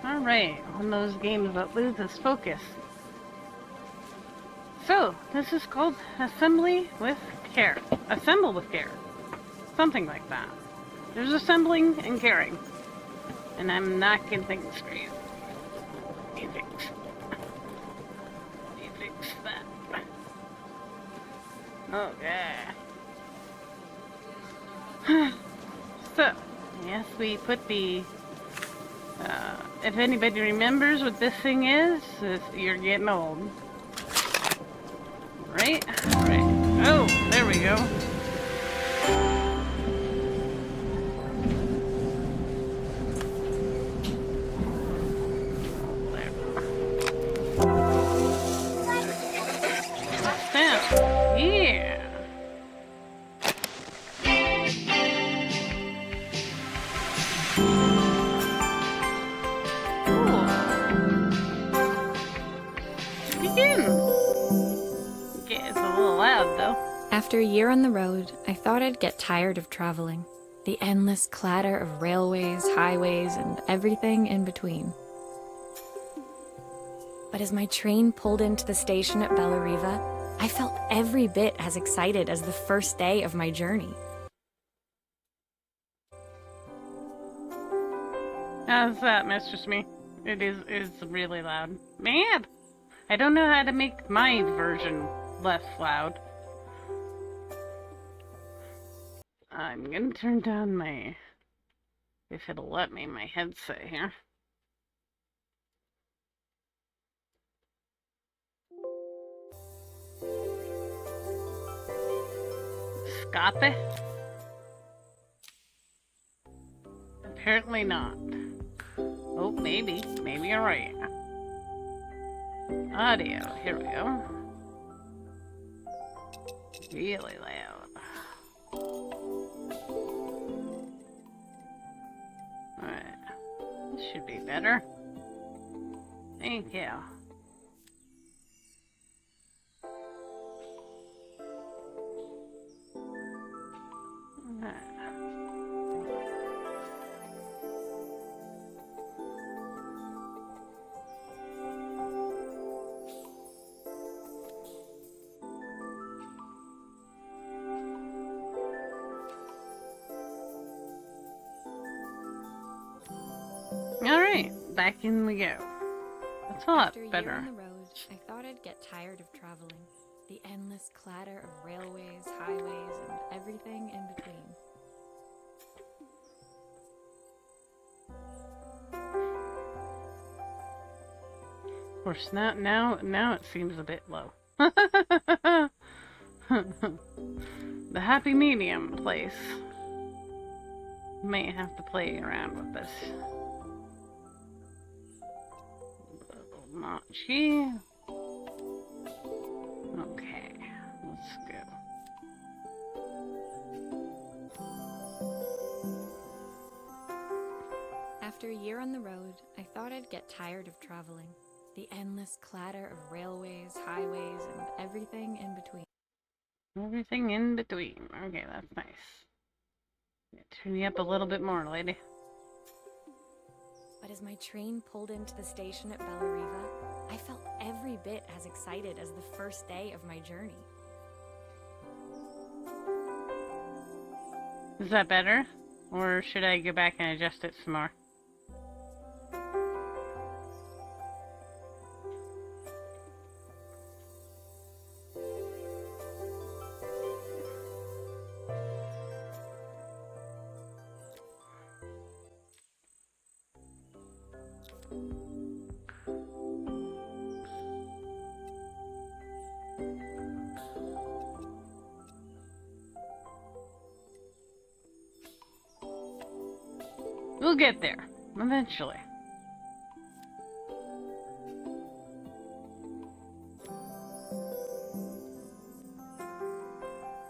Alright, one of those games that loses focus. So, this is called Assembly with Care. Assemble with Care. Something like that. There's assembling and caring. And I'm not getting things straight. Let me fix that. Okay. So, yes, we put the... if anybody remembers what this thing is, you're getting old. Right? Right. Oh, there we go. Yeah. Cool. Begin. Okay, it's a little loud though. After a year on the road, I thought I'd get tired of traveling. The endless clatter of railways, highways, and everything in between. But as my train pulled into the station at Bellariva, I felt every bit as excited as the first day of my journey. How's that, Mistress Me? It is really loud. Man! I don't know how to make my version less loud. I'm gonna turn down my... if it'll let me, my headset here. Scape? Apparently not. Oh, maybe. Maybe you're right. Audio. Here we go. Really loud. Alright. This should be better. Thank you. Alright, back in we go. That's a lot After a better. year on the road, I thought I'd get tired of traveling. The endless clatter of railways, highways, and everything in between. Of course, now it seems a bit low. The happy medium place. May have to play around with this. Machi. Okay, let's go. After a year on the road, I thought I'd get tired of traveling. The endless clatter of railways, highways, and everything in between. Everything in between. Okay, that's nice. Yeah, turn you up a little bit more, lady. But as my train pulled into the station at Bellariva, I felt every bit as excited as the first day of my journey. Is that better? Or should I go back and adjust it some more? We'll get there, eventually.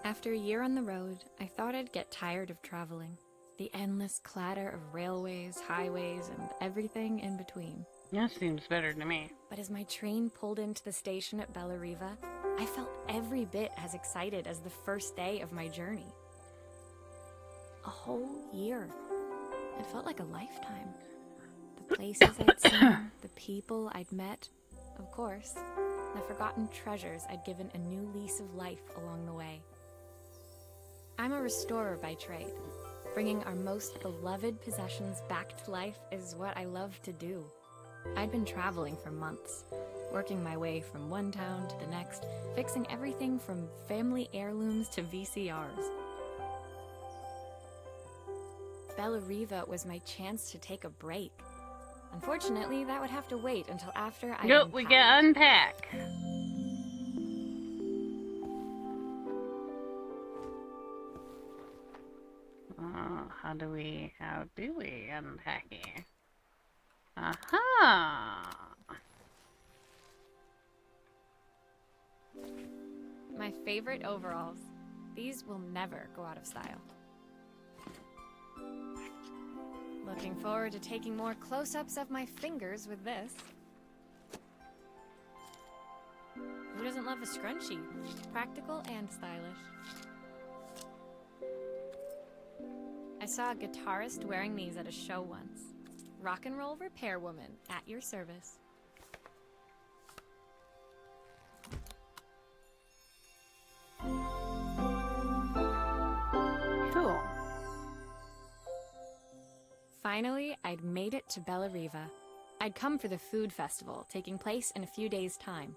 After a year on the road, I thought I'd get tired of traveling. The endless clatter of railways, highways, and everything in between. That seems better to me. But as my train pulled into the station at Bellariva, I felt every bit as excited as the first day of my journey. A whole year. It felt like a lifetime. The places I'd seen, the people I'd met, of course, the forgotten treasures I'd given a new lease of life along the way. I'm a restorer by trade. Bringing our most beloved possessions back to life is what I love to do. I'd been traveling for months, working my way from one town to the next, fixing everything from family heirlooms to VCRs. Bellariva was my chance to take a break. Unfortunately, that would have to wait until after I Nope, we gotta unpack. How do we unpack here? Aha! My favorite overalls. These will never go out of style. Looking forward to taking more close-ups of my fingers with this. Who doesn't love a scrunchie? Practical and stylish. I saw a guitarist wearing these at a show once. Rock and roll repair woman, at your service. Cool. Finally, I'd made it to Bellariva. I'd come for the food festival, taking place in a few days' time.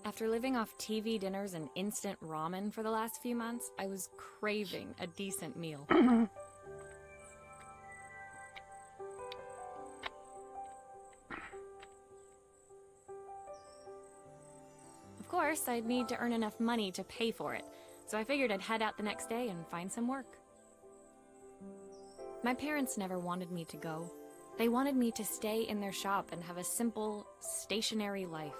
After living off TV dinners and instant ramen for the last few months, I was craving a decent meal. Of course, I'd need to earn enough money to pay for it, so I figured I'd head out the next day and find some work. My parents never wanted me to go. They wanted me to stay in their shop and have a simple, stationary life.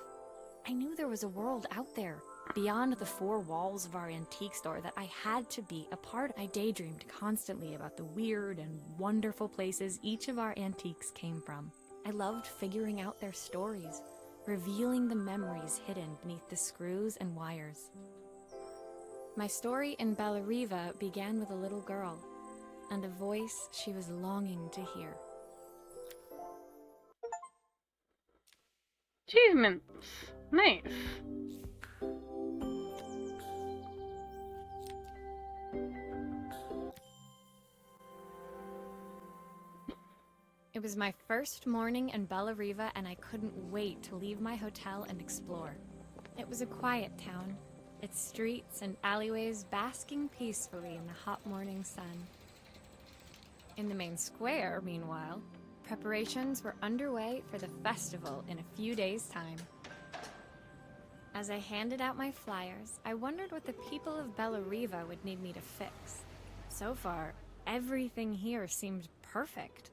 I knew there was a world out there, beyond the four walls of our antique store, that I had to be a part of. I daydreamed constantly about the weird and wonderful places each of our antiques came from. I loved figuring out their stories, revealing the memories hidden beneath the screws and wires. My story in Bellariva began with a little girl, and a voice she was longing to hear. Achievements. Nice. It was my first morning in Bellariva, and I couldn't wait to leave my hotel and explore. It was a quiet town, its streets and alleyways basking peacefully in the hot morning sun. In the main square, meanwhile, preparations were underway for the festival in a few days' time. As I handed out my flyers, I wondered what the people of Bellariva would need me to fix. So far, everything here seemed perfect.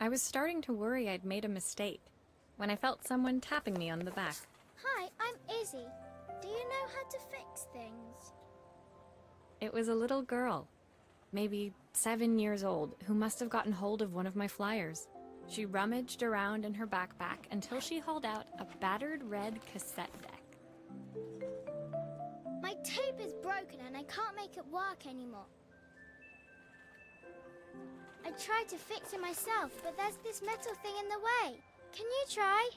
I was starting to worry I'd made a mistake when I felt someone tapping me on the back. Hi, I'm Izzy. Do you know how to fix things? It was a little girl, maybe 7 years old, who must have gotten hold of one of my flyers. She rummaged around in her backpack until she hauled out a battered red cassette deck. My tape is broken and I can't make it work anymore. I tried to fix it myself, but there's this metal thing in the way. Can you try?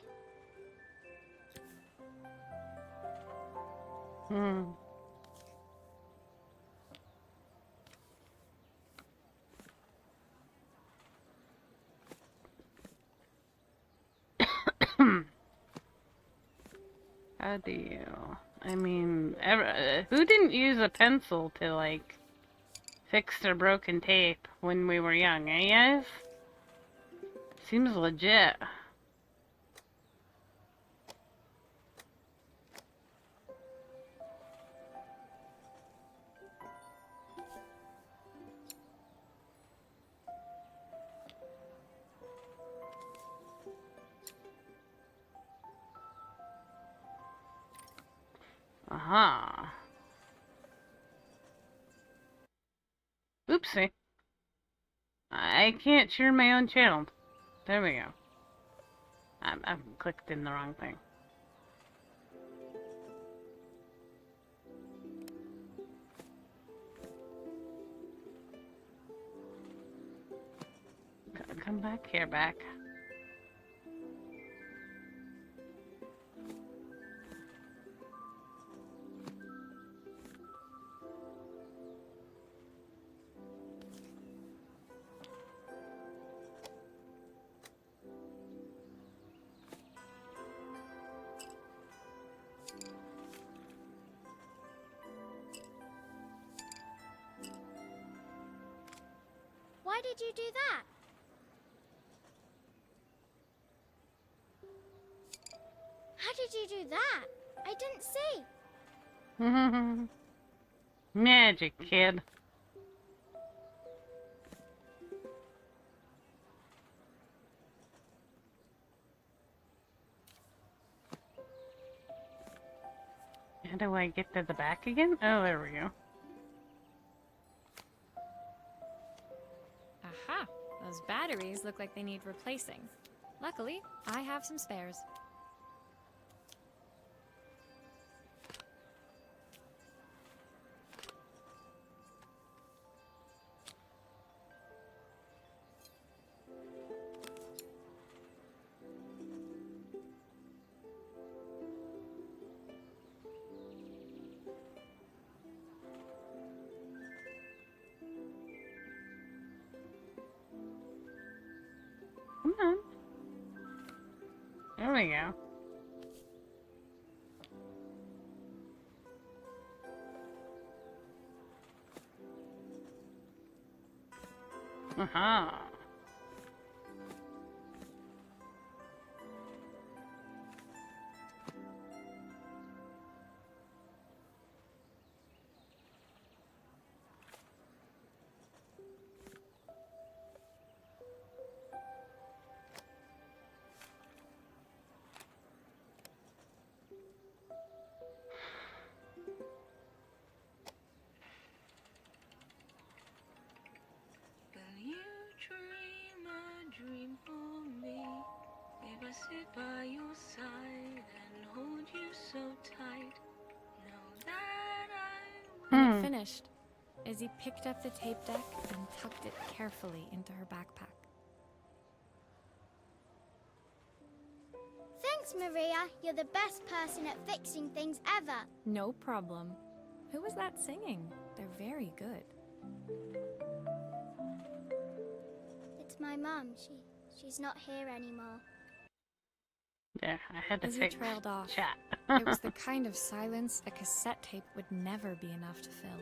How do you... I mean, who didn't use a pencil to, like, fix their broken tape when we were young, eh, guys? Seems legit. Aha. Oopsie. I can't share my own channel. There we go. I've clicked in the wrong thing. Come back here, back. did you do that? How did you do that? I didn't see. Magic, kid. How do I get to the back again? Oh, there we go. Aha! Those batteries look like they need replacing. Luckily, I have some spares. Come on. There we go. Aha. Will you dream a dream for me? If I sit by your side and hold you so tight, know that I will. When it finished, Izzy picked up the tape deck and tucked it carefully into her backpack. Thanks, Maria. You're the best person at fixing things ever. No problem. Who was that singing? They're very good. It's my mum. She's not here anymore. There, I had to Izzy fix trailed off. chat. It was the kind of silence a cassette tape would never be enough to fill.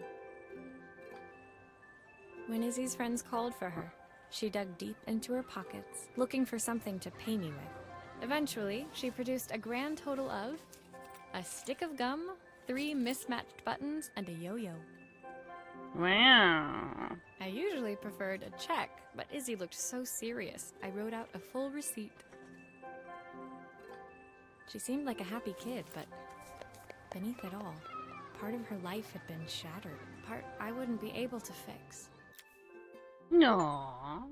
When Izzy's friends called for her, she dug deep into her pockets, looking for something to pay me with. Eventually, she produced a grand total of a stick of gum, 3 mismatched buttons, and a yo-yo. Wow. I usually preferred a check, but Izzy looked so serious, I wrote out a full receipt. She seemed like a happy kid, but beneath it all, part of her life had been shattered, part I wouldn't be able to fix. No.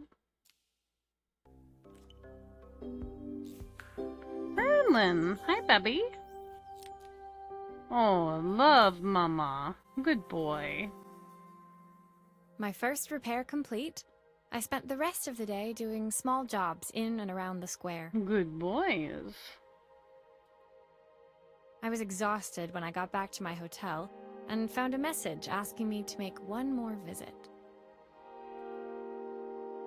Merlin. Hi, Bubby. Oh, love Mama. Good boy. My first repair complete, I spent the rest of the day doing small jobs in and around the square. Good boys. I was exhausted when I got back to my hotel and found a message asking me to make one more visit.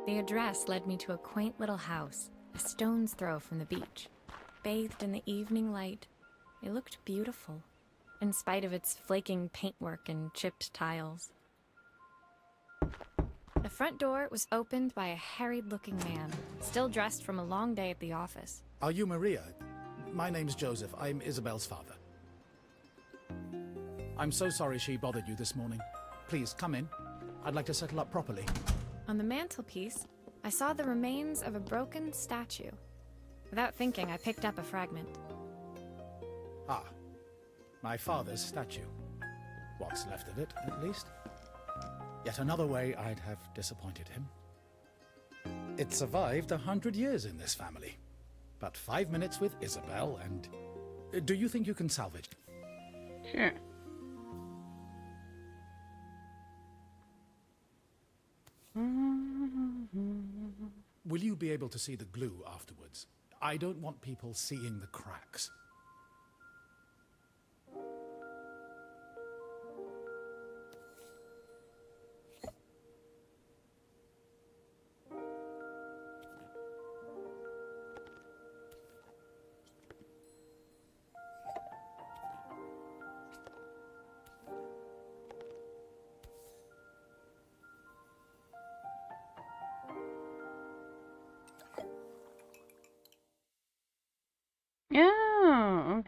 The address led me to a quaint little house, a stone's throw from the beach. Bathed in the evening light, it looked beautiful, in spite of its flaking paintwork and chipped tiles. The front door was opened by a harried-looking man, still dressed from a long day at the office. Are you Maria? My name's Joseph. I'm Isabel's father. I'm so sorry she bothered you this morning. Please, come in. I'd like to settle up properly. On the mantelpiece, I saw the remains of a broken statue. Without thinking, I picked up a fragment. Ah, my father's statue. What's left of it, at least. Yet another way I'd have disappointed him. It survived 100 years in this family. But 5 minutes with Isabel and... Do you think you can salvage it? Sure. Will you be able to see the glue afterwards? I don't want people seeing the cracks.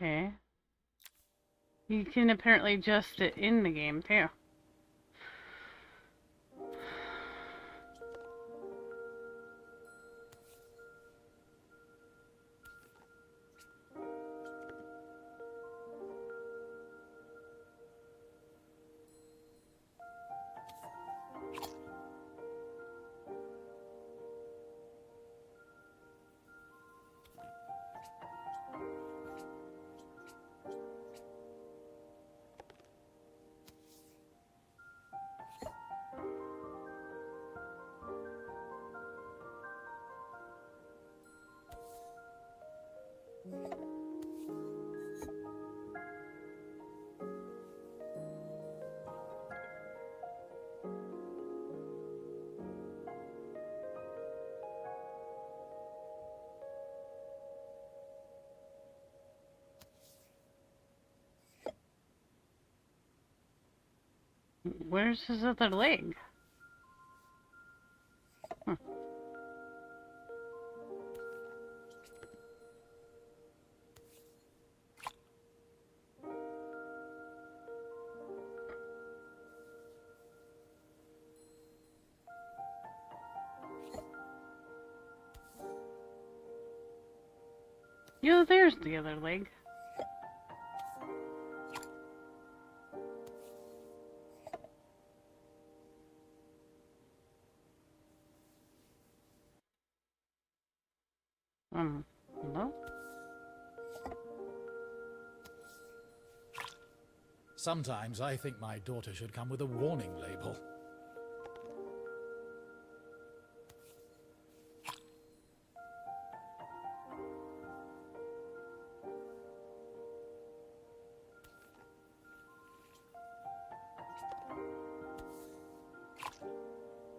Okay. You can apparently adjust it in the game, too. Where's his other leg? Huh. Yeah, there's the other leg. Hello? Sometimes I think my daughter should come with a warning label.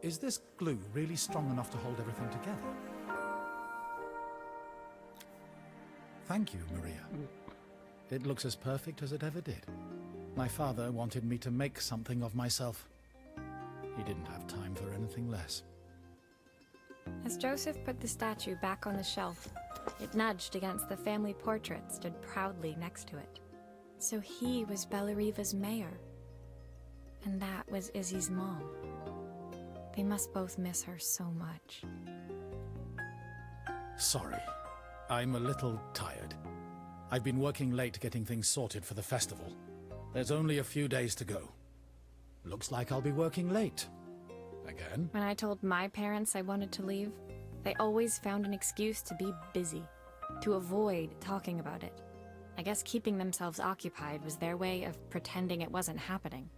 Is this glue really strong enough to hold everything together? Thank you, Maria. It looks as perfect as it ever did. My father wanted me to make something of myself. He didn't have time for anything less. As Joseph put the statue back on the shelf, it nudged against the family portrait stood proudly next to it. So he was Bellariva's mayor. And that was Izzy's mom. They must both miss her so much. Sorry. I'm a little tired. I've been working late getting things sorted for the festival. There's only a few days to go. Looks like I'll be working late. Again? When I told my parents I wanted to leave, they always found an excuse to be busy, to avoid talking about it. I guess keeping themselves occupied was their way of pretending it wasn't happening.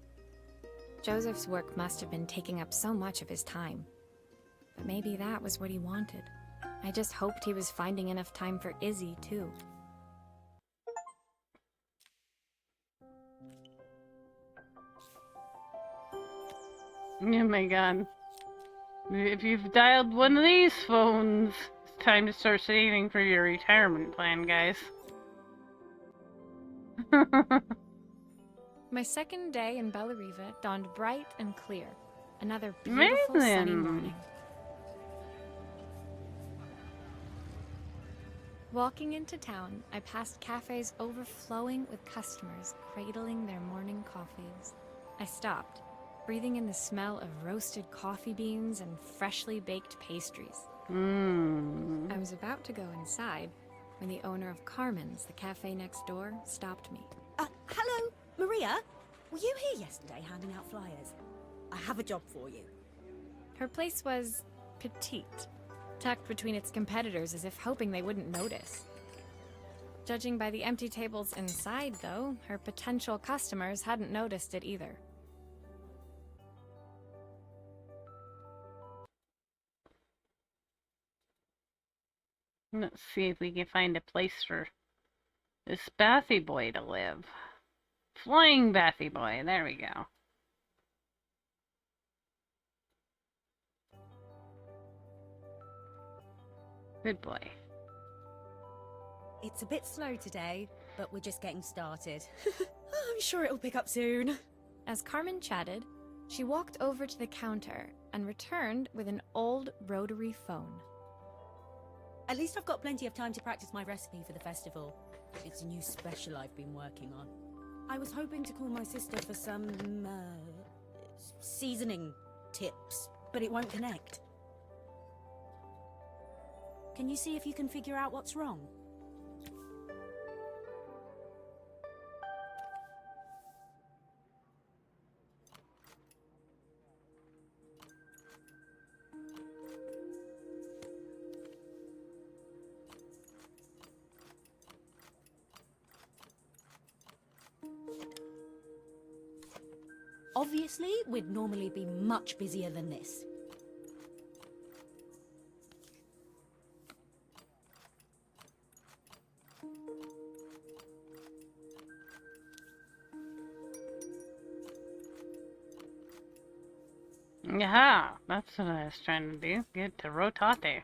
Joseph's work must have been taking up so much of his time. But maybe that was what he wanted. I just hoped he was finding enough time for Izzy, too. Oh my god. If you've dialed one of these phones, it's time to start saving for your retirement plan, guys. My second day in Bellariva dawned bright and clear. Another beautiful sunny morning. Walking into town, I passed cafes overflowing with customers cradling their morning coffees. I stopped, breathing in the smell of roasted coffee beans and freshly baked pastries. I was about to go inside when the owner of Carmen's, the cafe next door, stopped me. Hello, Maria? Were you here yesterday handing out flyers? I have a job for you. Her place was petite, tucked between its competitors as if hoping they wouldn't notice. Judging by the empty tables inside, though, her potential customers hadn't noticed it either. Let's see if we can find a place for this Bathy boy to live. Flying Bathy boy, there we go. Good boy. It's a bit slow today, but we're just getting started. I'm sure it'll pick up soon. As Carmen chatted, she walked over to the counter and returned with an old rotary phone. At least I've got plenty of time to practice my recipe for the festival. It's a new special I've been working on. I was hoping to call my sister for some, seasoning tips, but it won't connect. Can you see if you can figure out what's wrong? Obviously, we'd normally be much busier than this. Yeah, that's what I was trying to do. Get to Rotate.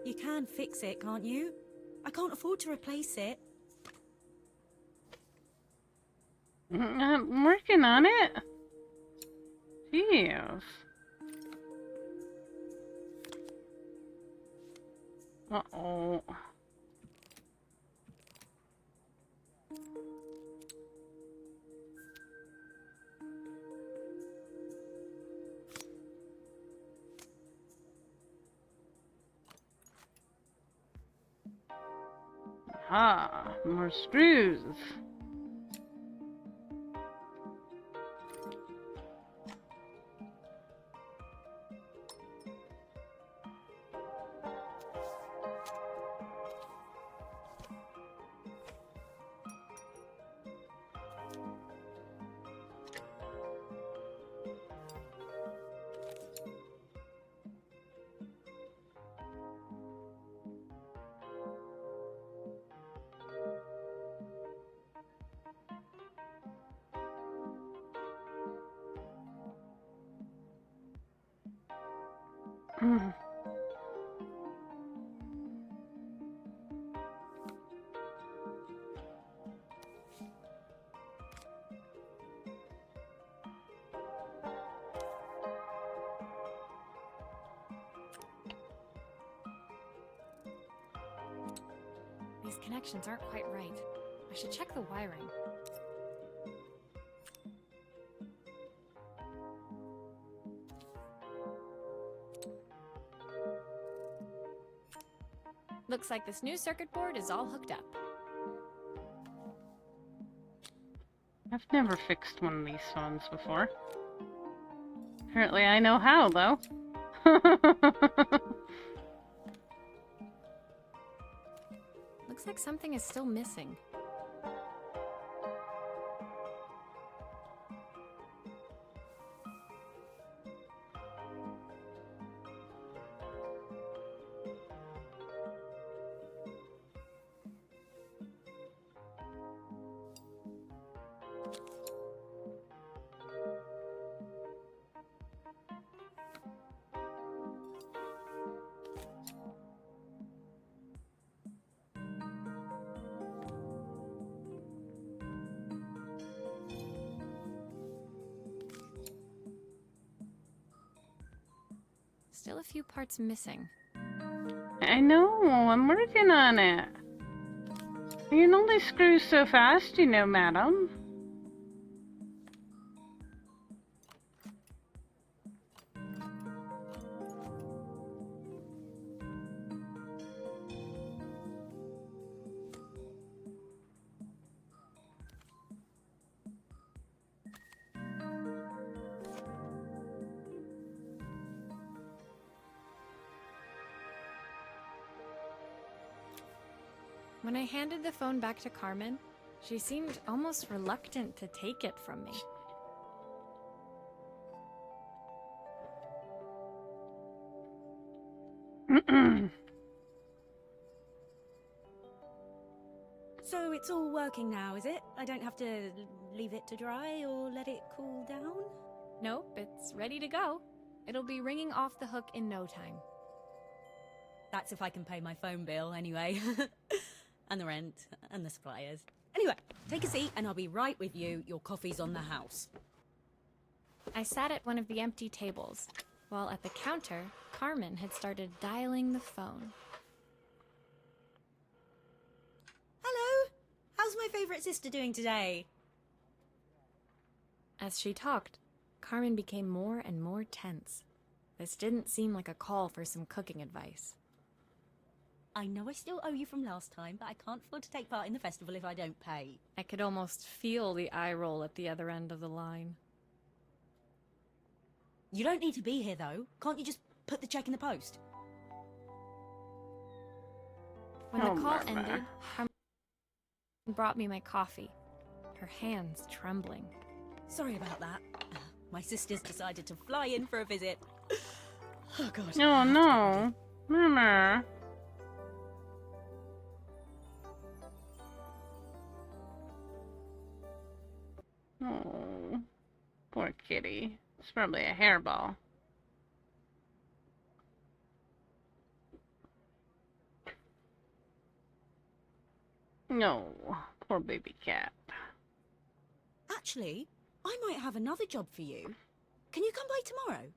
You can fix it, can't you? I can't afford to replace it. I'm working on it. Jeez. Uh-oh. Ah, more screws. Mm. These connections aren't quite right. I should check the wiring. Looks like this new circuit board is all hooked up. I've never fixed one of these ones before. Apparently I know how, though. Looks like something is still missing. Still a few parts missing. I know, I'm working on it. You can only screw so fast, you know, madam. When I handed the phone back to Carmen, she seemed almost reluctant to take it from me. So it's all working now, is it? I don't have to leave it to dry or let it cool down? Nope, it's ready to go. It'll be ringing off the hook in no time. That's if I can pay my phone bill, anyway. And the rent, and the suppliers. Anyway, take a seat and I'll be right with you. Your coffee's on the house. I sat at one of the empty tables, while at the counter, Carmen had started dialing the phone. Hello! How's my favourite sister doing today? As she talked, Carmen became more and more tense. This didn't seem like a call for some cooking advice. I know I still owe you from last time, but I can't afford to take part in the festival if I don't pay. I could almost feel the eye roll at the other end of the line. You don't need to be here, though. Can't you just put the check in the post? When the Oh, call Barbara. ended, Carmen brought me my coffee, her hands trembling. Sorry about that. My sister's decided to fly in for a visit. Oh, God. Oh no. Mama. Oh, poor kitty. It's probably a hairball. No, poor baby cat. Actually, I might have another job for you. Can you come by tomorrow?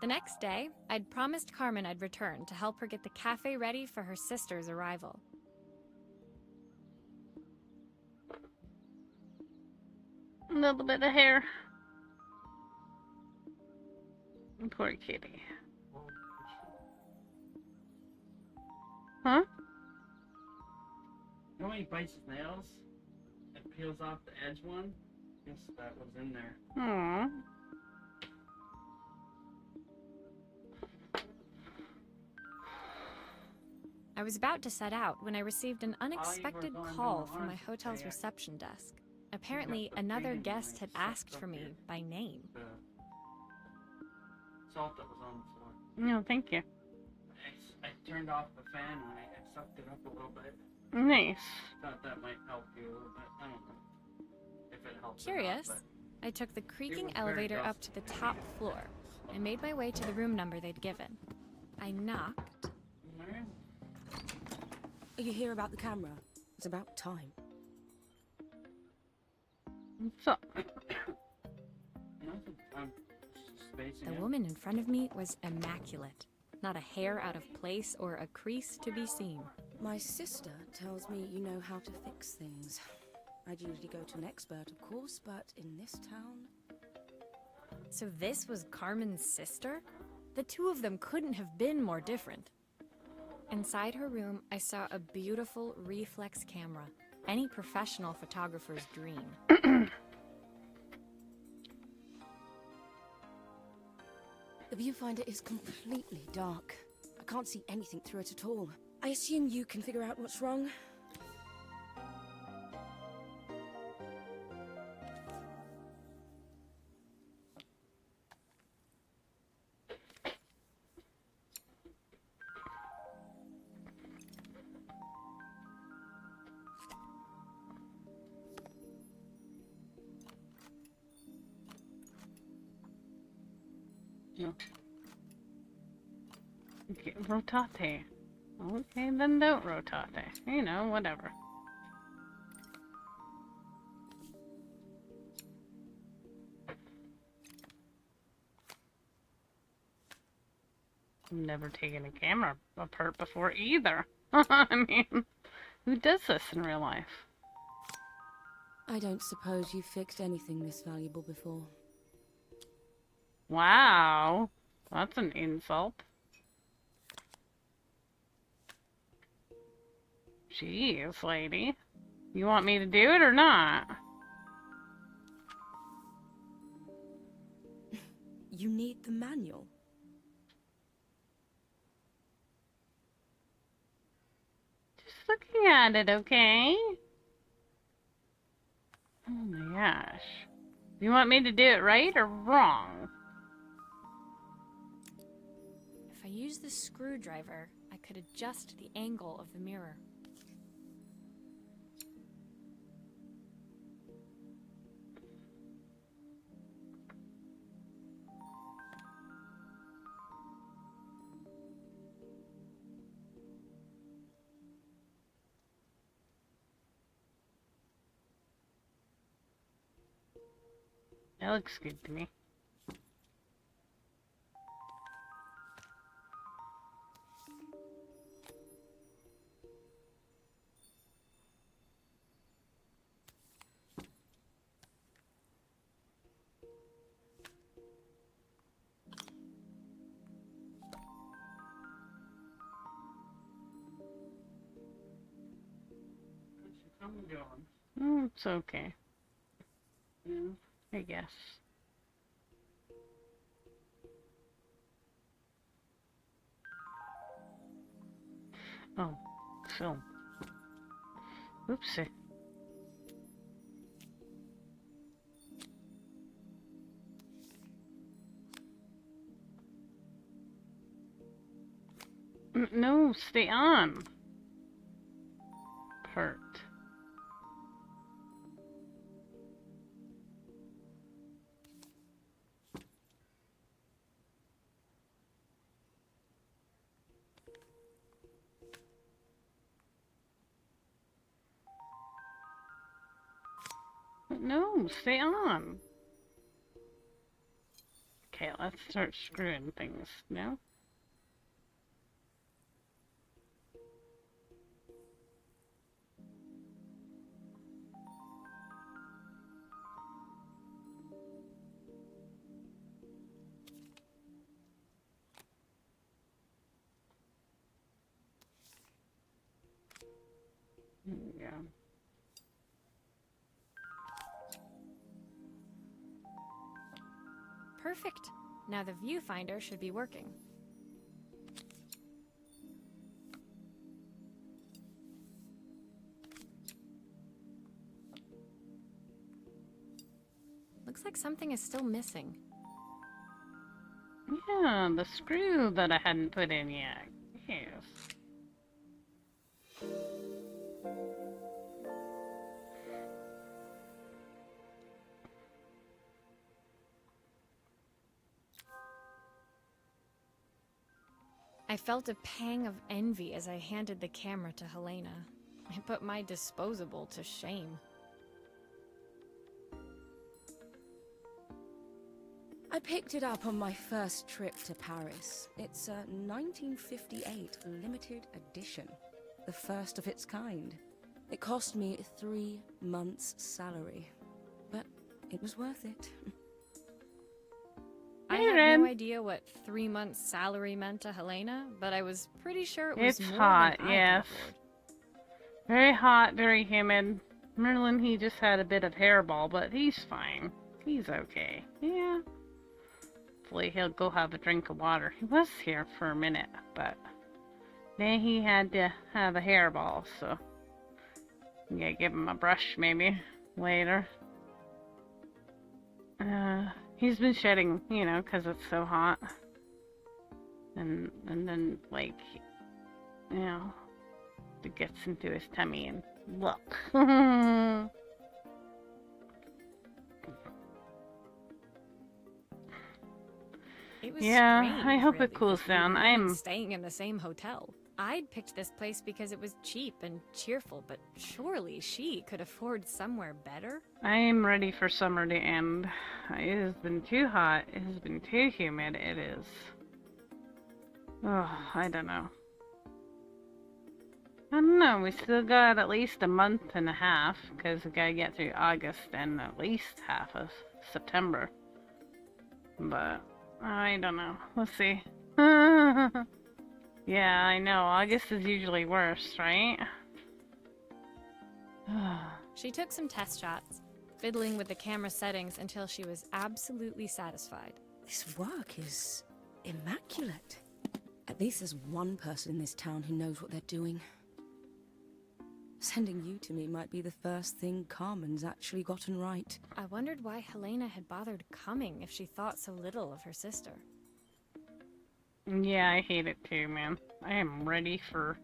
The next day, I'd promised Carmen I'd return to help her get the cafe ready for her sister's arrival. A little bit of hair. Poor kitty. Huh? You know when he bites his nails? It peels off the edge one? I guess that was in there. Aww. I was about to set out when I received an unexpected going call down the from my lines, hotel's yeah. reception desk. Apparently, the another green guest had lines sucked asked for up me here. by name. The salt that was on the floor. No, thank you. I turned off the fan and I sucked it up a little bit. Nice. Thought that might help you a little bit. I don't know if it helps. Curious, Or not, I took the creaking was very elevator up dusty. to the top floor. I made my way to the room number they'd given. I knocked. but... Alright. Are you here about the camera? It's about time. What's up? Nothing. I'm just spacing The out. woman in front of me was immaculate. Not a hair out of place or a crease to be seen. My sister tells me you know how to fix things. I'd usually go to an expert, of course, but in this town... So this was Carmen's sister? The two of them couldn't have been more different. Inside her room, I saw a beautiful reflex camera. Any professional photographer's dream. The viewfinder is completely dark. I can't see anything through it at all. I assume you can figure out what's wrong? No. Okay, rotate. Okay, then don't rotate. You know, whatever. I've never taken a camera apart before either. I mean, who does this in real life? I don't suppose you've fixed anything this valuable before. Wow, that's an insult. Jeez, lady. You want me to do it or not? You need the manual. Just looking at it, okay? Oh my gosh. You want me to do it right or wrong? If I use the screwdriver, I could adjust the angle of the mirror. That looks good to me. How's your tongue going? It's okay. Yeah. I guess. Oh, film. Oopsie. No, stay on. Part. No, stay on. Okay, let's start screwing things now. Yeah. Perfect. Now the viewfinder should be working. Looks like something is still missing. Yeah, the screw that I hadn't put in yet. Yes. I felt a pang of envy as I handed the camera to Helena. I put my disposable to shame. I picked it up on my first trip to Paris. It's a 1958 limited edition, the first of its kind. It cost me 3 months' salary, but it was worth it. I Hey, had Ren. no idea what 3 months' salary meant to Helena, but I was pretty sure it was It's more hot, than I yes. could afford. Very hot, very humid. Merlin, he just had a bit of hairball, but he's fine. He's okay. Yeah. Hopefully he'll go have a drink of water. He was here for a minute, but then he had to have a hairball, so I'm gonna give him a brush maybe later. He's been shedding, you know, 'cause it's so hot. And then, like, you know, it gets into his tummy and look. It was Yeah, strange, I hope it really, cools that we down. weren't I'm- staying in the same hotel. I'd picked this place because it was cheap and cheerful, but surely she could afford somewhere better. I am ready for summer to end. It has been too hot. It has been too humid. It is. Oh, I don't know. I don't know. We still got at least a month and a half because we gotta get through August and at least half of September. But I don't know. We'll see. Yeah, I know. August is usually worse, right? She took some test shots, fiddling with the camera settings until she was absolutely satisfied. This work is immaculate. At least there's one person in this town who knows what they're doing. Sending you to me might be the first thing Carmen's actually gotten right. I wondered why Helena had bothered coming if she thought so little of her sister. Yeah, I hate it too, man. I am ready for...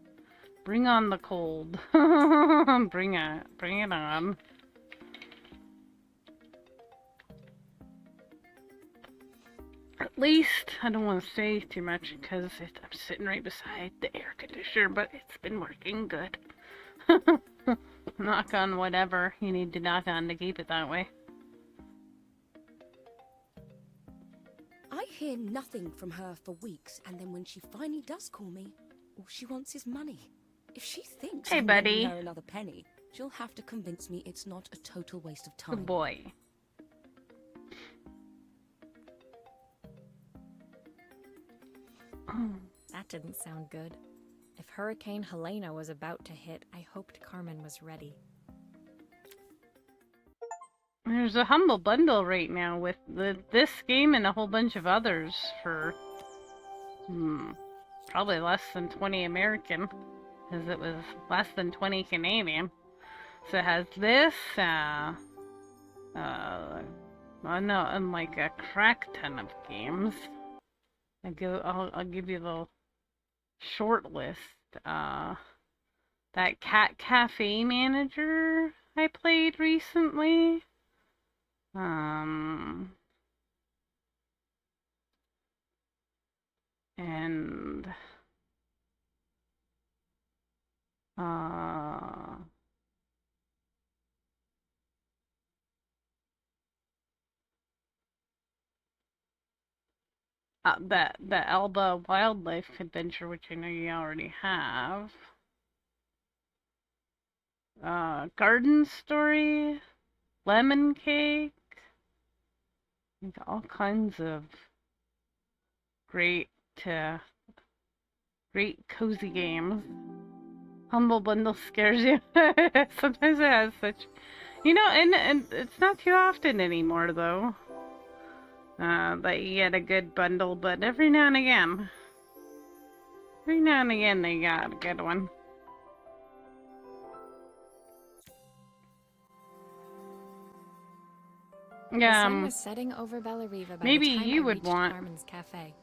Bring on the cold. Bring it. Bring it on. At least, I don't want to say too much because I'm sitting right beside the air conditioner, but it's been working good. Knock on whatever you need to knock on to keep it that way. I hear nothing from her for weeks, and then when she finally does call me, all she wants is money. If she thinks Hey, I'm buddy. lending her another penny, she'll have to convince me it's not a total waste of time. Good boy. That didn't sound good. If Hurricane Helena was about to hit, I hoped Carmen was ready. There's a Humble Bundle right now with this game and a whole bunch of others for probably less than 20 American, because it was less than 20 Canadian. So it has this, I know, and like a crack ton of games. I'll give you the short list. That Cat Cafe Manager I played recently. And the Alba Wildlife Adventure, which I know you already have. Garden Story, Lemon Cake, and all kinds of great cozy games. Humble Bundle scares you. Sometimes it has such, and it's not too often anymore though. That you get a good bundle, but every now and again they got a good one. The sun was setting over Bellariva by maybe the time you I would reached want. Carmen's cafe.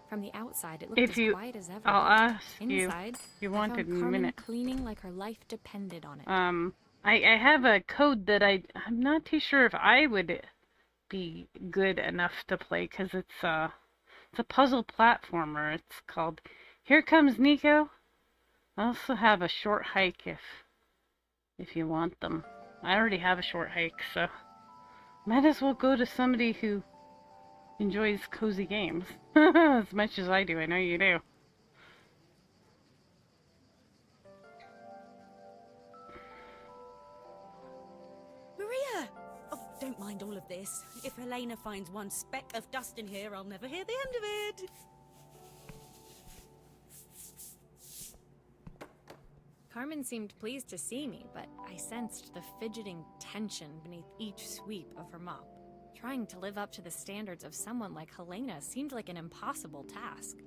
From the outside, it looked If as you, quiet as ever. I'll ask Inside, you I wanted found in a Carmen minute. cleaning like her life depended on it. I have a code that I'm not too sure if I would be good enough to play, because it's a puzzle platformer. It's called Here Comes Nico. I also have a short hike if you want them. I already have a short hike, so might as well go to somebody who enjoys cozy games as much as I do. I know you do. Maria! Oh, don't mind all of this. If Helena finds one speck of dust in here, I'll never hear the end of it. Carmen seemed pleased to see me, but I sensed the fidgeting tension beneath each sweep of her mop. Trying to live up to the standards of someone like Helena seemed like an impossible task.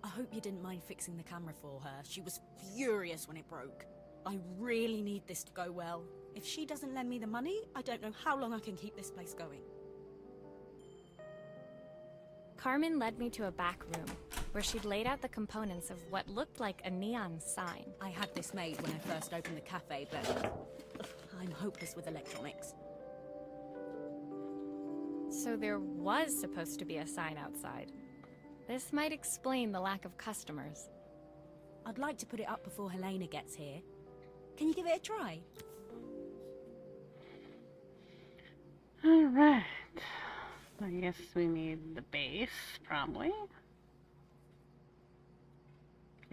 I hope you didn't mind fixing the camera for her. She was furious when it broke. I really need this to go well. If she doesn't lend me the money, I don't know how long I can keep this place going. Carmen led me to a back room, where she'd laid out the components of what looked like a neon sign. I had this made when I first opened the cafe, but I'm hopeless with electronics. So there was supposed to be a sign outside. This might explain the lack of customers. I'd like to put it up before Helena gets here. Can you give it a try? Alright. I guess we need the base, probably.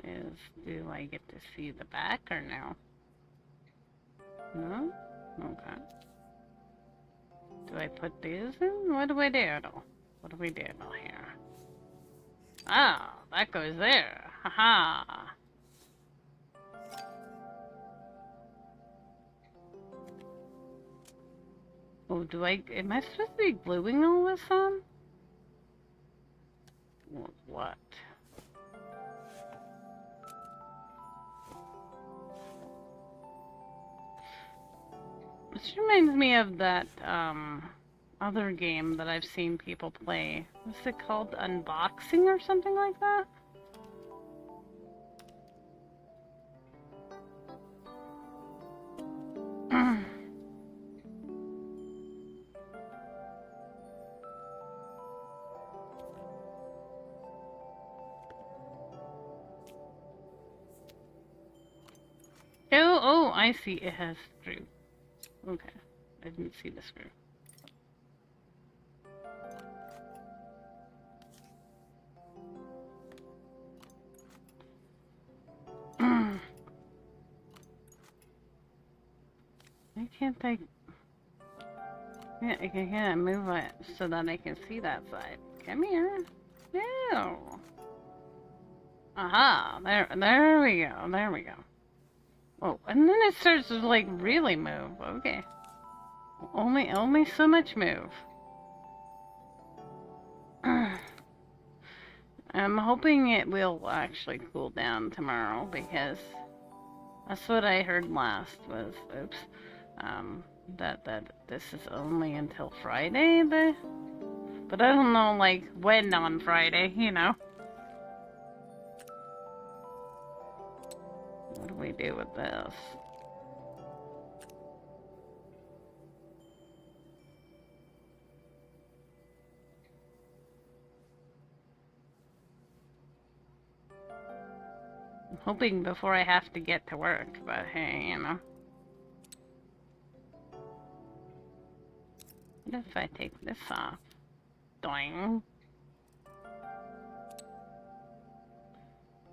Do I get to see the back or no? No? Okay. Do I put these in? What do we do? What do we do here? Oh, that goes there. Haha. Oh, am I supposed to be gluing all this on? What? This reminds me of that, other game that I've seen people play. What's it called? Unboxing or something like that? Oh, I see. It has screw. Okay. I didn't see the screw. Why can't I... Yeah, I can't move it so that I can see that side. Come here. No. Aha. There we go. There we go. Oh, and then it starts to, like, really move. Okay. Only so much move. I'm hoping it will actually cool down tomorrow, because that's what I heard last was, oops, that this is only until Friday, but I don't know, like, when on Friday, you know. What do we do with this? I'm hoping before I have to get to work, but hey, you know. What if I take this off? Doing.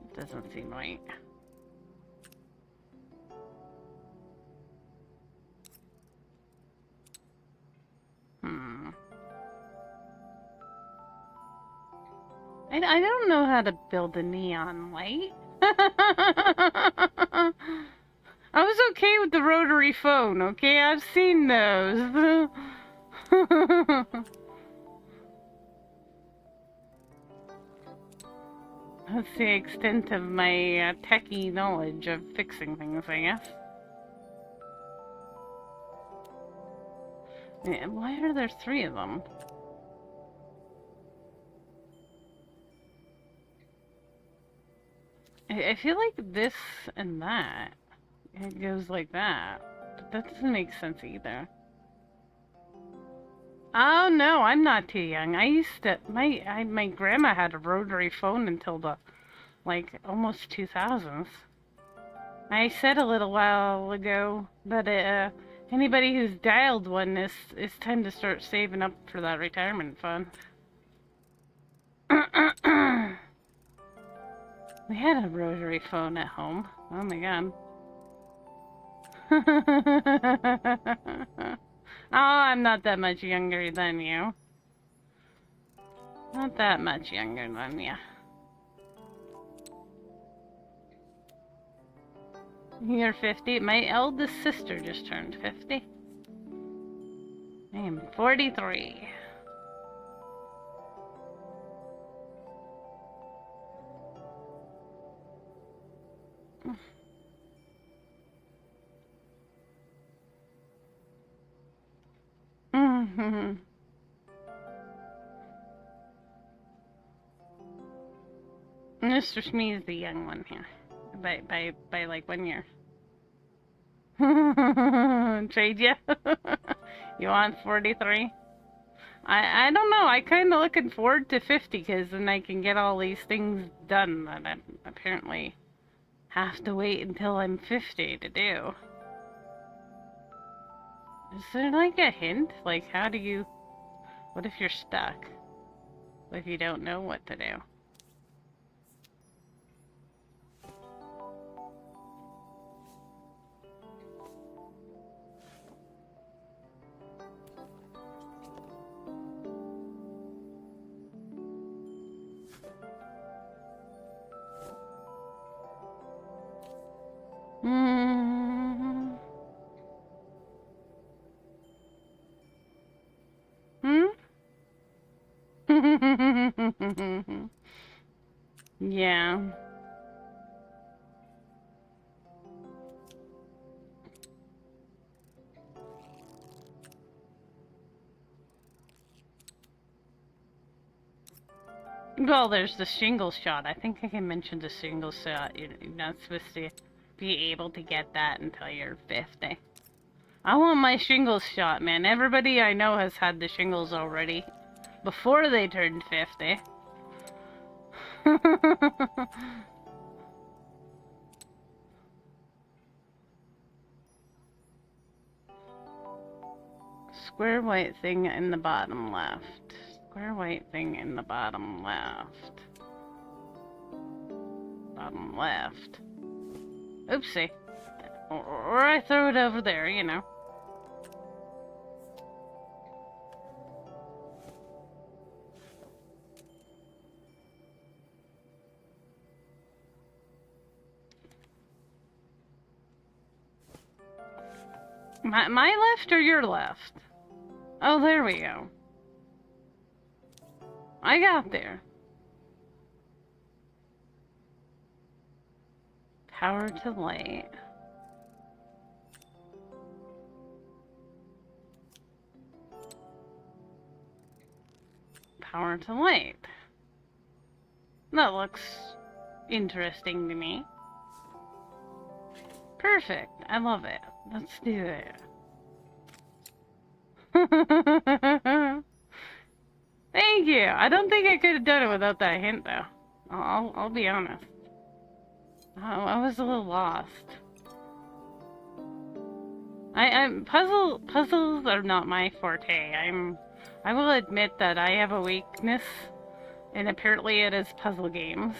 It doesn't seem right. I don't know how to build a neon light. I was okay with the rotary phone, okay? I've seen those. That's the extent of my techie knowledge of fixing things, I guess. Yeah, why are there 3 of them? I feel like this and that, it goes like that, but that doesn't make sense either. Oh no, I'm not too young. I used to, my grandma had a rotary phone until the, like, almost 2000s. I said a little while ago that anybody who's dialed one, it's time to start saving up for that retirement fund. We had a rotary phone at home. Oh my god. Oh, I'm not that much younger than you. Not that much younger than you. You're 50. My eldest sister just turned 50. I am 43. Mr. Smee is the young one here, by like 1 year. Trade ya? You want 43? I don't know. I kind of looking forward to 50 because then I can get all these things done that I apparently have to wait until I'm 50 to do. Is there like a hint? Like, how do you... What if you're stuck? What if you don't know what to do? Yeah. Well, there's the shingle shot. I think I mentioned the shingle shot. You're not supposed to be able to get that until you're 50. I want my shingles shot, man. Everybody I know has had the shingles already before they turned 50. Square white thing in the bottom left. Square white thing in the bottom left. Bottom left. Oopsie. Or I throw it over there, you know. My left or your left? Oh, there we go. I got there. Power to light. Power to light. That looks interesting to me. Perfect. I love it. Let's do it. Thank you. I don't think I could have done it without that hint, though. I'll be honest. I was a little lost. Puzzles are not my forte. I will admit that I have a weakness, and apparently it is puzzle games.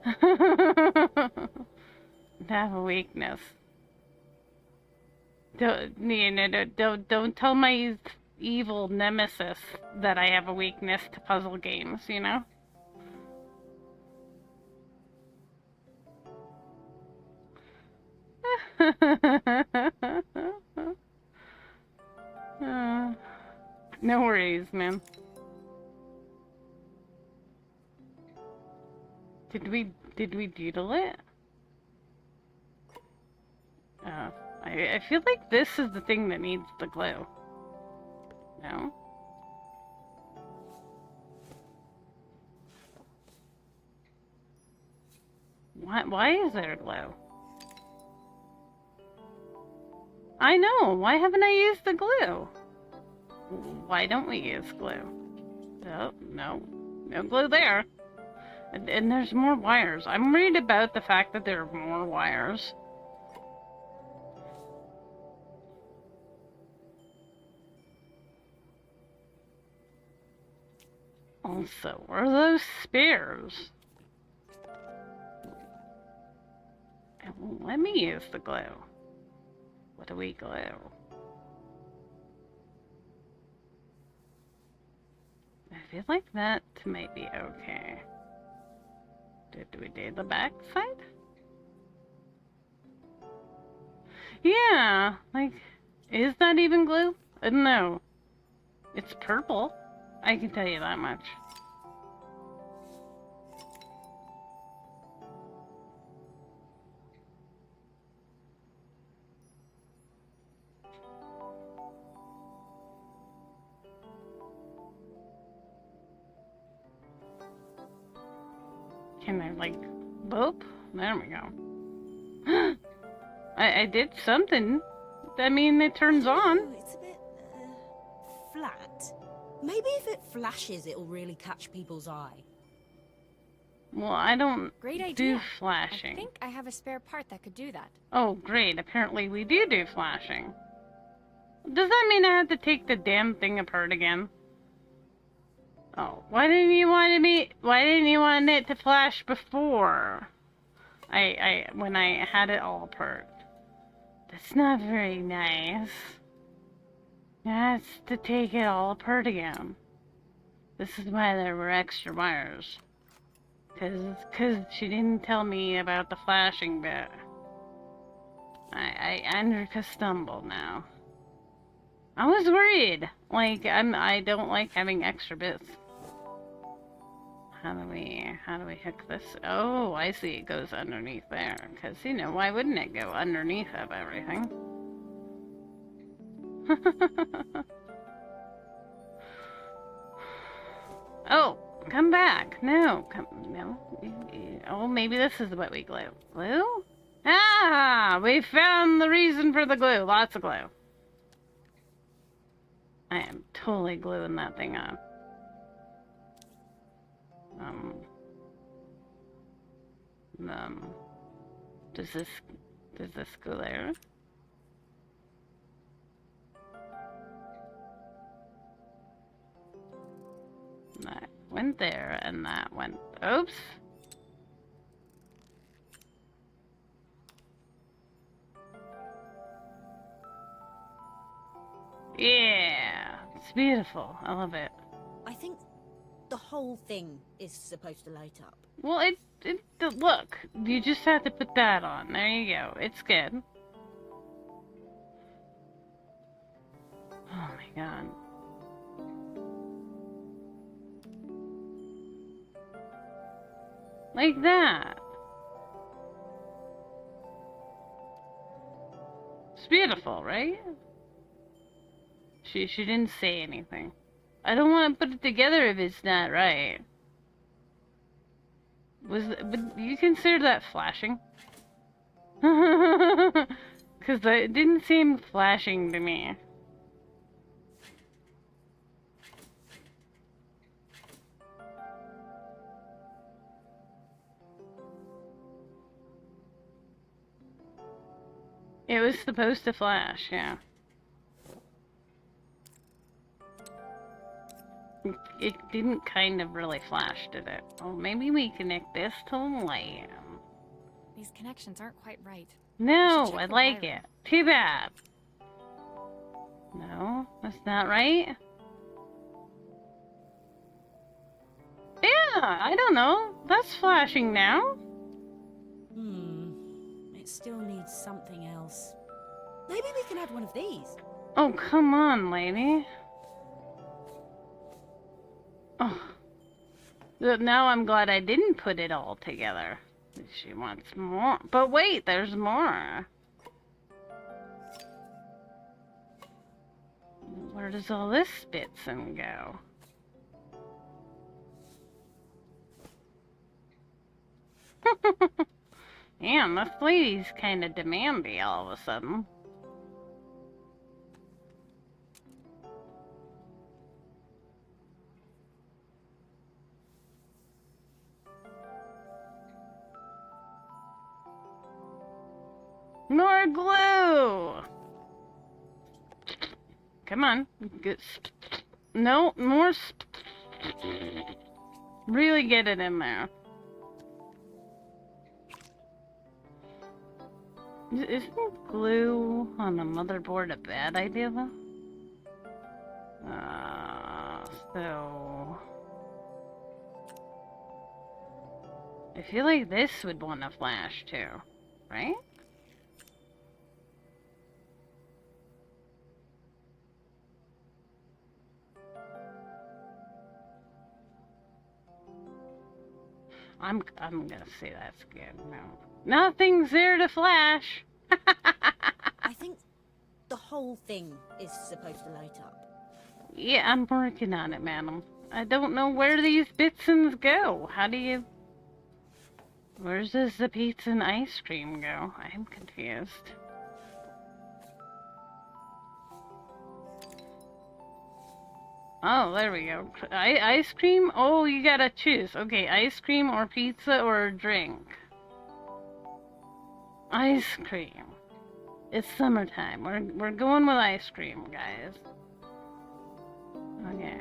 I have a weakness. Don't tell my evil nemesis that I have a weakness to puzzle games, you know? No worries, man. Did we doodle it? I feel like this is the thing that needs the glue. No? Why is there glue? I know! Why haven't I used the glue? Why don't we use glue? Oh, no. No glue there. And there's more wires. I'm worried about the fact that there are more wires. Also, where are those spares? It won't let me use the glue. What do we glue? I feel like that might be okay. Did we do the back side? Yeah, like, is that even glue? No. It's purple. I can tell you that much. Can I, like, boop? There we go. I did something. I mean, it turns on. It's a bit, flat. Maybe if it flashes, it'll really catch people's eye. Well, I don't Great idea. do flashing. I think I have a spare part that could do that. Oh, great. Apparently we do flashing. Does that mean I have to take the damn thing apart again? Oh, why didn't you want it to flash before? When I had it all apart. That's not very nice. That's to take it all apart again. This is why there were extra wires. Cause she didn't tell me about the flashing bit. I stumble now. I was worried. Like, I don't like having extra bits. how do we hook this? Oh, I see, it goes underneath there. Because, you know, why wouldn't it go underneath of everything? Oh, come back. No, no. Oh, maybe this is what we glue. Glue? Ah, we found the reason for the glue. Lots of glue. I am totally gluing that thing on. Does this go there? That went there, and that went. Oops. Yeah, it's beautiful. I love it. I think the whole thing is supposed to light up. Well, look, you just have to put that on. There you go. It's good. Oh my god. Like that. It's beautiful, right? She didn't say anything. I don't want to put it together if it's not right. But you consider that flashing? Because it didn't seem flashing to me. It was supposed to flash, yeah. It didn't kind of really flash, did it? Oh, maybe we connect this to the lamp. These connections aren't quite right. No, I like it. Too bad. No, that's not right. Yeah, I don't know. That's flashing now. It still needs something else. Maybe we can add one of these. Oh, come on, lady. Oh. Now I'm glad I didn't put it all together. She wants more. But wait, there's more. Where does all this bits and go? Damn, this lady's kind of demandy all of a sudden. More glue! Come on. No, more. Really get it in there. Isn't glue on the motherboard a bad idea, though? So... I feel like this would want to flash, too. Right? I'm gonna say that's good. No. Nothing's there to flash. I think the whole thing is supposed to light up. Yeah, I'm working on it, madam. I don't know where these bitsons go. How do you... Where does the pizza and ice cream go? I'm confused. Oh, there we go. Ice cream? Oh, you gotta choose. Okay, ice cream or pizza or a drink. Ice cream. It's summertime. We're going with ice cream, guys. Okay.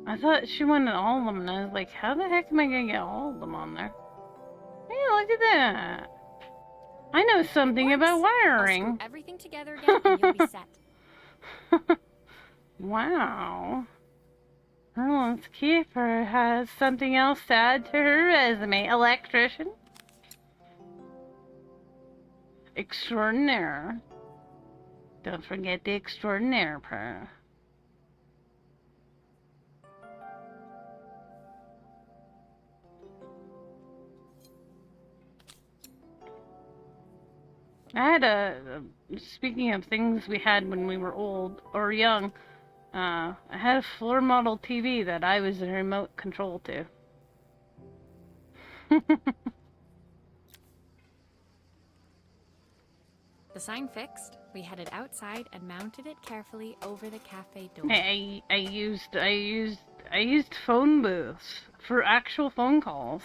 I thought she wanted all of them, and I was like, how the heck am I gonna get all of them on there? Hey, look at that. I know something about wiring. I'll screw everything together again, and you'll be set. Wow. Well, let's keep her. Has something else to add to her resume. Electrician. Extraordinaire. Don't forget the extraordinaire part. I had speaking of things we had when we were old or young, I had a floor model TV that I was the remote control to. The sign fixed, we headed outside and mounted it carefully over the cafe door. I used phone booths for actual phone calls.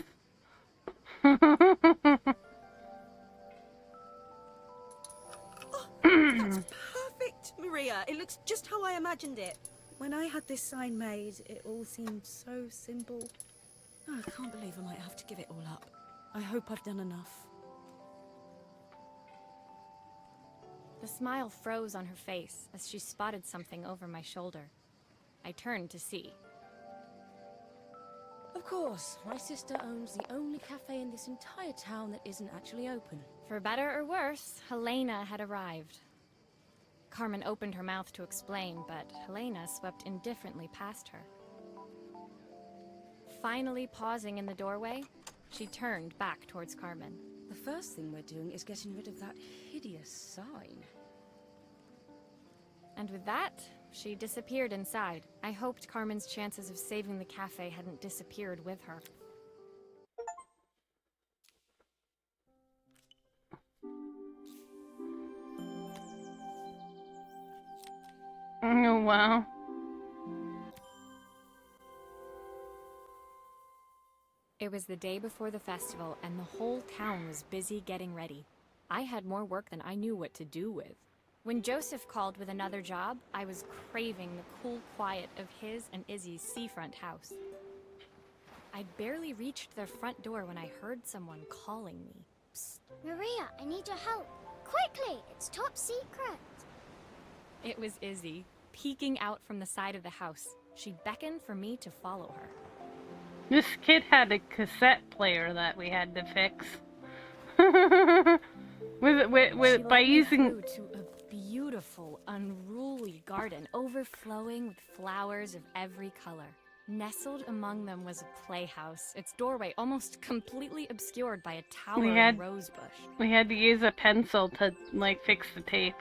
That's perfect, Maria. It looks just how I imagined it. When I had this sign made, it all seemed so simple. Oh, I can't believe I might have to give it all up. I hope I've done enough. The smile froze on her face as she spotted something over my shoulder. I turned to see. Of course, my sister owns the only cafe in this entire town that isn't actually open. For better or worse, Helena had arrived. Carmen opened her mouth to explain, but Helena swept indifferently past her. Finally pausing in the doorway, she turned back towards Carmen. The first thing we're doing is getting rid of that hideous sign. And with that, she disappeared inside. I hoped Carmen's chances of saving the cafe hadn't disappeared with her. Oh, wow. It was the day before the festival, and the whole town was busy getting ready. I had more work than I knew what to do with. When Joseph called with another job, I was craving the cool quiet of his and Izzy's seafront house. I'd barely reached their front door when I heard someone calling me. Psst, Maria, I need your help. Quickly, it's top secret. It was Izzy, peeking out from the side of the house. She beckoned for me to follow her. This kid had a cassette player that we had to fix. She by led me using through to a beautiful, unruly garden overflowing with flowers of every color. Nestled among them was a playhouse, its doorway almost completely obscured by a towering rose bush. We had to use a pencil to, like, fix the tape.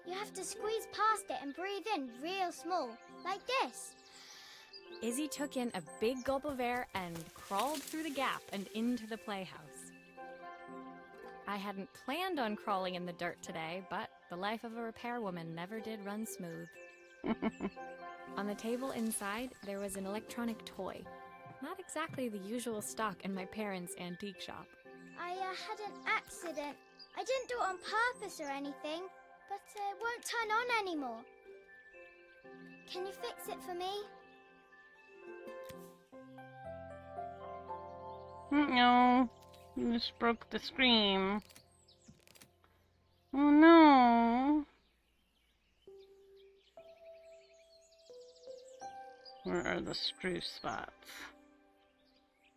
You have to squeeze past it and breathe in real small, like this. Izzy took in a big gulp of air and crawled through the gap and into the playhouse. I hadn't planned on crawling in the dirt today, but the life of a repairwoman never did run smooth. On the table inside, there was an electronic toy. Not exactly the usual stock in my parents' antique shop. I had an accident. I didn't do it on purpose or anything, but it won't turn on anymore. Can you fix it for me? No, you just broke the screen. Oh no. Where are the screw spots?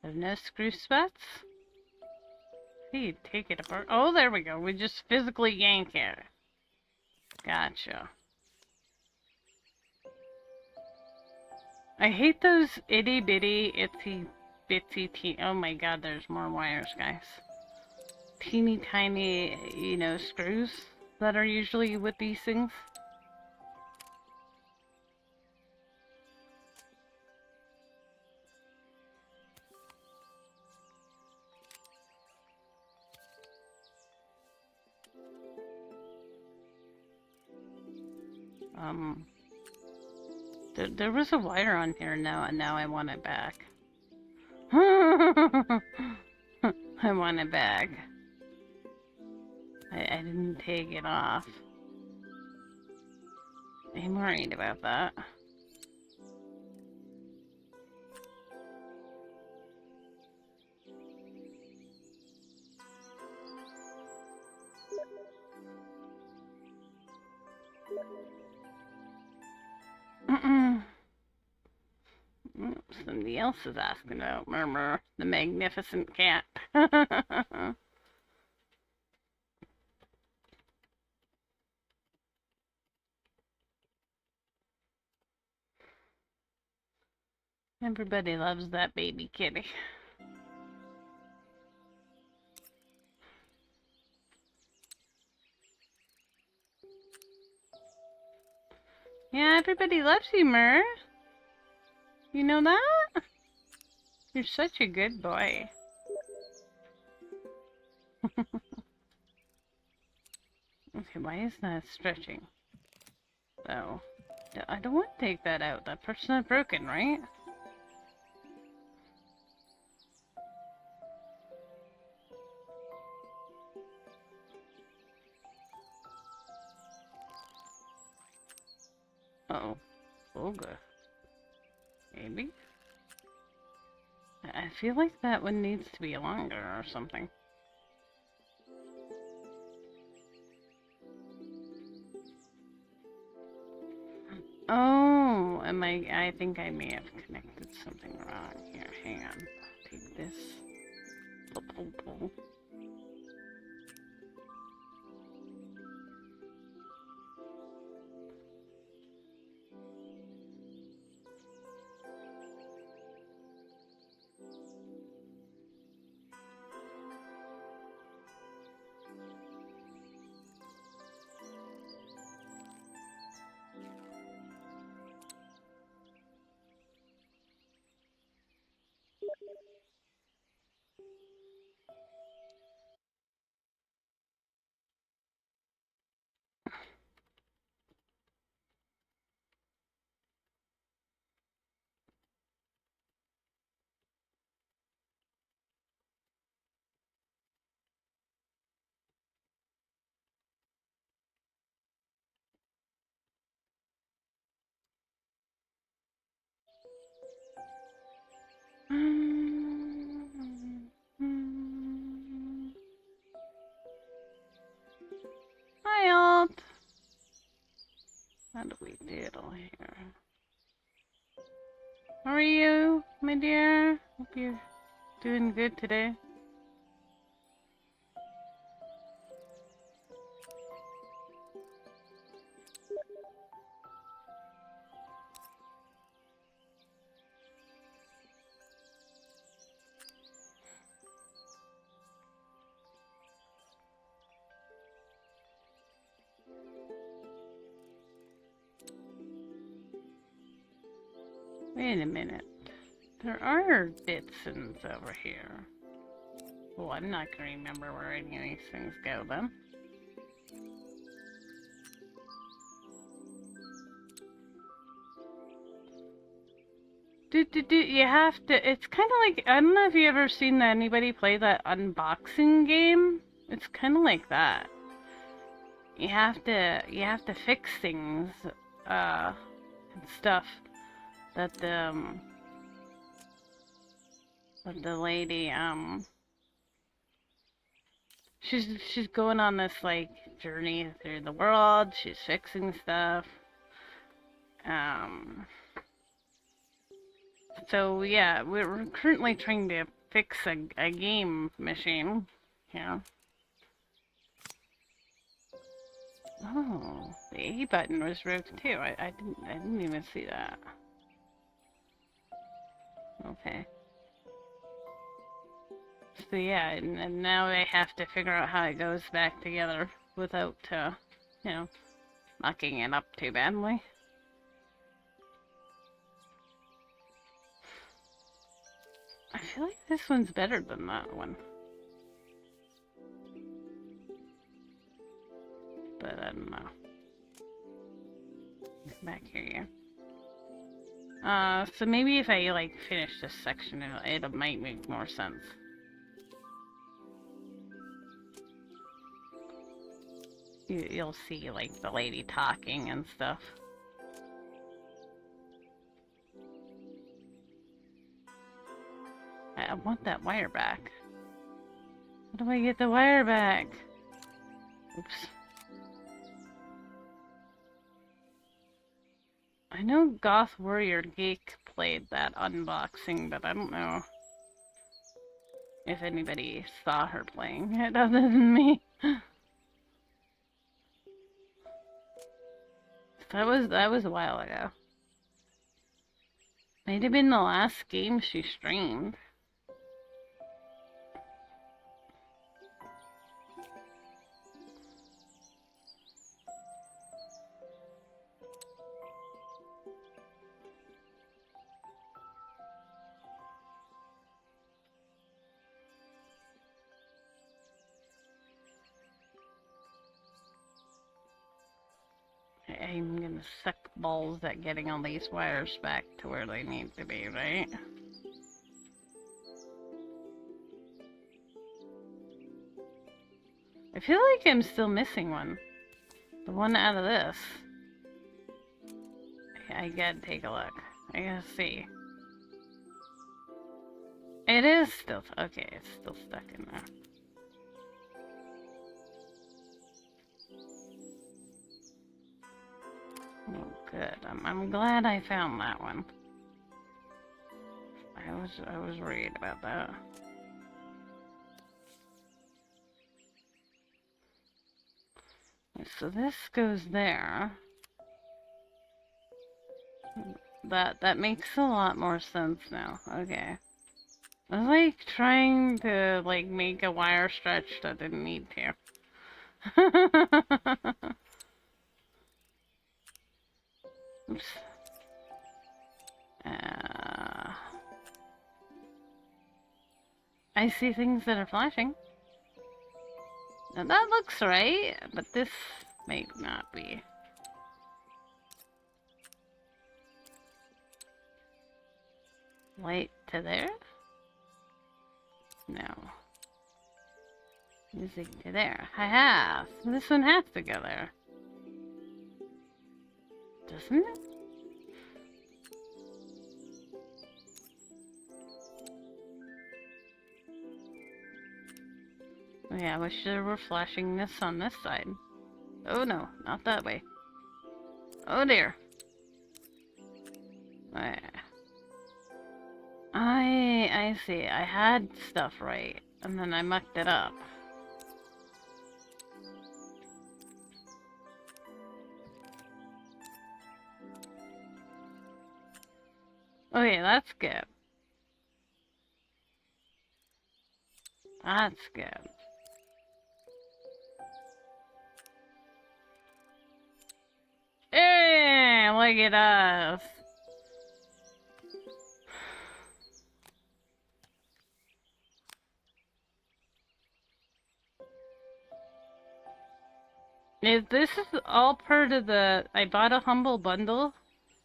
There's no screw spots? Hey, take it apart. Oh, there we go. We just physically yank it. Gotcha. I hate those itty bitty, itsy bitsy oh my god, there's more wires, guys. Teeny tiny, you know, screws that are usually with these things. There was a wire on here now, and now I want it back. I want it back. I didn't take it off. I'm worried about that. Somebody else is asking about Murmur, the magnificent cat. Everybody loves that baby kitty. Yeah, everybody loves you, Mur. You know that? You're such a good boy. Okay, why is that stretching? Oh. I don't want to take that out. That part's not broken, right? Uh-oh. Olga. Maybe? I feel like that one needs to be longer or something. Oh, I think I may have connected something wrong here. Hang on. Take this. Pull, pull, pull. Hi, Alt. How do we diddle here? How are you, my dear? Hope you're doing good today. Wait a minute. There are bitsons over here. Well, I'm not gonna remember where any of these things go then. You have to, it's kind of like, I don't know if you ever seen anybody play that unboxing game. It's kind of like that. You have to fix things, and stuff that the lady, she's going on this, like, journey through the world. She's fixing stuff. So yeah, we're currently trying to fix a game machine. Yeah. Oh, the A button was broken too. I didn't even see that. Okay. So yeah, and now I have to figure out how it goes back together without, you know, knocking it up too badly. I feel like this one's better than that one. But I don't know. Come back here, yeah. So maybe if I, like, finish this section, it might make more sense. You'll see, like, the lady talking and stuff. I want that wire back. How do I get the wire back? Oops. I know Goth Warrior Geek played that unboxing, but I don't know if anybody saw her playing it other than me. That was a while ago. Might have been the last game she streamed. I'm gonna suck balls at getting all these wires back to where they need to be, right? I feel like I'm still missing one. The one out of this. I gotta take a look. I gotta see. It is still... Okay, it's still stuck in there. Oh, good. I'm glad I found that one. I was worried about that. So this goes there. That makes a lot more sense now. Okay. I was like trying to like make a wire stretch that didn't need to. Oops. I see things that are flashing. Now that looks right, but this may not be. Light to there? No. Music to there. Ha-ha! So this one has to go there. Doesn't it? Oh yeah, I wish they were flashing this on this side. Oh no, not that way. Oh dear. I see. I had stuff right, and then I mucked it up. Okay, that's good. That's good. Hey, look at us. This is all part of the... I bought a Humble Bundle,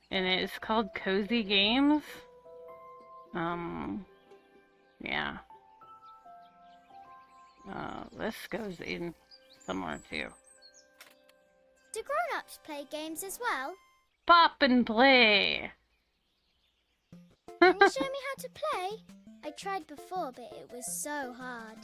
and it's called Cozy Games. Yeah. This goes in somewhere too. Do grown-ups play games as well? Pop and play! Can you show me how to play? I tried before, but it was so hard.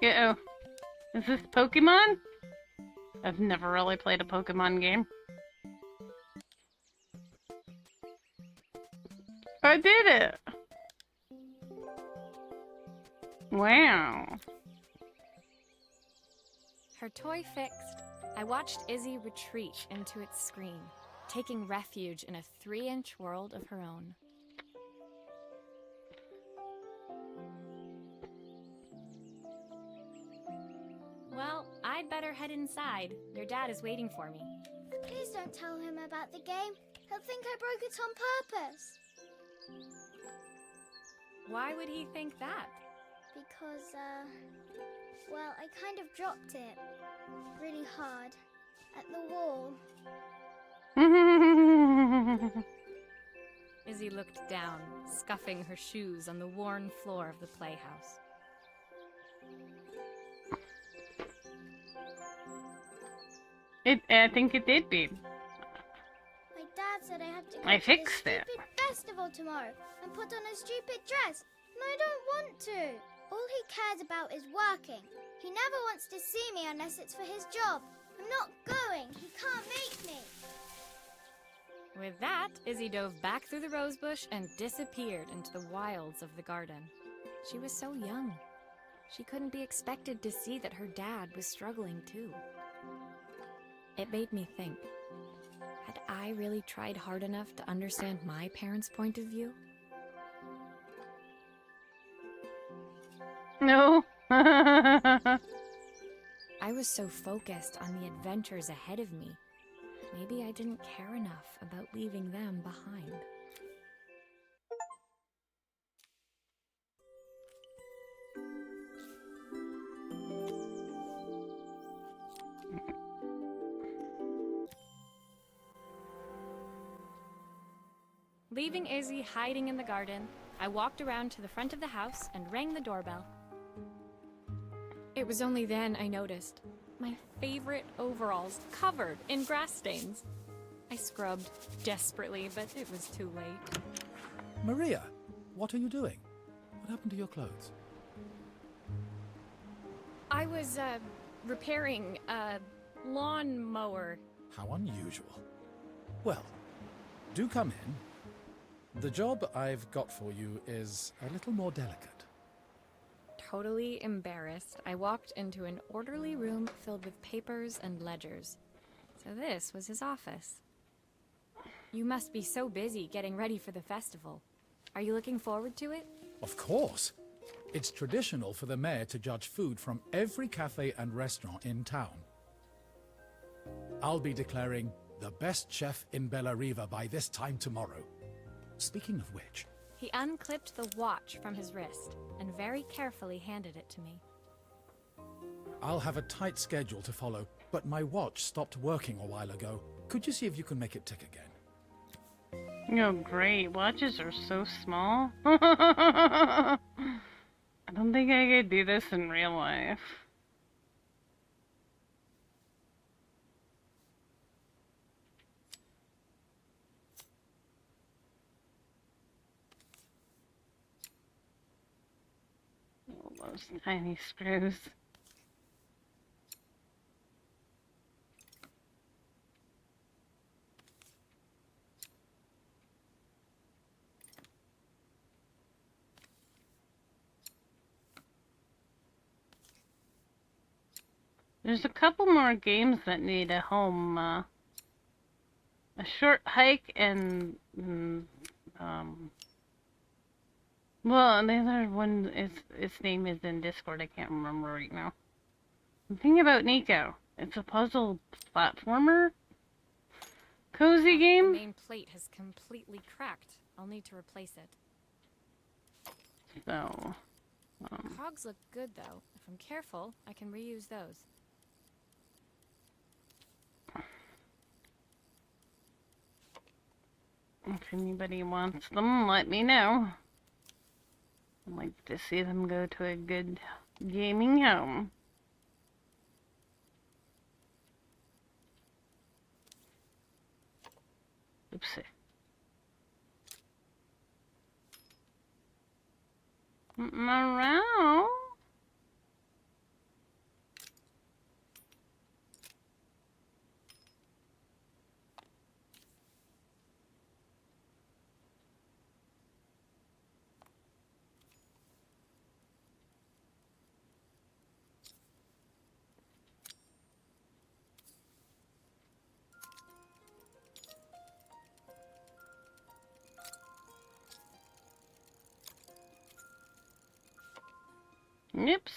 Uh-oh. Is this Pokemon? I've never really played a Pokemon game. I did it! Wow. Her toy fixed, I watched Izzy retreat into its screen, taking refuge in a 3-inch world of her own. Well, I'd better head inside. Your dad is waiting for me. Please don't tell him about the game. He'll think I broke it on purpose. Why would he think that? Because, well, I kind of dropped it really hard at the wall. Izzy looked down, scuffing her shoes on the worn floor of the playhouse. I think it did, babe. My dad said I have to go I to fixed the it. stupid festival tomorrow and put on a stupid dress. And I don't want to. All he cares about is working. He never wants to see me unless it's for his job. I'm not going. He can't make me. With that, Izzy dove back through the rosebush and disappeared into the wilds of the garden. She was so young. She couldn't be expected to see that her dad was struggling too. It made me think, had I really tried hard enough to understand my parents' point of view? No. I was so focused on the adventures ahead of me Maybe I didn't care enough about leaving them behind. Leaving Izzy hiding in the garden, I walked around to the front of the house and rang the doorbell. It was only then I noticed my favorite overalls covered in grass stains. I scrubbed desperately, but it was too late. Maria, what are you doing? What happened to your clothes? I was, repairing a lawnmower. How unusual. Well, do come in. The job I've got for you is a little more delicate. Totally embarrassed, I walked into an orderly room filled with papers and ledgers. So this was his office. You must be so busy getting ready for the festival. Are you looking forward to it? Of course. It's traditional for the mayor to judge food from every cafe and restaurant in town. I'll be declaring the best chef in Bella Riva by this time tomorrow. Speaking of which... He unclipped the watch from his wrist and very carefully handed it to me. I'll have a tight schedule to follow, but my watch stopped working a while ago. Could you see if you can make it tick again? Oh, great. Watches are so small. I don't think I could do this in real life. Oh, those tiny screws. There's a couple more games that need a home. A short hike and well, the other one is its name is in Discord. I can't remember right now. I'm thinking about Nico. It's a puzzle platformer, cozy The game. main plate has completely cracked. I'll need to replace it. So, Cogs look good though. If I'm careful, I can reuse those. if anybody wants them, let me know. I'd like to see them go to a good gaming home. Oopsie. Around. Oops.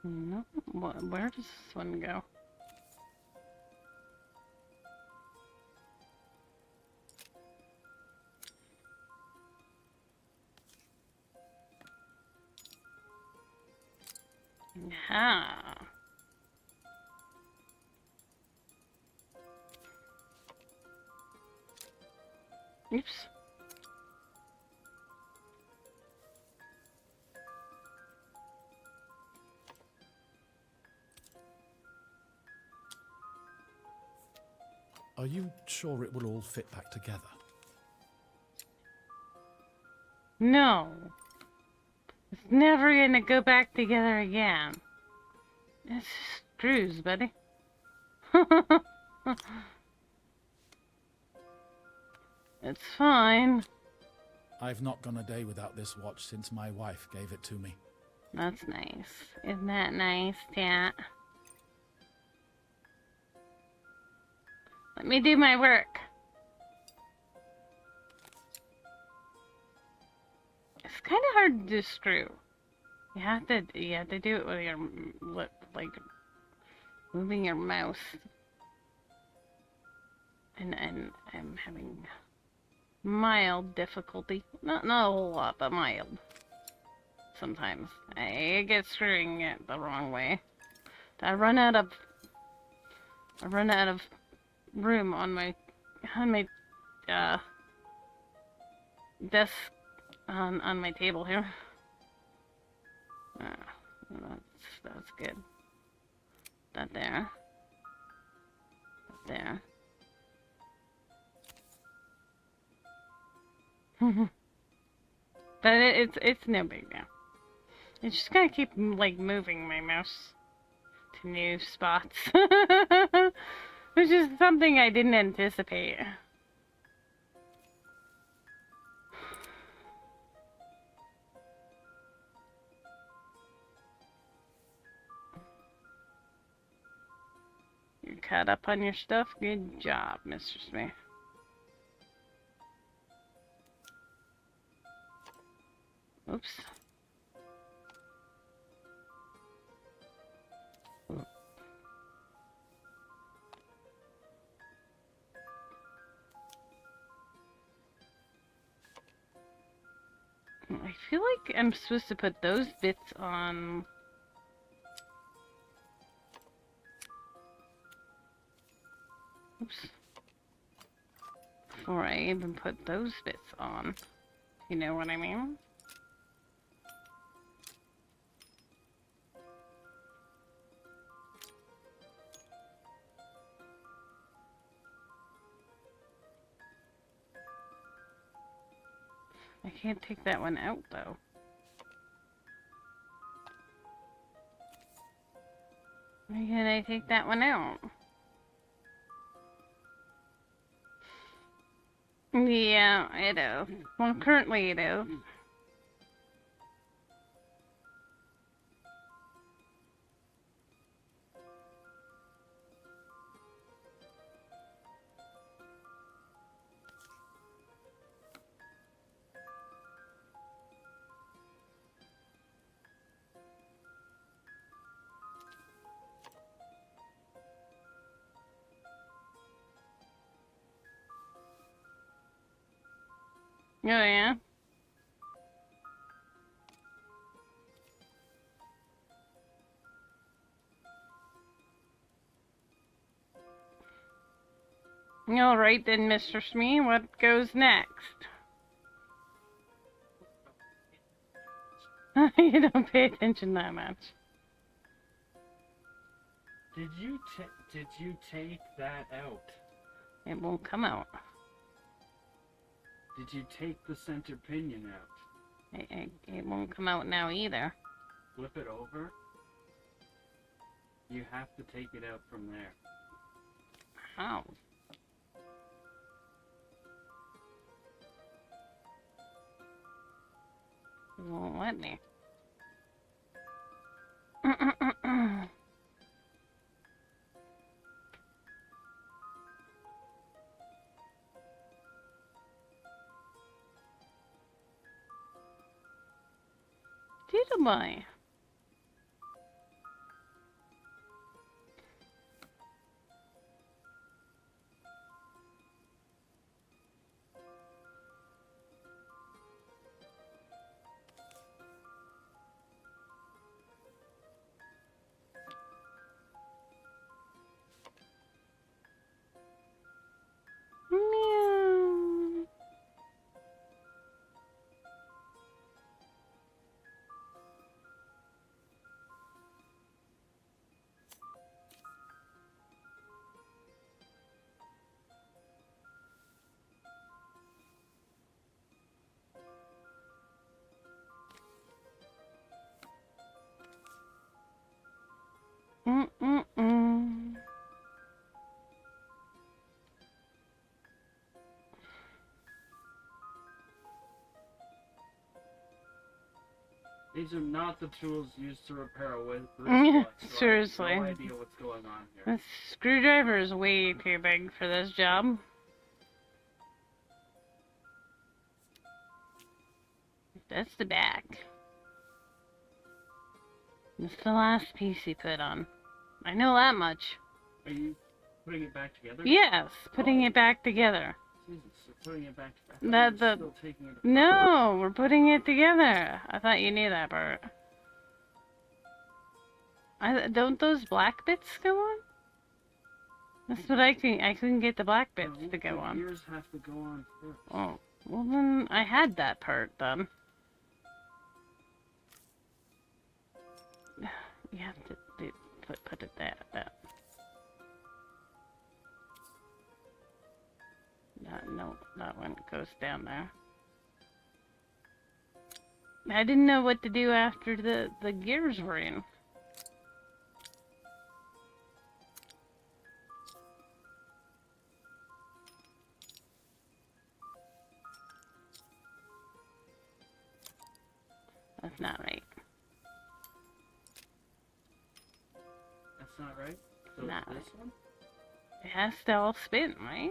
No, where does this one go? Ah. Oops. Are you sure it will all fit back together? No. It's never gonna go back together again. It's just screws, buddy. It's fine. I've not gone a day without this watch since my wife gave it to me. That's nice. Isn't that nice, Tat? Let me do my work. It's kind of hard to do screw. You have to do it with your lip, like moving your mouse. And I'm having mild difficulty. Not a whole lot, but mild. Sometimes I get screwing it the wrong way. I run out of room on my desk on my table here. That's good. That there. That there. But it's no big deal. It's just gonna keep like moving my mouse to new spots, which is something I didn't anticipate. You're caught up on your stuff. Good job, Mr. Smith. Oops. I feel like I'm supposed to put those bits on. Oops. Before I even put those bits on. You know what I mean? I can't take that one out, though. Why can't I take that one out? Yeah, it is. Well, currently it is. Oh, yeah? Alright then, Mr. Smee, what goes next? You don't pay attention that much. Did you take that out? It won't come out. Did you take the center pinion out? It won't come out now either. Flip it over. You have to take it out from there. How? It won't let me. Diddleby. Meow. These are not the tools used to repair a wristwatch. So I have Seriously. no idea what's going on here. This screwdriver is way too big for this job. That's the back. That's the last piece he put on. I know that much. Are you putting it back together? Yes, putting it back together. Jesus, you're putting it back together. That Still taking it apart. No, we're putting it together. I thought you knew that part. Don't those black bits go on? That's what I couldn't get the black bits to go The on. gears have to go on first. Oh, well then I had that part then. You have to put it there. No, that one goes down there. I didn't know what to do after the gears were in. That's not right. That's not right? So Not it's this one? It has to all spin, right?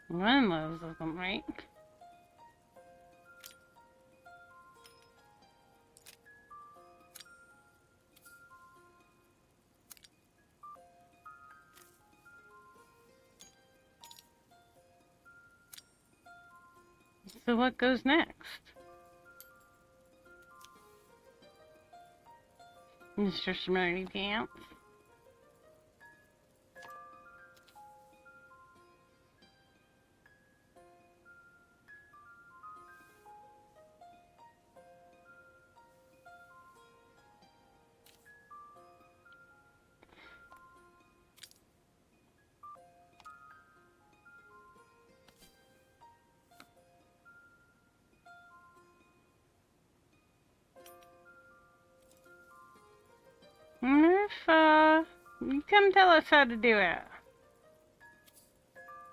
One of those isn't right. So what goes next? Mr. Smarty Pants. Murpha, you come tell us how to do it.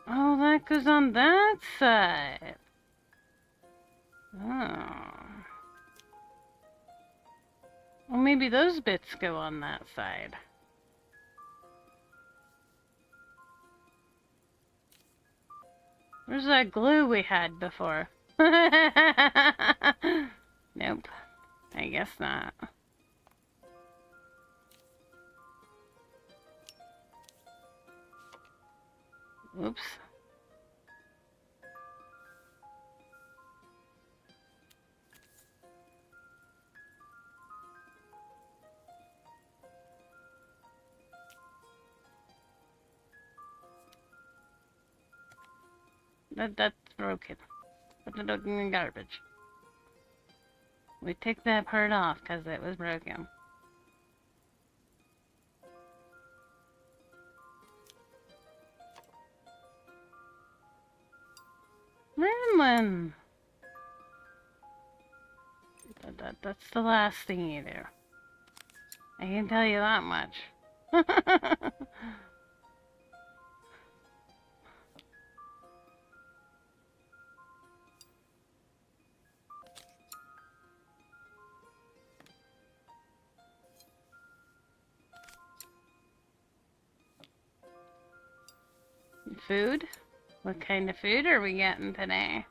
Oh, that goes on that side. Oh. Well, maybe those bits go on that side. Where's that glue we had before? Nope. I guess not. Oops. That's broken. Put it in the garbage. We took that part off because it was broken. Merlin! That's the last thing you do. I can tell you that much. Food? What kind of food are we getting today?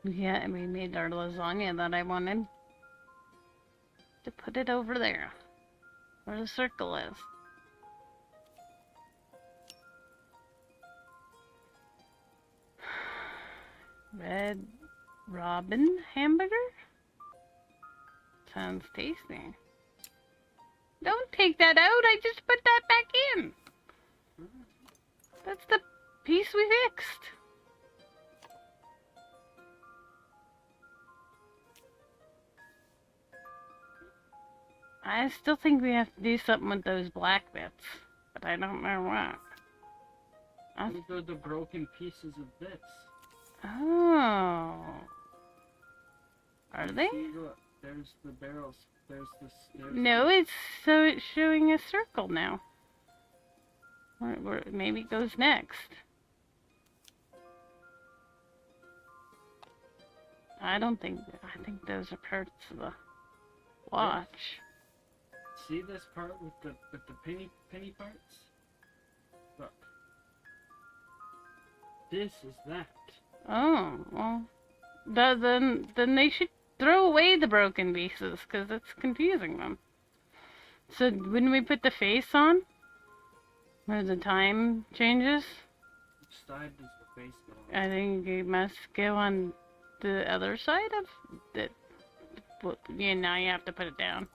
Yeah, we made our lasagna that I wanted. To put it over there. Where the circle is. Red Robin hamburger? Sounds tasty. Don't take that out, I just put that back in. That's the piece we fixed. I still think we have to do something with those black bits, but I don't know what. These are the broken pieces of bits. Oh. Are they? See, look, there's the barrels. There's the stairs. No, it's showing a circle now. Where maybe it goes next. I think those are parts of the watch. See this part with the penny parts? Look. This is that. Oh, well, then they should throw away the broken pieces, because it's confusing them. So, wouldn't we put the face on? Where the time changes? Which side does the face go on? I think it must go on the other side of the... Well, yeah, now you have to put it down.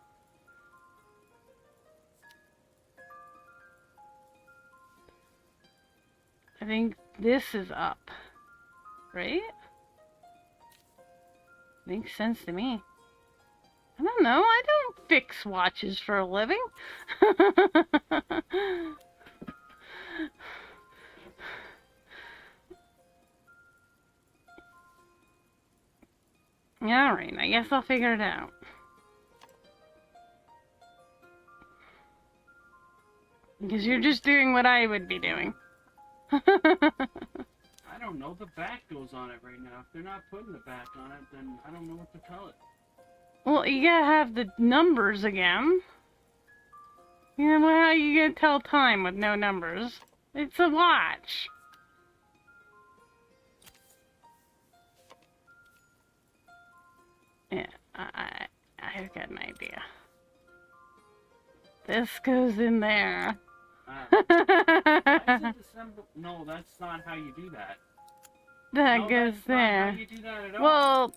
I think this is up. Right? Makes sense to me. I don't know. I don't fix watches for a living. Alright, I guess I'll figure it out. Because you're just doing what I would be doing. I don't know. The back goes on it right now. If they're not putting the back on it, then I don't know what to tell it. Well, you gotta have the numbers again. You know, how are you gonna tell time with no numbers? It's a watch. Yeah, I've got an idea. This goes in there. Why is it assembled? No, that's not how you do that. That No, goes that's there. Not how you do that at all. Well,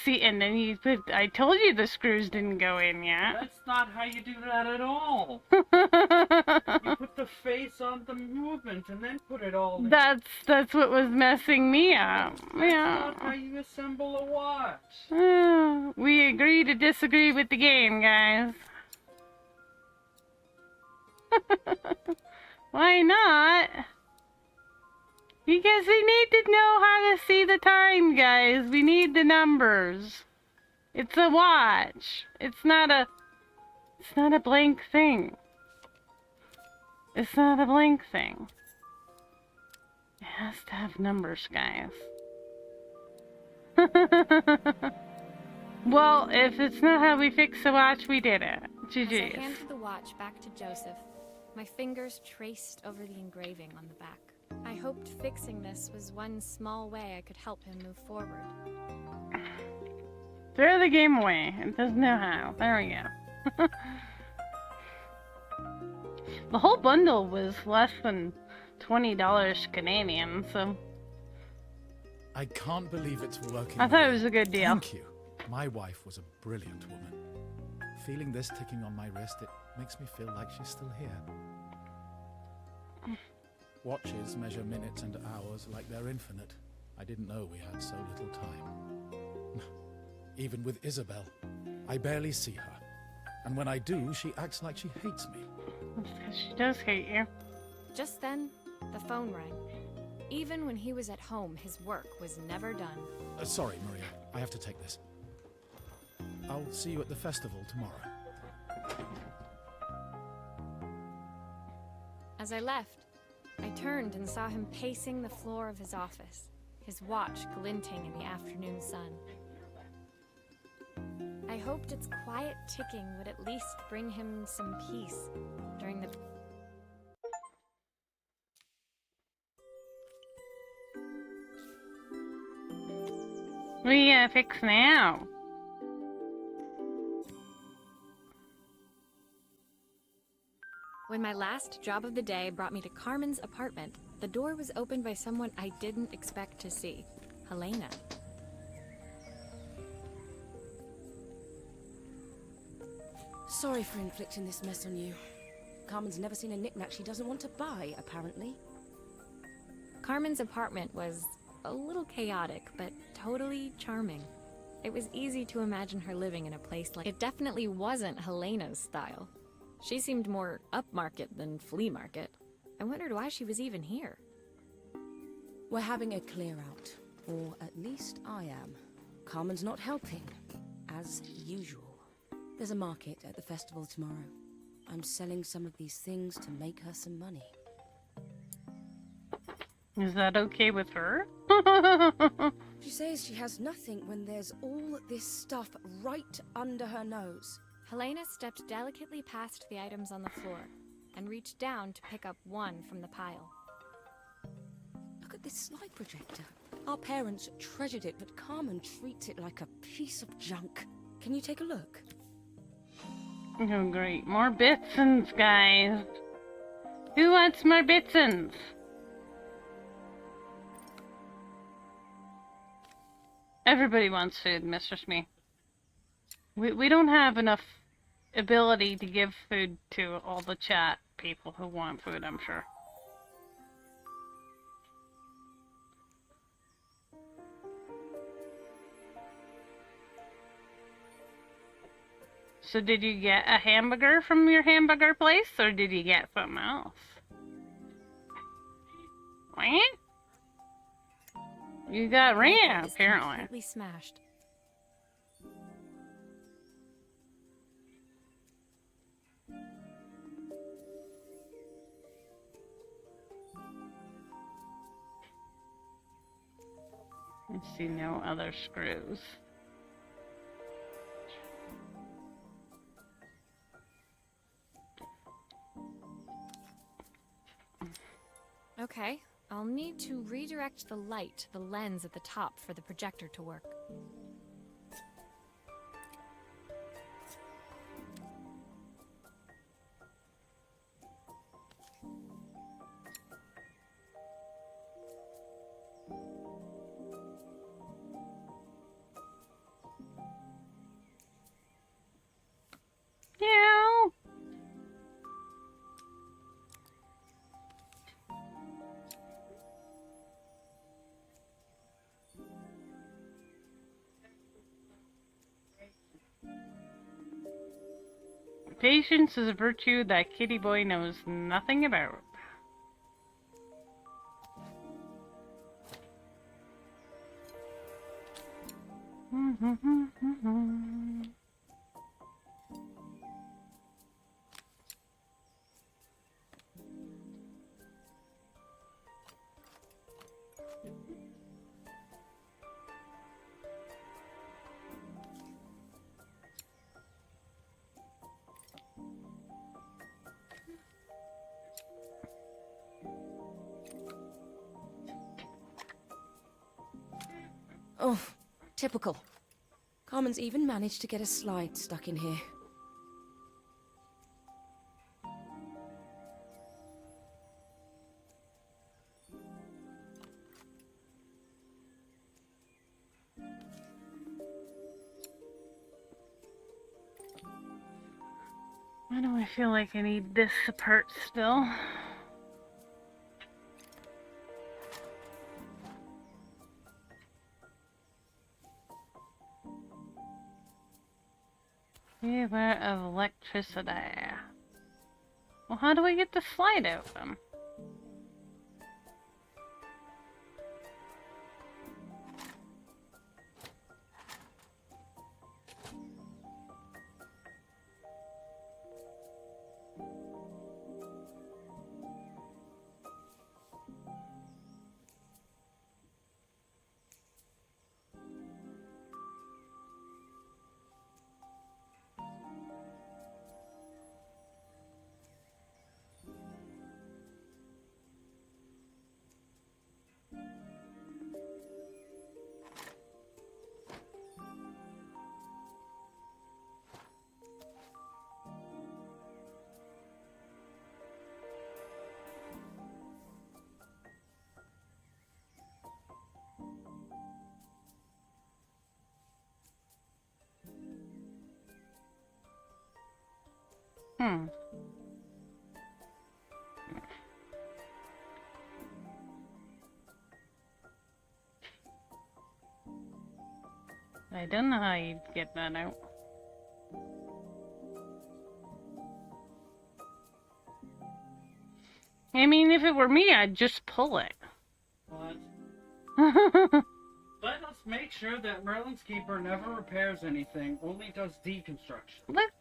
see, and then you put, I told you the screws didn't go in yet. That's not how you do that at all. You put the face on the movement and then put it all in. That's what was messing me up. That's Yeah. not how you assemble a watch. We agree to disagree with the game, guys. Why not? Because we need to know how to see the time, guys. We need the numbers. It's a watch. It's not a blank thing. It's not a blank thing. It has to have numbers, guys. Well, if it's not how we fix the watch, we did it. As I GG's. handed the watch back to Joseph, my fingers traced over the engraving on the back. I hoped fixing this was one small way I could help him move forward. Throw the game away. It doesn't know how. There we go. The whole bundle was less than $20 Canadian, so I can't believe it's working. I thought it was a good deal. Thank you. My wife was a brilliant woman. Feeling this ticking on my wrist, it makes me feel like she's still here. Watches measure minutes and hours like they're infinite. I didn't know we had so little time. Even with Isabel, I barely see her. And when I do, she acts like she hates me. That's 'cause she does hate you. Just then, the phone rang. Even when he was at home, his work was never done. Sorry, Maria. I have to take this. I'll see you at the festival tomorrow. As I left, I turned and saw him pacing the floor of his office, his watch glinting in the afternoon sun. I hoped its quiet ticking would at least bring him some peace during the... What are you gonna fix now? When my last job of the day brought me to Carmen's apartment, the door was opened by someone I didn't expect to see, Helena. Sorry for inflicting this mess on you. Carmen's never seen a knick-knack she doesn't want to buy, apparently. Carmen's apartment was a little chaotic, but totally charming. It was easy to imagine her living in a place like... It definitely wasn't Helena's style. She seemed more upmarket than flea market. I wondered why she was even here. We're having a clear-out. Or at least I am. Carmen's not helping, as usual. There's a market at the festival tomorrow. I'm selling some of these things to make her some money. Is that okay with her? She says she has nothing when there's all this stuff right under her nose. Helena stepped delicately past the items on the floor and reached down to pick up one from the pile. Look at this slide projector. Our parents treasured it, but Carmen treats it like a piece of junk. Can you take a look? Oh, great. More Bitsons, guys. Who wants more Bitsons? Everybody wants food, Mistress Me. We don't have enough ability to give food to all the chat people who want food, I'm sure. So did you get a hamburger from your hamburger place, or did you get something else? What? You got ran, It's apparently. completely smashed. I see no other screws. Okay, I'll need to redirect the light to the lens at the top for the projector to work. Yeah. Patience is a virtue that Kitty Boy knows nothing about. Oh, typical. Carmen's even managed to get a slide stuck in here. Why do I feel like I need this part still? Beware of electricity. Well, how do we get the slide out then? Hmm. I don't know how you get that out. I mean, if it were me, I'd just pull it. What? Let us make sure that Merlin's Keeper never repairs anything, only does deconstruction. Look,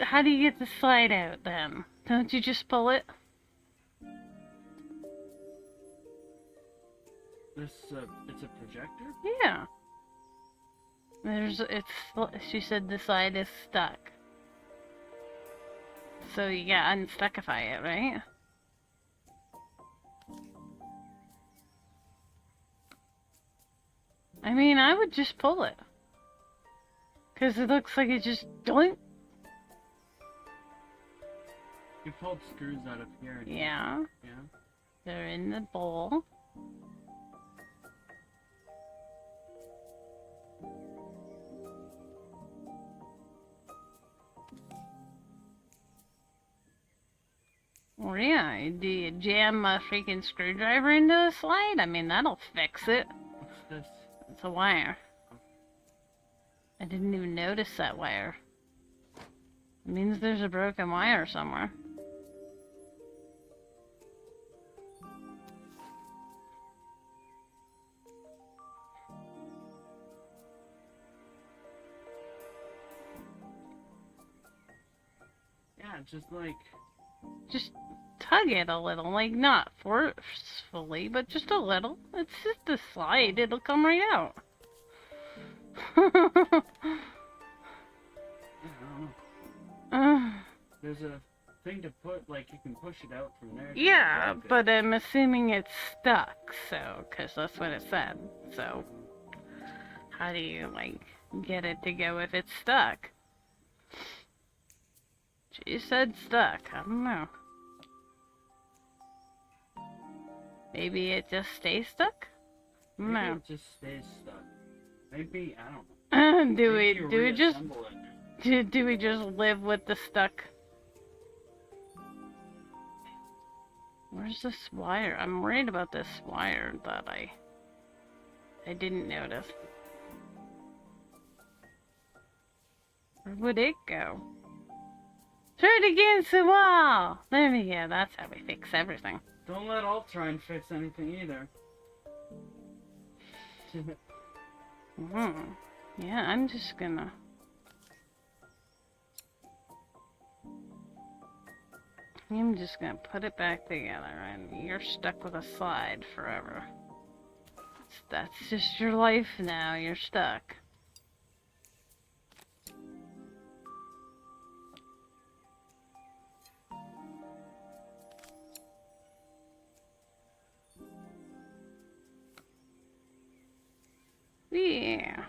how do you get the slide out then? Don't you just pull it? This, it's a projector? Yeah. She said the slide is stuck. So you gotta unstuckify it, right? I mean, I would just pull it. Because it looks like it just doink. You pulled screws out of here. Yeah. Yeah. They're in the bowl. Well, yeah, do you jam a freaking screwdriver into the slide? I mean, that'll fix it. What's this? It's a wire. I didn't even notice that wire. It means there's a broken wire somewhere. Yeah, just like... Just tug it a little, like not forcefully, but just a little. It's just a slide, it'll come right out. I don't know. There's a thing to put, like, you can push it out from there. Yeah, but I'm assuming it's stuck, so, because that's what it said. So, how do you, like, get it to go if it's stuck? She said stuck. I don't know. Maybe it just stays stuck? Maybe No. it just stays stuck. Maybe, I don't know. do Maybe you we just reassemble it. do we just live with the stuck? Where's this wire? I'm worried about this wire that I didn't notice. Where would it go? Throw it against the wall! There we go, that's how we fix everything. Don't let Alt try and fix anything either. Yeah, I'm just gonna... I'm just gonna put it back together, and you're stuck with a slide forever. That's just your life now, you're stuck. Yeah.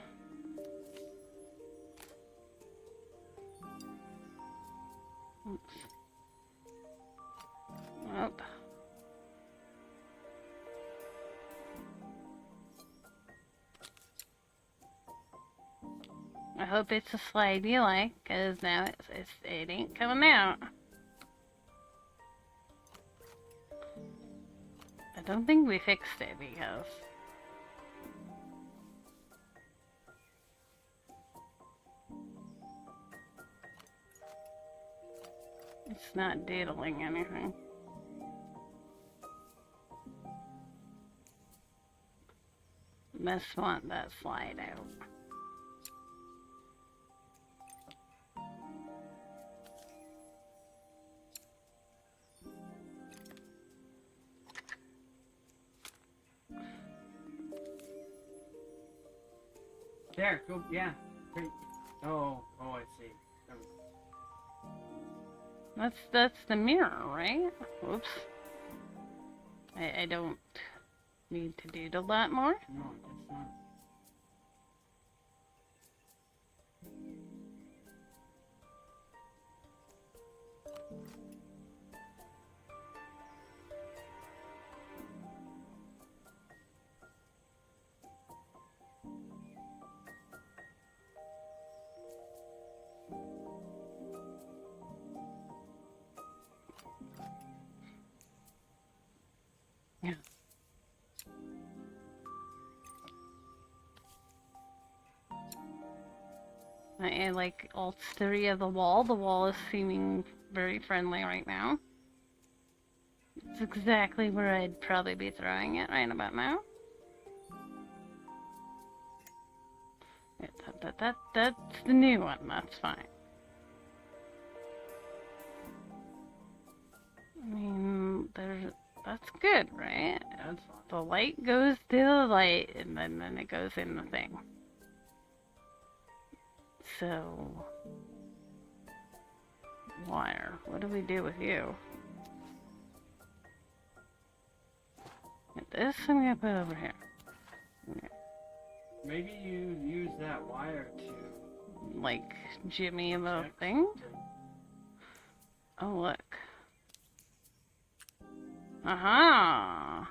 Oops. Up. I hope it's a slide you like, cause now it ain't coming out. I don't think we fixed it because it's not doodling anything. Must want that slide out. There, go, yeah. Great. Oh, I see. That's the mirror, right? Whoops. I don't need to doodle that more. No, I guess not. Yeah. I like all three of the wall. The wall is seeming very friendly right now. It's exactly where I'd probably be throwing it right about now. Yeah, that's the new one. That's fine. I mean, That's good, right? That's fine. The light goes to the light, and then it goes in the thing. So, wire. What do we do with you? Get this, I'm gonna put over here. Okay. Maybe you use that wire to... Like Jimmy the check. thing. Oh look. Aha!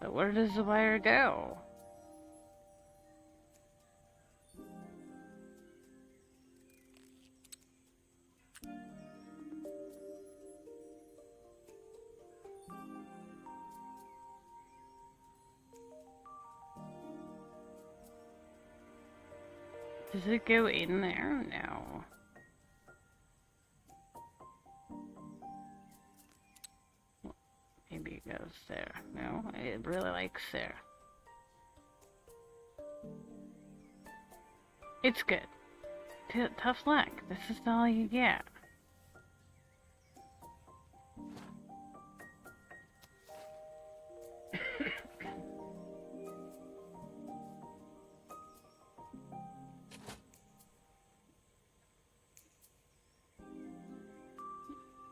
But where does the wire go? Does it go in there? No. Maybe it goes there. No, it really likes there. It's good. Tough luck. This is all you get.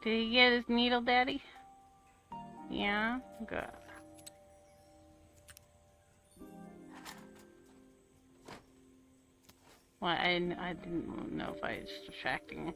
Did he get his needle, Daddy? Yeah? Good. Well, I didn't know if I was distracting him.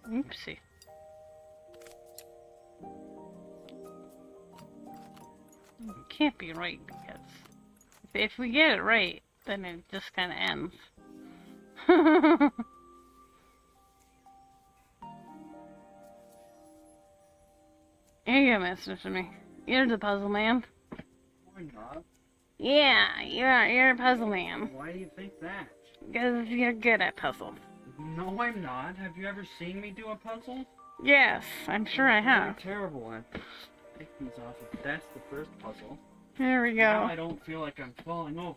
Oopsie. Can't be right, because if we get it right, then it just kind of ends. Here you go, Mr. Me. You're the puzzle man. Why not? Yeah, you're a puzzle man. Why do you think that? Because you're good at puzzles. No, I'm not. Have you ever seen me do a puzzle? Yes, I'm sure I I'm have. terrible at take these off. That's the first puzzle. There we Now go. I don't feel like I'm falling over.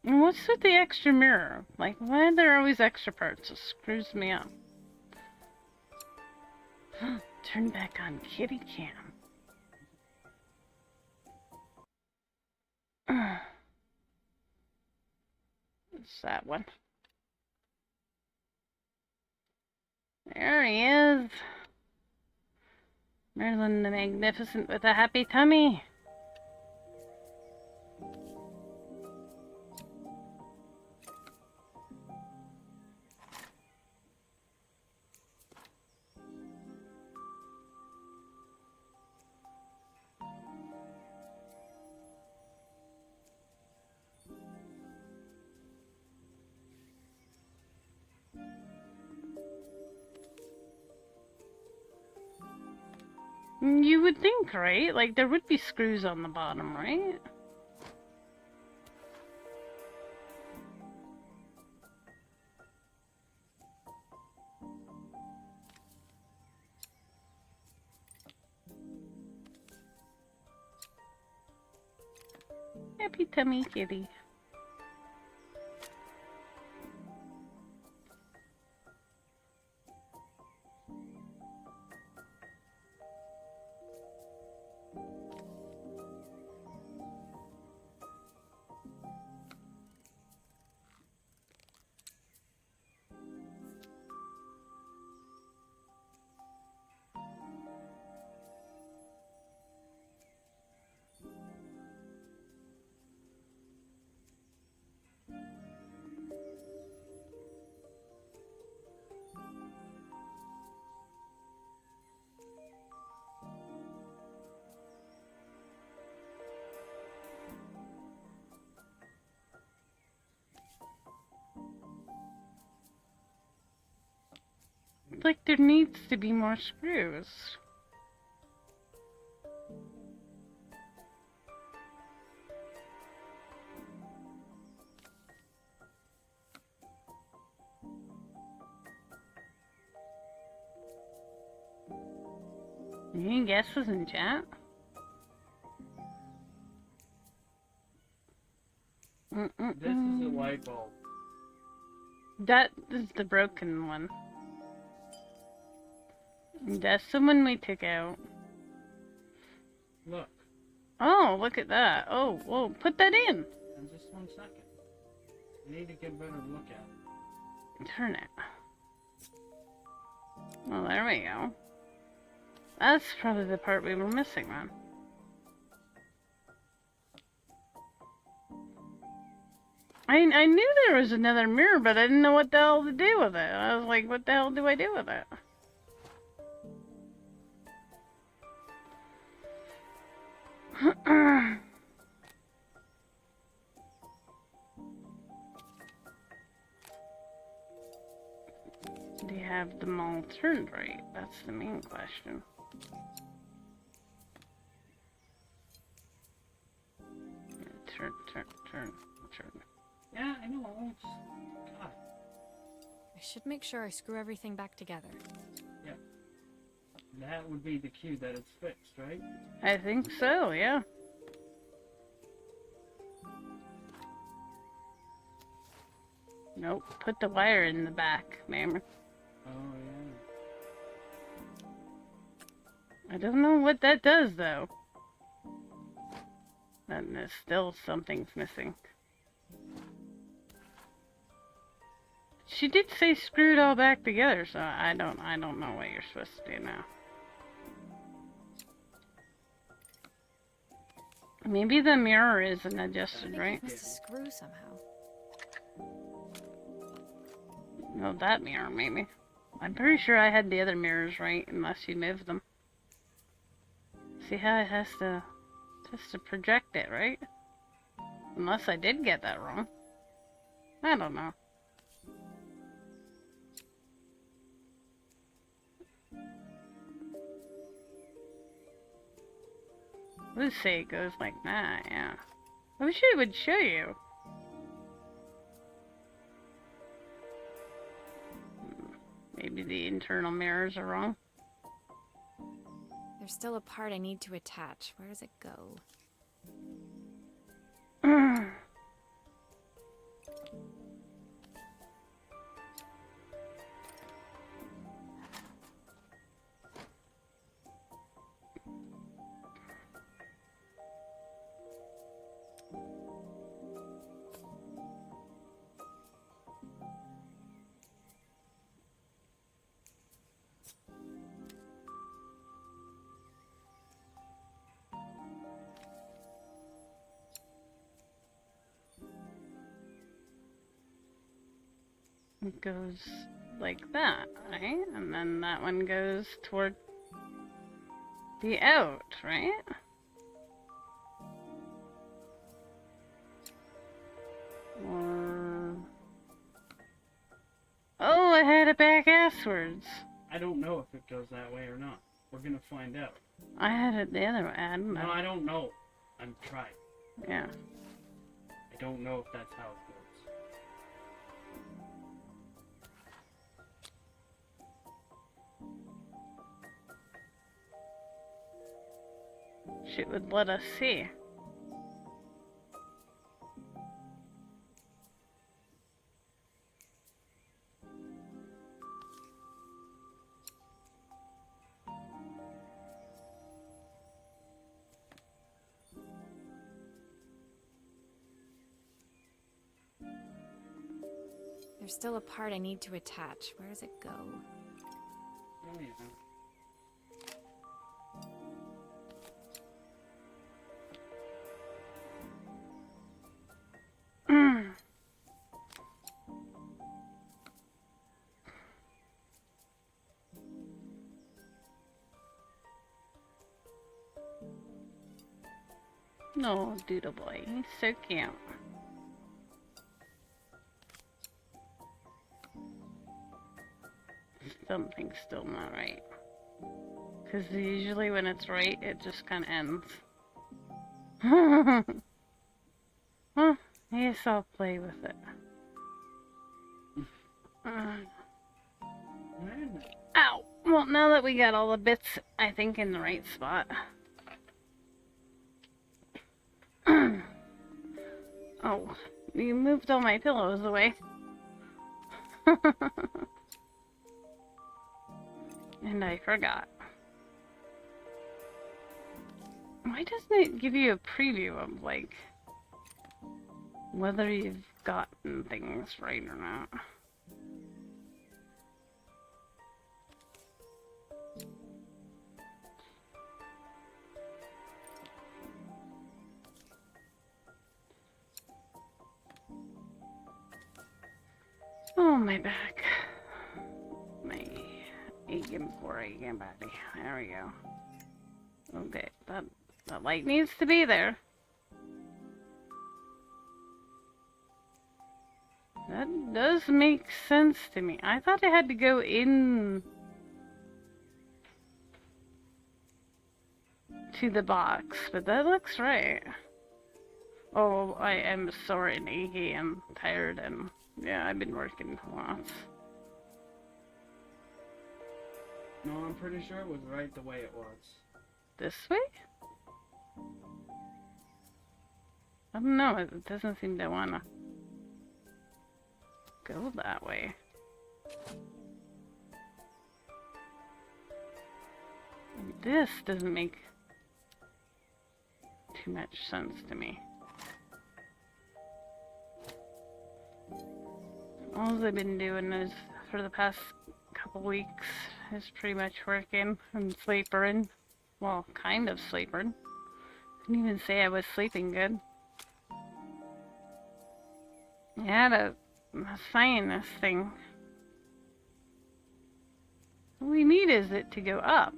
And what's with the extra mirror? Like, why are there always extra parts? It screws me up. Turn back on kitty cam. It's that one. There he is. Merlin the Magnificent with a happy tummy. You would think, right? Like, there would be screws on the bottom, right? Happy tummy kitty. like there needs to be more screws. Any guesses in chat? This is a light bulb. That is the broken one. That's the one we took out. Look. Oh, look at that. Oh, whoa, put that in. In just 1 second. I need to get a better look at it. Turn it. Well, there we go. That's probably the part we were missing, man. I knew there was another mirror, but I didn't know what the hell to do with it. I was like, what the hell do I do with it? Do you have them all turned right? That's the main question. Turn. Yeah, I know. It's... God. I should make sure I screw everything back together. Yep. That would be the cue that it's fixed, right? I think so, yeah. Nope, put the wire in the back, ma'am. Oh, yeah. I don't know what that does, though. And there's still something's missing. She did say screw it all back together, so I don't know what you're supposed to do now. Maybe the mirror isn't adjusted, right? It must have screw somehow. No, that mirror, maybe. I'm pretty sure I had the other mirrors right, unless you moved them. See how it has to project it, right? Unless I did get that wrong. I don't know. Let's say it goes like that, yeah. I wish it would show you. Maybe the internal mirrors are wrong. There's still a part I need to attach. Where does it go? It goes like that, right? And then that one goes toward the out, right? Or... Oh, I had it back asswards. I don't know if it goes that way or not. We're gonna find out. I had it the other way. I don't know. No, I don't know. I'm trying. Yeah. I don't know if that's how it goes. She would let us see. There's still a part I need to attach. Where does it go? Oh, yeah. No, doodle boy, he's so cute. Something's still not right. Because usually when it's right, it just kind of ends. Well, I guess I'll play with it. Ow! Well, now that we got all the bits, I think, in the right spot. Oh, you moved all my pillows away. And I forgot. Why doesn't it give you a preview of, like, whether you've gotten things right or not? Oh, my back. My aching, poor aching body. There we go. Okay, that light needs to be there. That does make sense to me. I thought I had to go in to the box, but that looks right. Oh, I am sore and achy and tired, and yeah, I've been working lots. No, I'm pretty sure it was right the way it was. This way? I don't know, it doesn't seem to wanna go that way. This doesn't make too much sense to me. All I've been doing is, for the past couple weeks, is pretty much working and sleeping. Well, kind of sleeping. Couldn't even say I was sleeping good. I had a sinus thing. All we need is it to go up.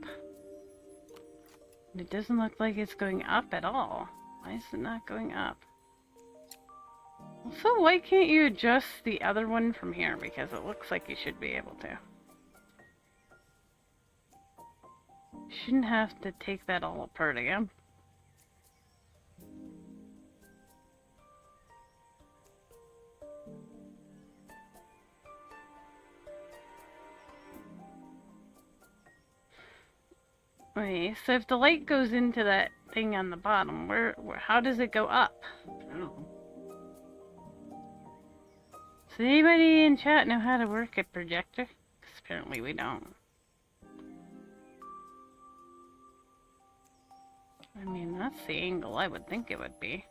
It doesn't look like it's going up at all. Why is it not going up? Also, why can't you adjust the other one from here? Because it looks like you should be able to. You shouldn't have to take that all apart again. Okay, so if the light goes into that thing on the bottom, how does it go up? I don't know. Does anybody in chat know how to work a projector? Because apparently we don't. I mean, that's the angle I would think it would be.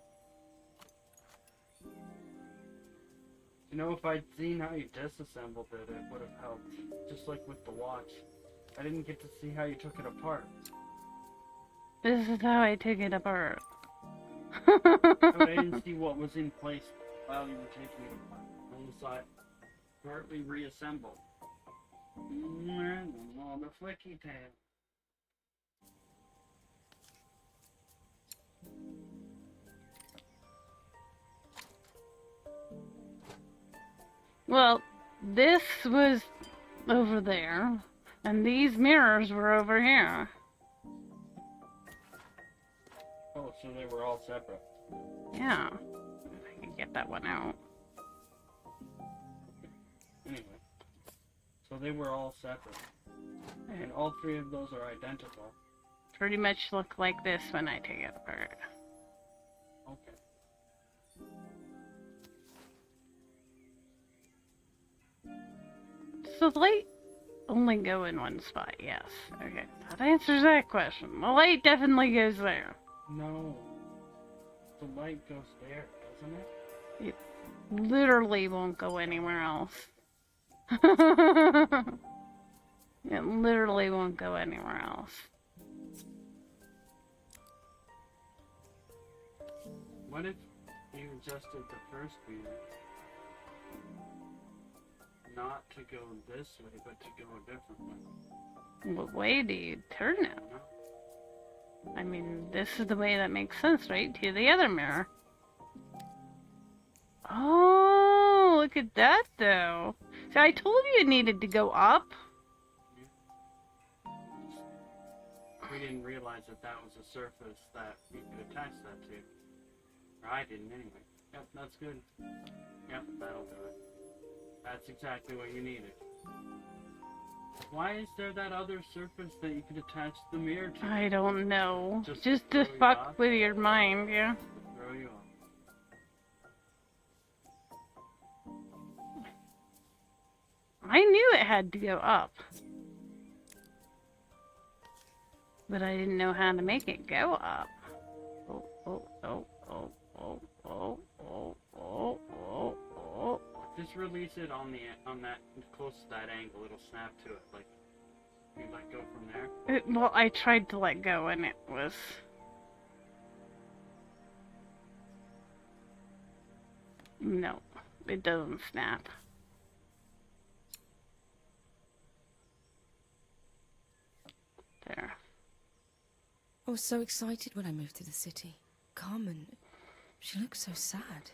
You know, if I'd seen how you disassembled it, it would have helped. Just like with the watch. I didn't get to see how you took it apart. This is how I took it apart. But I didn't see what was in place while you were taking it apart. I only saw it partly reassembled. All the flicky tail. Well, this was over there, and these mirrors were over here. Oh, so they were all separate. Yeah. If I could get that one out. Anyway. So they were all separate. And all three of those are identical. Pretty much look like this when I take it apart. Okay. So the light only go in one spot, yes. Okay, that answers that question. The light definitely goes there. No. The light goes there, doesn't it? It literally won't go anywhere else. It literally won't go anywhere else. What if you adjusted the first mirror not to go this way, but to go a different way? What way do you turn it? I mean, this is the way that makes sense, right? To the other mirror. Oh, look at that, though. See, I told you it needed to go up. We didn't realize that that was a surface that you could attach that to. Or I didn't anyway. Yep, that's good. Yep, that'll do it. That's exactly what you needed. Why is there that other surface that you could attach the mirror to? I don't know. Just Just to to throw you fuck off? with your mind, yeah. Throw you off. I knew it had to go up. But I didn't know how to make it go up. Oh, oh, oh, oh, oh, oh, oh, oh, oh, oh. Just release it on that close to that angle. It'll snap to it. Like you let go from there. Well, I tried to let go and it was... No, it doesn't snap. There. I was so excited when I moved to the city. Carmen, she looks so sad.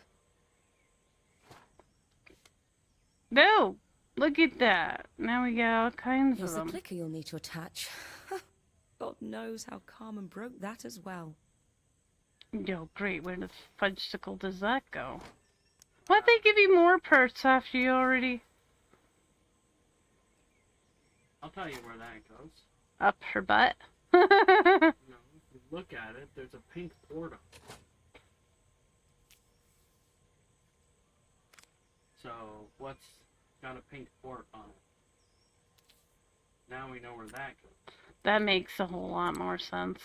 No! Look at that. Now we got all kinds Here's of the them. clicker you'll need to attach. God knows how Carmen broke that as well. Oh, great. Where the fudgesicle does that go? Why'd they give you more parts after you already... I'll tell you where that goes. Up her butt? No, if you look at it, there's a pink port on it. So, what's got a pink port on it? Now we know where that goes. That makes a whole lot more sense.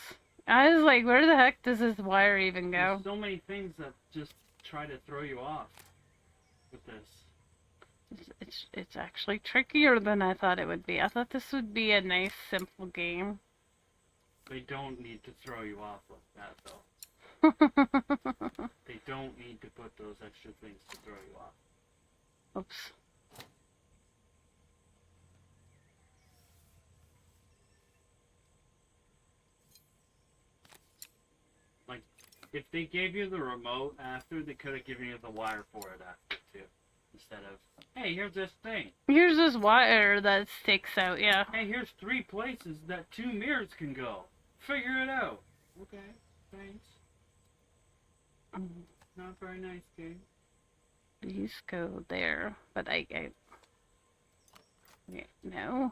I was like, where the heck does this wire even go? There's so many things that just try to throw you off with this. It's actually trickier than I thought it would be. I thought this would be a nice, simple game. They don't need to throw you off like that, though. They don't need to put those extra things to throw you off. Oops. Like, if they gave you the remote after, they could have given you the wire for it after, too. Instead of, hey, here's this thing. Here's this wire that sticks out, yeah. Hey, here's 3 places that 2 mirrors can go. Figure it out. Okay, thanks. Not very nice, game. These go there, but I yeah, no.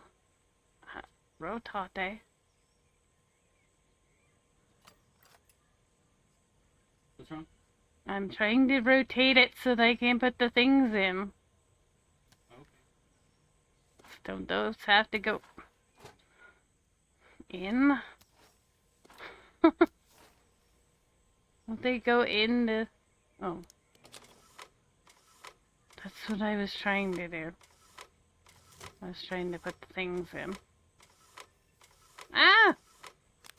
Rotate. What's wrong? I'm trying to rotate it so that I can put the things in. Okay. Don't those have to go in? Don't they go in the... Oh. That's what I was trying to do. I was trying to put the things in. Ah!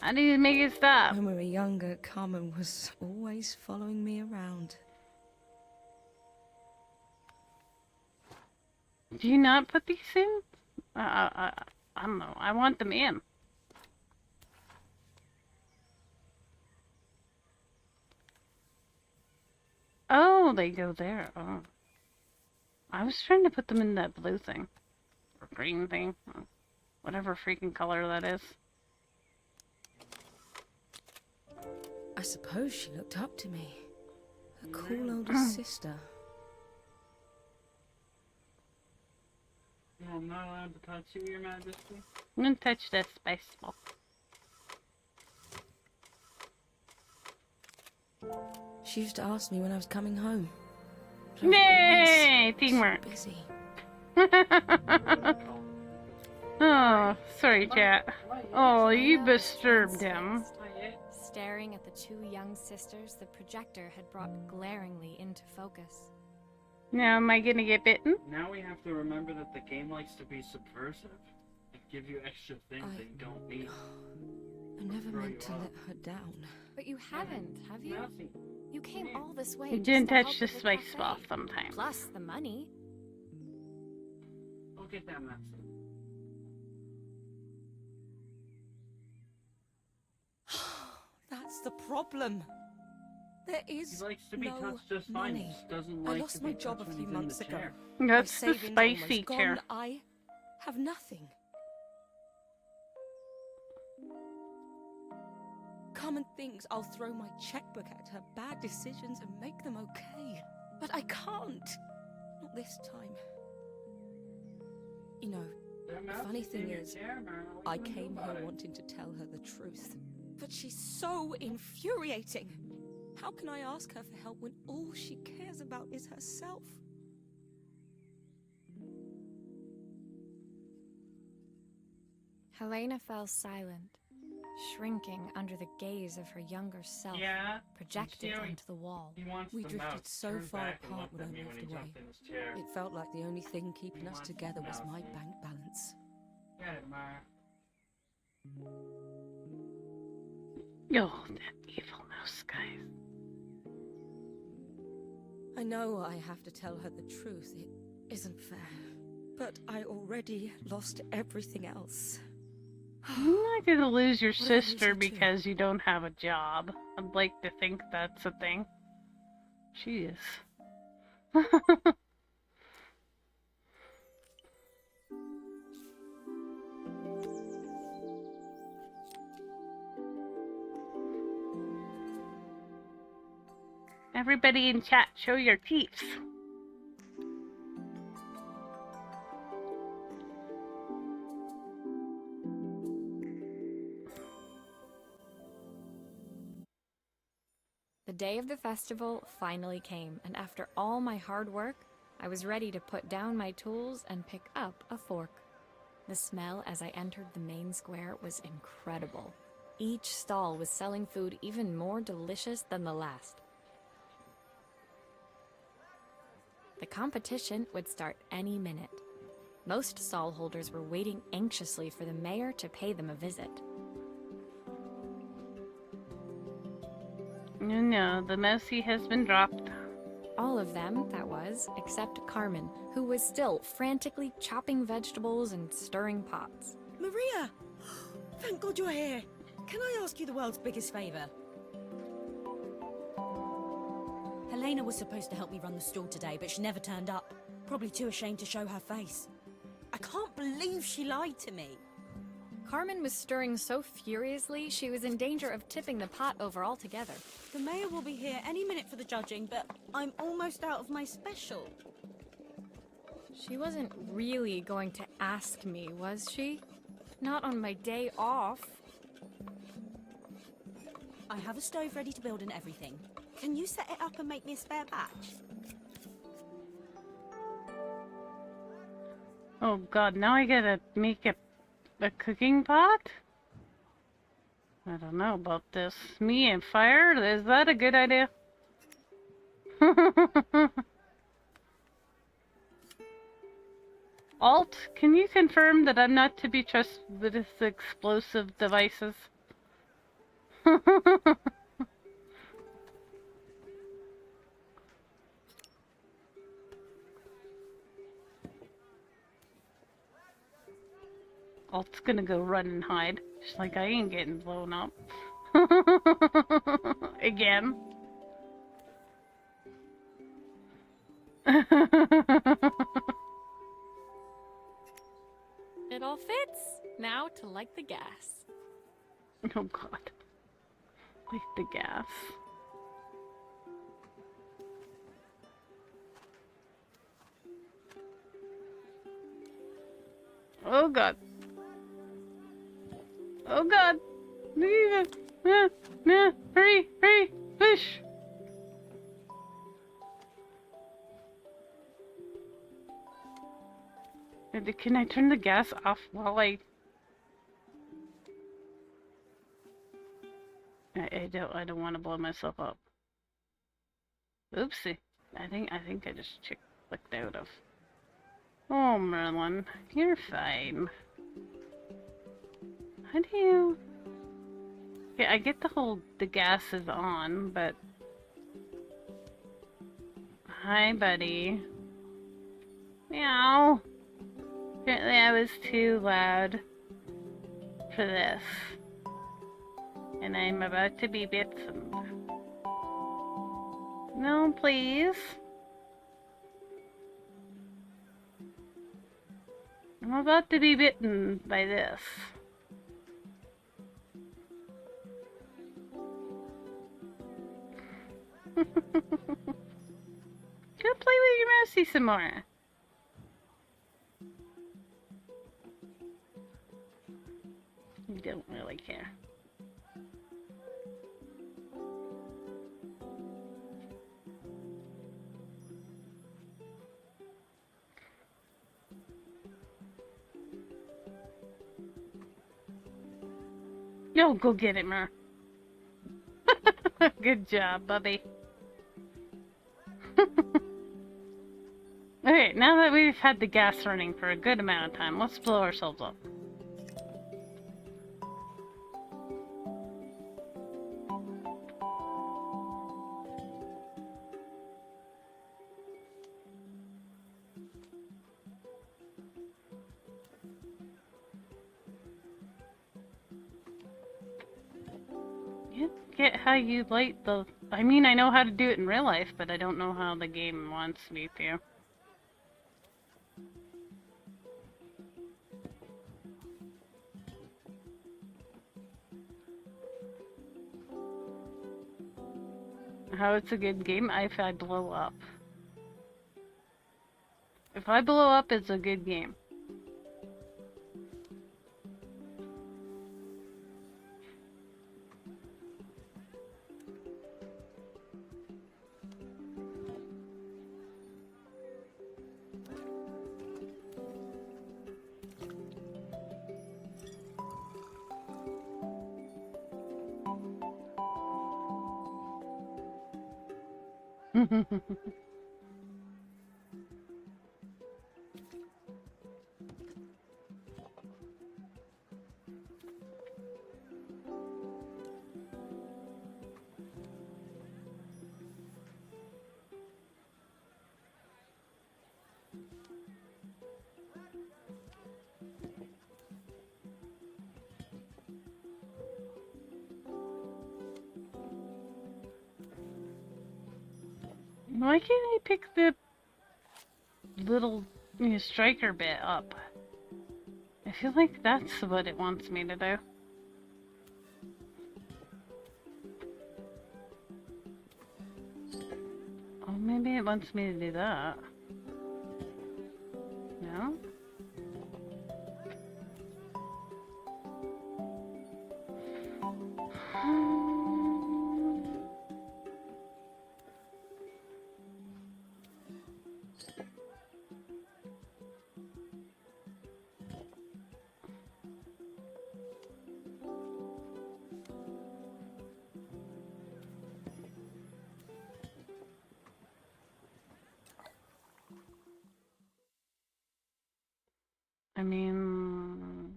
I need to make it stop. When we were younger, Carmen was always following me around. Do you not put these in? I don't know. I want them in. Oh, they go there. Oh. I was trying to put them in that blue thing. Or green thing. Whatever freaking color that is. I suppose she looked up to me. A cool older sister. No, I'm not allowed to touch you, Your Majesty. I'm gonna touch this baseball. She used to ask me when I was coming home. But I was Yay! always Teamwork. so busy. Oh, sorry, chat. Oh, you disturbed him. Staring at the 2 young sisters the projector had brought glaringly into focus. Now, am I gonna get bitten? Now we have to remember that the game likes to be subversive and give you extra things that you don't need. I never Throw meant you to off. let her down. But you haven't, have you? Nothing. You came all this way You just didn't to touch help the with the spice cafe. ball sometimes. Plus the money. I'll get that messy. That's the problem. There is He likes to be no touched just fine. He money. just doesn't I like lost to my be job a touched when few he's in months the ago. chair. That's My the savings spicy almost chair. gone. I have nothing. common thinks I'll throw my checkbook at her bad decisions and make them okay. But I can't. Not this time. You know, the funny thing is, I came here wanting to tell her the truth. But she's so infuriating. How can I ask her for help when all she cares about is herself? Helena fell silent, shrinking under the gaze of her younger self, Yeah. projected He's onto the wall. He wants We the drifted mouse. so Turned far back and apart looked when at I me moved he away. jumped in his chair. It felt like the only thing keeping He us wants together the was mouse. my bank balance. Get it, Mara. Oh, that evil mouse, guys. I know I have to tell her the truth. It isn't fair. But I already lost everything else. You're not gonna lose your What if I lose sister her too? because you don't have a job. I'd like to think that's a thing. She is. Everybody in chat, show your teeth. The day of the festival finally came, and after all my hard work, I was ready to put down my tools and pick up a fork. The smell as I entered the main square was incredible. Each stall was selling food even more delicious than the last. The competition would start any minute. Most stall holders were waiting anxiously for the mayor to pay them a visit. No, the mousey has been dropped. All of them, that was, except Carmen, who was still frantically chopping vegetables and stirring pots. Maria! Thank God you're here. Can I ask you the world's biggest favour? Helena was supposed to help me run the stall today, but she never turned up. Probably too ashamed to show her face. I can't believe she lied to me. Carmen was stirring so furiously she was in danger of tipping the pot over altogether. The mayor will be here any minute for the judging, but I'm almost out of my special. She wasn't really going to ask me, was she? Not on my day off. I have a stove ready to build and everything. Can you set it up and make me a spare batch? Oh god, now I gotta make a cooking pot? I don't know about this. Me and fire? Is that a good idea? Alt, can you confirm that I'm not to be trusted with explosive devices? Alt's gonna go run and hide. She's like, I ain't getting blown up. Again. It all fits. Now to light the gas. Oh god. Light the gas. Oh god. Oh god. Hurry, hurry, push. Can I turn the gas off while I don't want to blow myself up. Oopsie. I think I just clicked out of. Oh, Merlin, you're fine. How do you... Yeah, I get the gas is on, but... Hi, buddy. Meow. Apparently I was too loud for this. And I'm about to be bitten. No, please. I'm about to be bitten by this. want to see some more. You don't really care. No, go get it, Mer. Good job, Bubby. Okay, now that we've had the gas running for a good amount of time, let's blow ourselves up. You get how you light the... I mean, I know how to do it in real life, but I don't know how the game wants me to. How it's a good game if I blow up. If I blow up, it's a good game. Why can't I pick the little striker bit up? I feel like that's what it wants me to do. Oh, maybe it wants me to do that. No? I mean...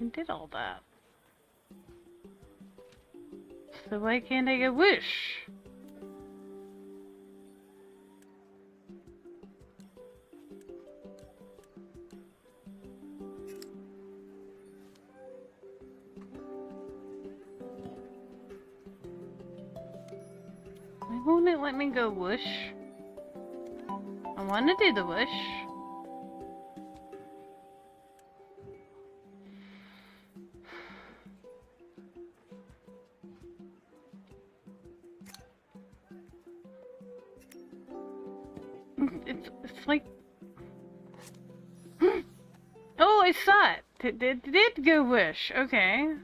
I did all that. So why can't I go whoosh? Why won't it let me go whoosh? I want to do the whoosh. It's like... Oh, I saw it! It did go whoosh, okay.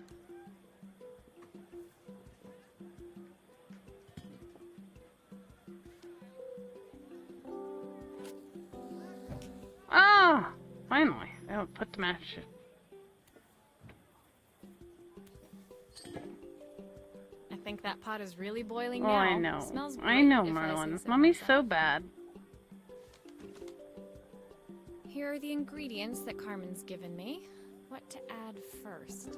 Ah! Finally. I'll put the match. I think that pot is really boiling Oh, now. I know. Smells I great, know, if I say Merlin. so Mommy's myself. so bad. Here are the ingredients that Carmen's given me. What to add first?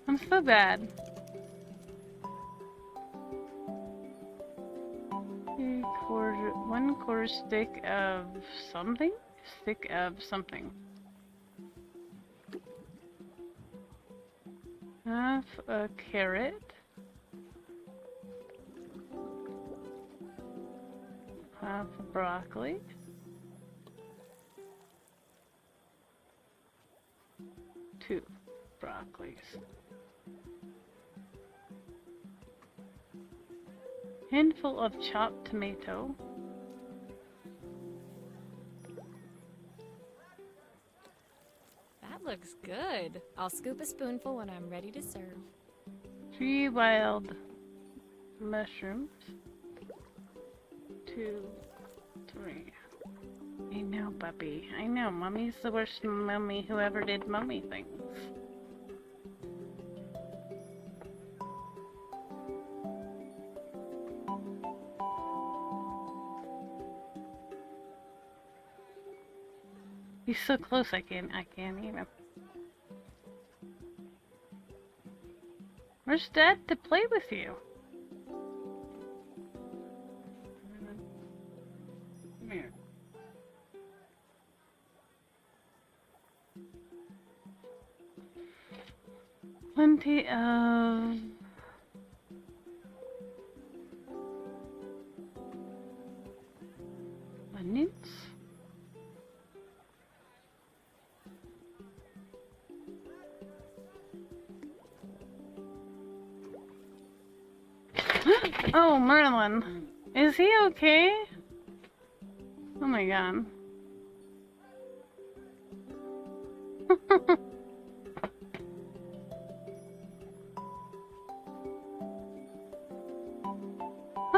I'm so bad. One quarter stick of something? Stick of something. Half a carrot. Half a broccoli. 2 broccolis. Handful of chopped tomato. That looks good. I'll scoop a spoonful when I'm ready to serve. 3 wild mushrooms. 2, 3. I know, puppy. I know. Mummy's the worst mummy who ever did mummy things. He's so close, I can't even. Where's Dad to play with you? Come here. Plenty of onions. Oh, Merlin. Is he okay? Oh my god.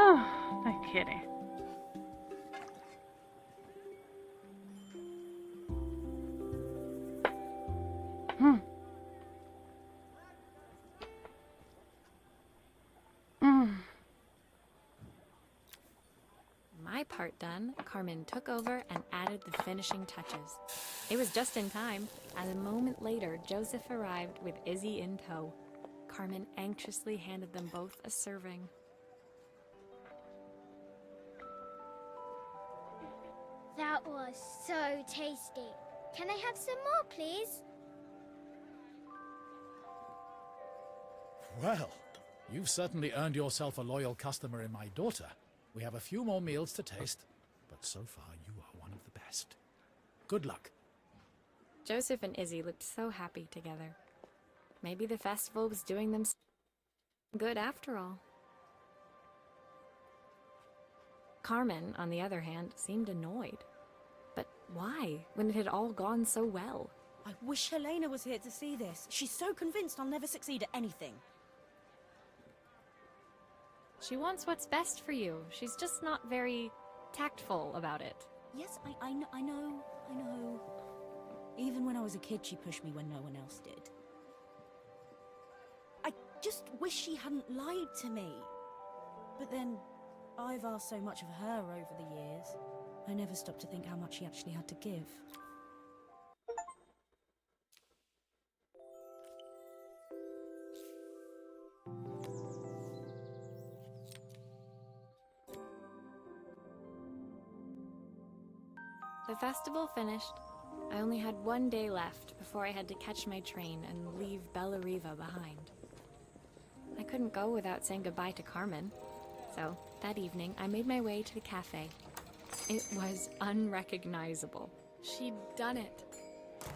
Oh, that kitty. My part done, Carmen took over and added the finishing touches. It was just in time, and a moment later, Joseph arrived with Izzy in tow. Carmen anxiously handed them both a serving. That was so tasty. Can I have some more, please? Well, you've certainly earned yourself a loyal customer in my daughter. We have a few more meals to taste, but so far you are one of the best. Good luck. Joseph and Izzy looked so happy together. Maybe the festival was doing them good after all. Carmen, on the other hand, seemed annoyed. But why, when it had all gone so well? I wish Helena was here to see this. She's so convinced I'll never succeed at anything. She wants what's best for you. She's just not very tactful about it. Yes, I know. Even when I was a kid, she pushed me when no one else did. I just wish she hadn't lied to me. But then, I've asked so much of her over the years. I never stopped to think how much she actually had to give. The festival finished. I only had one day left before I had to catch my train and leave Bella Riva behind. I couldn't go without saying goodbye to Carmen. So, that evening, I made my way to the cafe. It was unrecognizable. She'd done it.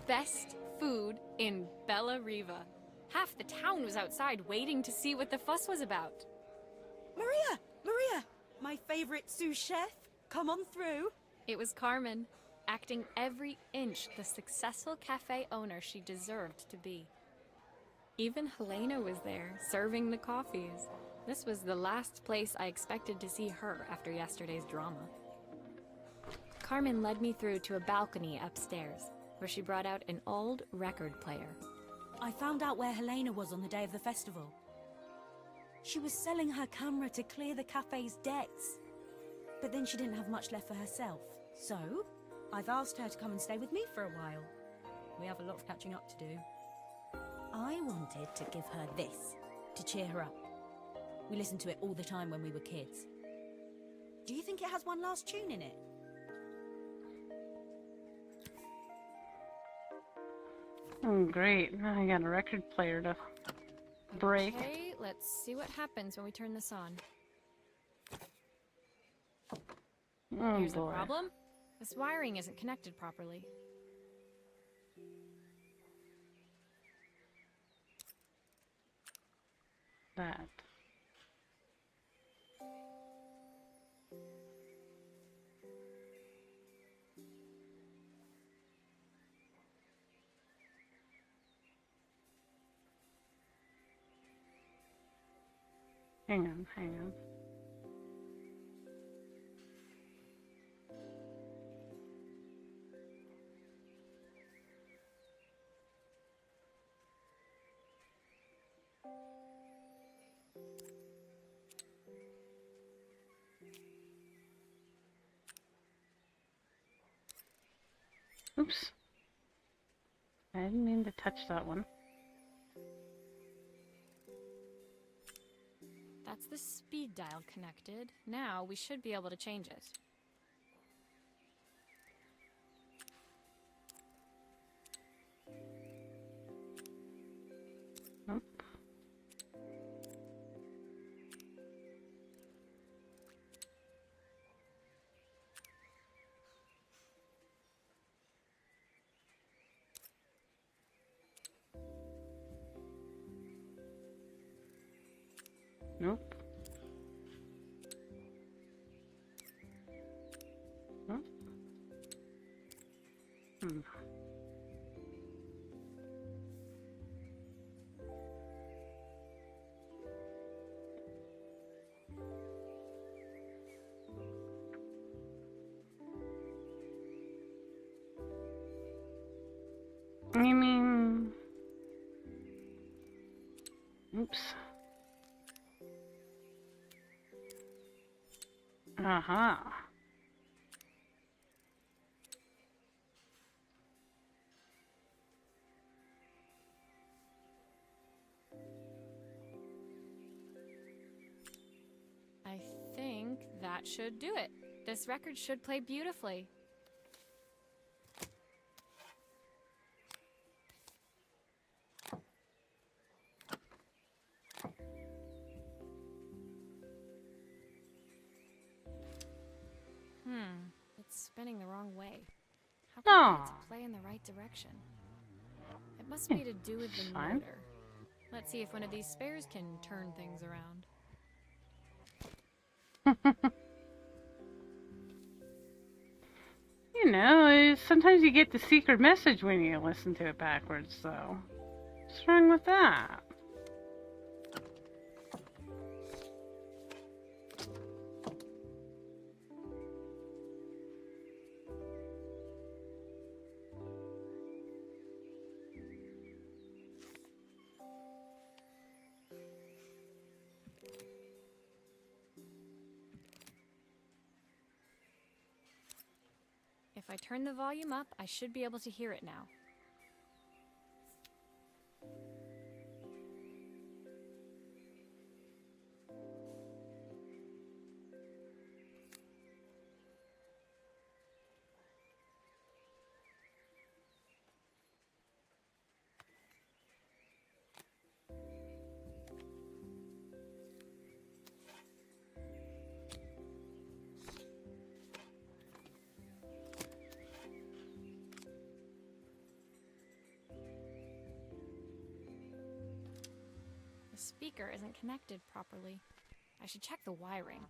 Best food in Bella Riva. Half the town was outside waiting to see what the fuss was about. Maria! My favorite sous chef. Come on through. It was Carmen, acting every inch the successful cafe owner she deserved to be. Even Helena was there, serving the coffees. This was the last place I expected to see her after yesterday's drama. Carmen led me through to a balcony upstairs, where she brought out an old record player. I found out where Helena was on the day of the festival. She was selling her camera to clear the cafe's debts. But then she didn't have much left for herself. So, I've asked her to come and stay with me for a while. We have a lot of catching up to do. I wanted to give her this, to cheer her up. We listened to it all the time when we were kids. Do you think it has one last tune in it? Oh, great. Now I got a record player to break. Okay, let's see what happens when we turn this on. Oh, Here's the boy. problem. This wiring isn't connected properly. that. Hang on, hang on. Oops. I didn't mean to touch that one. That's the speed dial connected. Now we should be able to change it. Nope. Nope. Nope. Hmm. I mean... Oops. Uh-huh. I think that should do it. This record should play beautifully. It's spinning the wrong way. How can I get it to play in the right direction? It must be to do with the Fine. motor. Let's see if one of these spares can turn things around. You know, sometimes you get the secret message when you listen to it backwards, so... What's wrong with that? If I turn the volume up, I should be able to hear it now. The speaker isn't connected properly. I should check the wiring.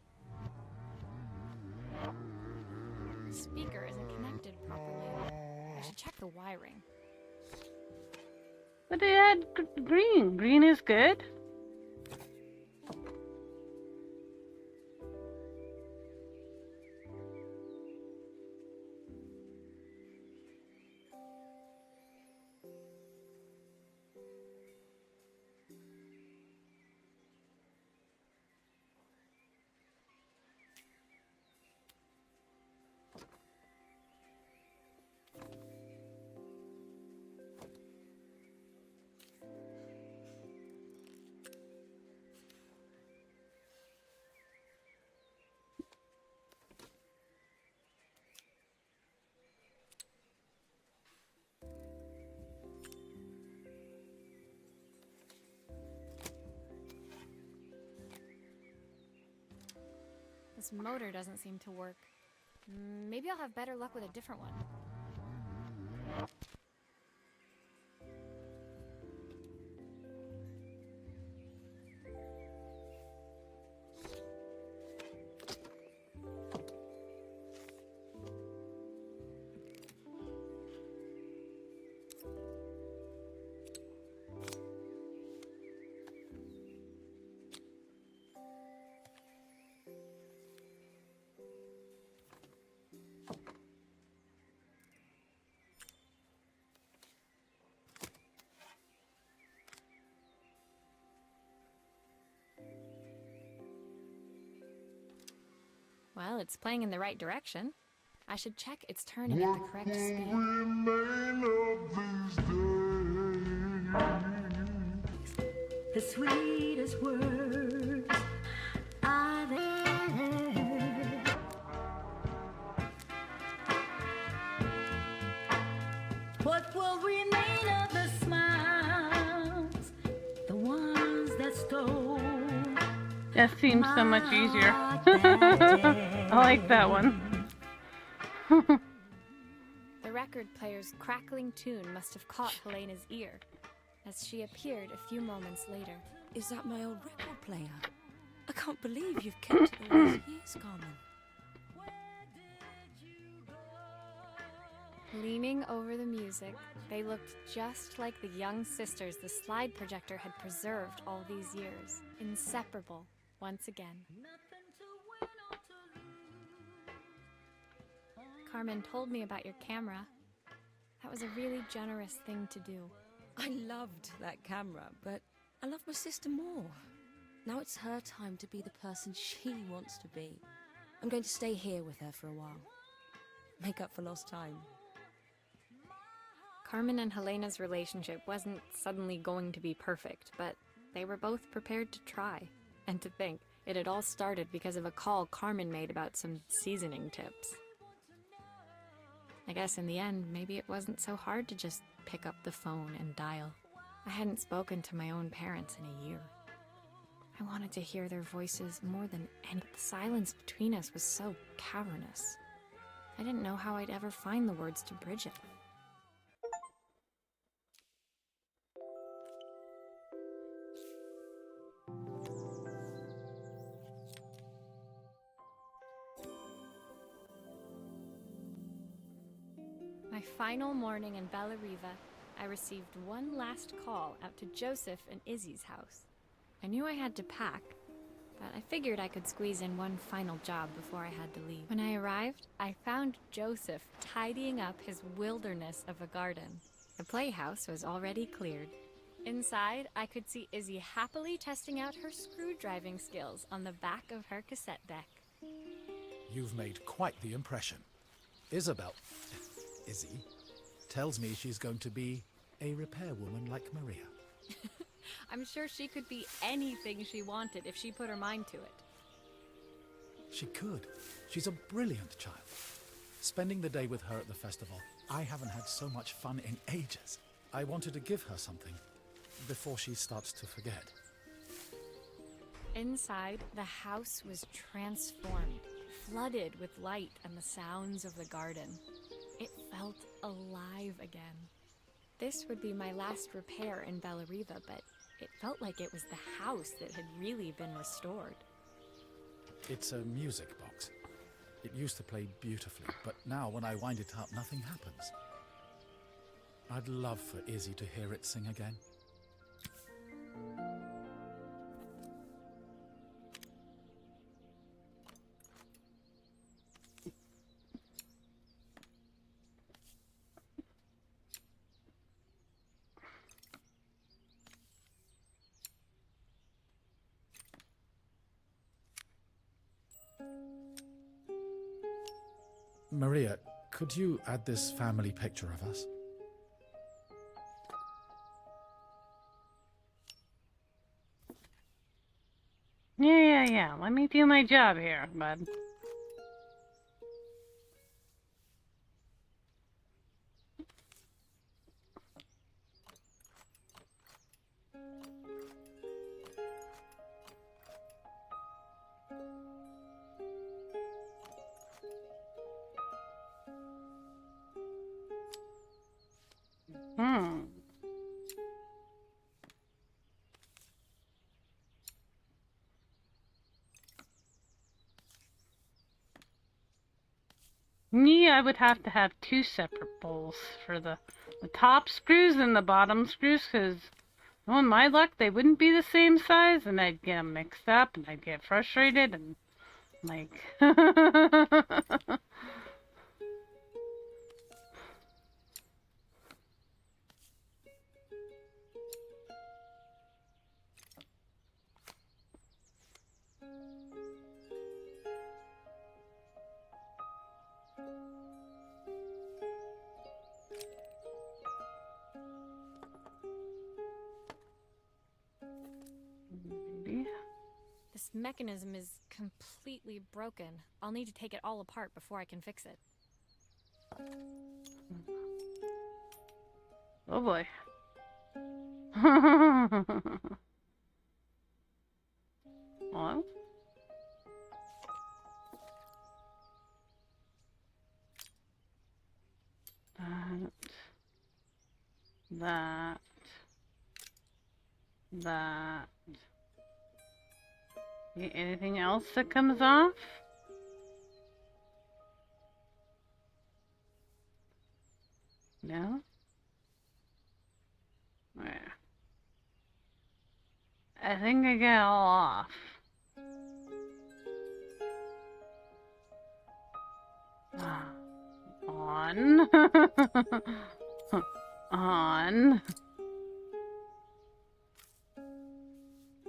The speaker isn't connected properly. I should check the wiring. But they had green. Green is good. This motor doesn't seem to work. Maybe I'll have better luck with a different one. Well, it's playing in the right direction. I should check it's turning at the correct speed. The sweetest words I've ever. What will remain of the smiles, the ones that stole? That seems so much easier. I like that one. The record player's crackling tune must have caught Helena's ear, as she appeared a few moments later. Is that my old record player? I can't believe you've kept it all these years, Carmen. Leaning over the music, they looked just like the young sisters the slide projector had preserved all these years, inseparable once again. Carmen told me about your camera. That was a really generous thing to do. I loved that camera, but I love my sister more. Now it's her time to be the person she wants to be. I'm going to stay here with her for a while. Make up for lost time. Carmen and Helena's relationship wasn't suddenly going to be perfect, but they were both prepared to try. And to think, it had all started because of a call Carmen made about some seasoning tips. I guess in the end, maybe it wasn't so hard to just pick up the phone and dial. I hadn't spoken to my own parents in a year. I wanted to hear their voices more than any. The silence between us was so cavernous. I didn't know how I'd ever find the words to bridge it. My final morning in Bella Riva, I received one last call out to Joseph and Izzy's house. I knew I had to pack, but I figured I could squeeze in one final job before I had to leave. When I arrived, I found Joseph tidying up his wilderness of a garden. The playhouse was already cleared. Inside, I could see Izzy happily testing out her screw-driving skills on the back of her cassette deck. You've made quite the impression. Izzy, tells me she's going to be a repairwoman like Maria. I'm sure she could be anything she wanted if she put her mind to it. She could. She's a brilliant child. Spending the day with her at the festival, I haven't had so much fun in ages. I wanted to give her something before she starts to forget. Inside, the house was transformed, flooded with light and the sounds of the garden. It felt alive again. This would be my last repair in Bella Riva, but it felt like it was the house that had really been restored. It's a music box. It used to play beautifully, but now when I wind it up, nothing happens. I'd love for Izzy to hear it sing again. Maria, could you add this family picture of us? Yeah. Let me do my job here, bud. Me, I would have to have two separate bowls for the top screws and the bottom screws, because knowing my luck, they wouldn't be the same size, and I'd get them mixed up, and I'd get frustrated, and like... mechanism is completely broken. I'll need to take it all apart before I can fix it. Oh boy. Hello? That. Anything else that comes off? No? Where? I think I got all off. On. On.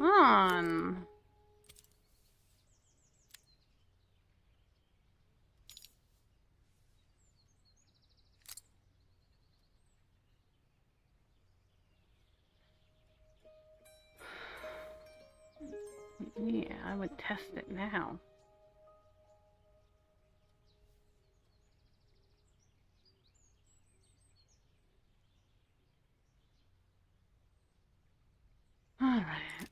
On. Yeah, I would test it now. Alright.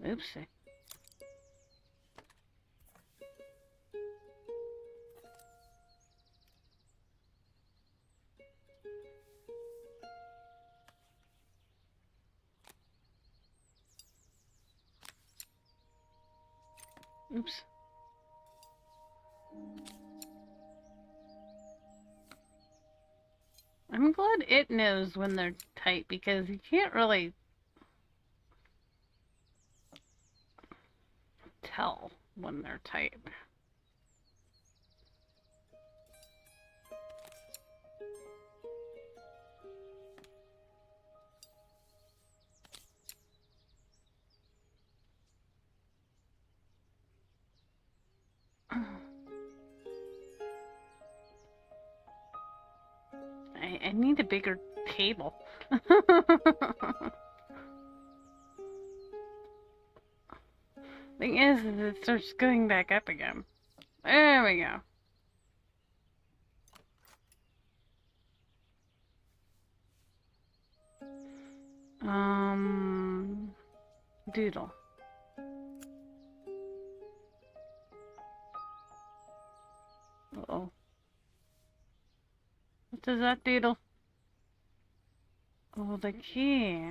Oopsie. Oops. I'm glad it knows when they're tight because you can't really tell when they're tight. I need a bigger table. Thing is, it starts going back up again. There we go. Doodle. Uh-oh. What does that doodle? Oh, the key.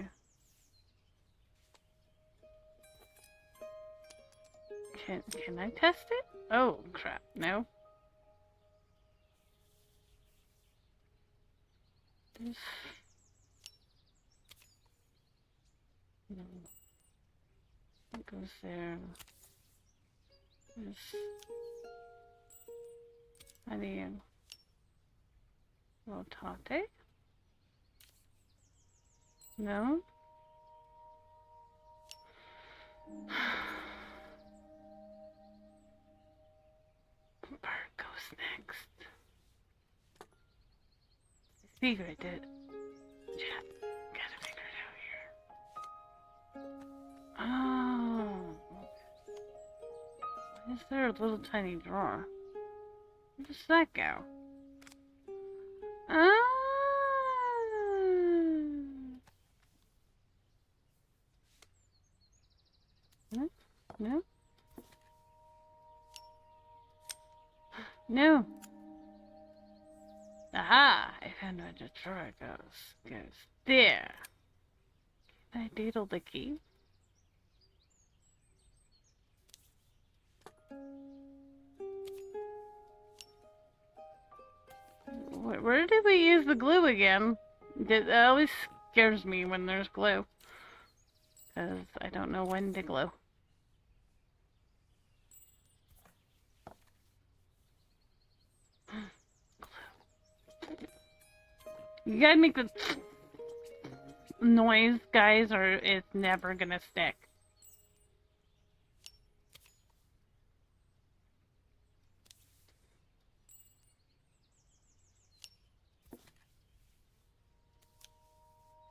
Can I test it? Oh, crap. No. This... No. It goes there. This... How do you... Rotate? No? Bird goes next. Figure it did. Chat, gotta figure it out here. Oh. Why is there a little tiny drawer? Where does that go? No? No? No. Aha! I found where the drawer goes. There. Can I doodle the key? Where did we use the glue again? It always scares me when there's glue. Because I don't know when to glue. You gotta make the noise, guys, or it's never gonna stick.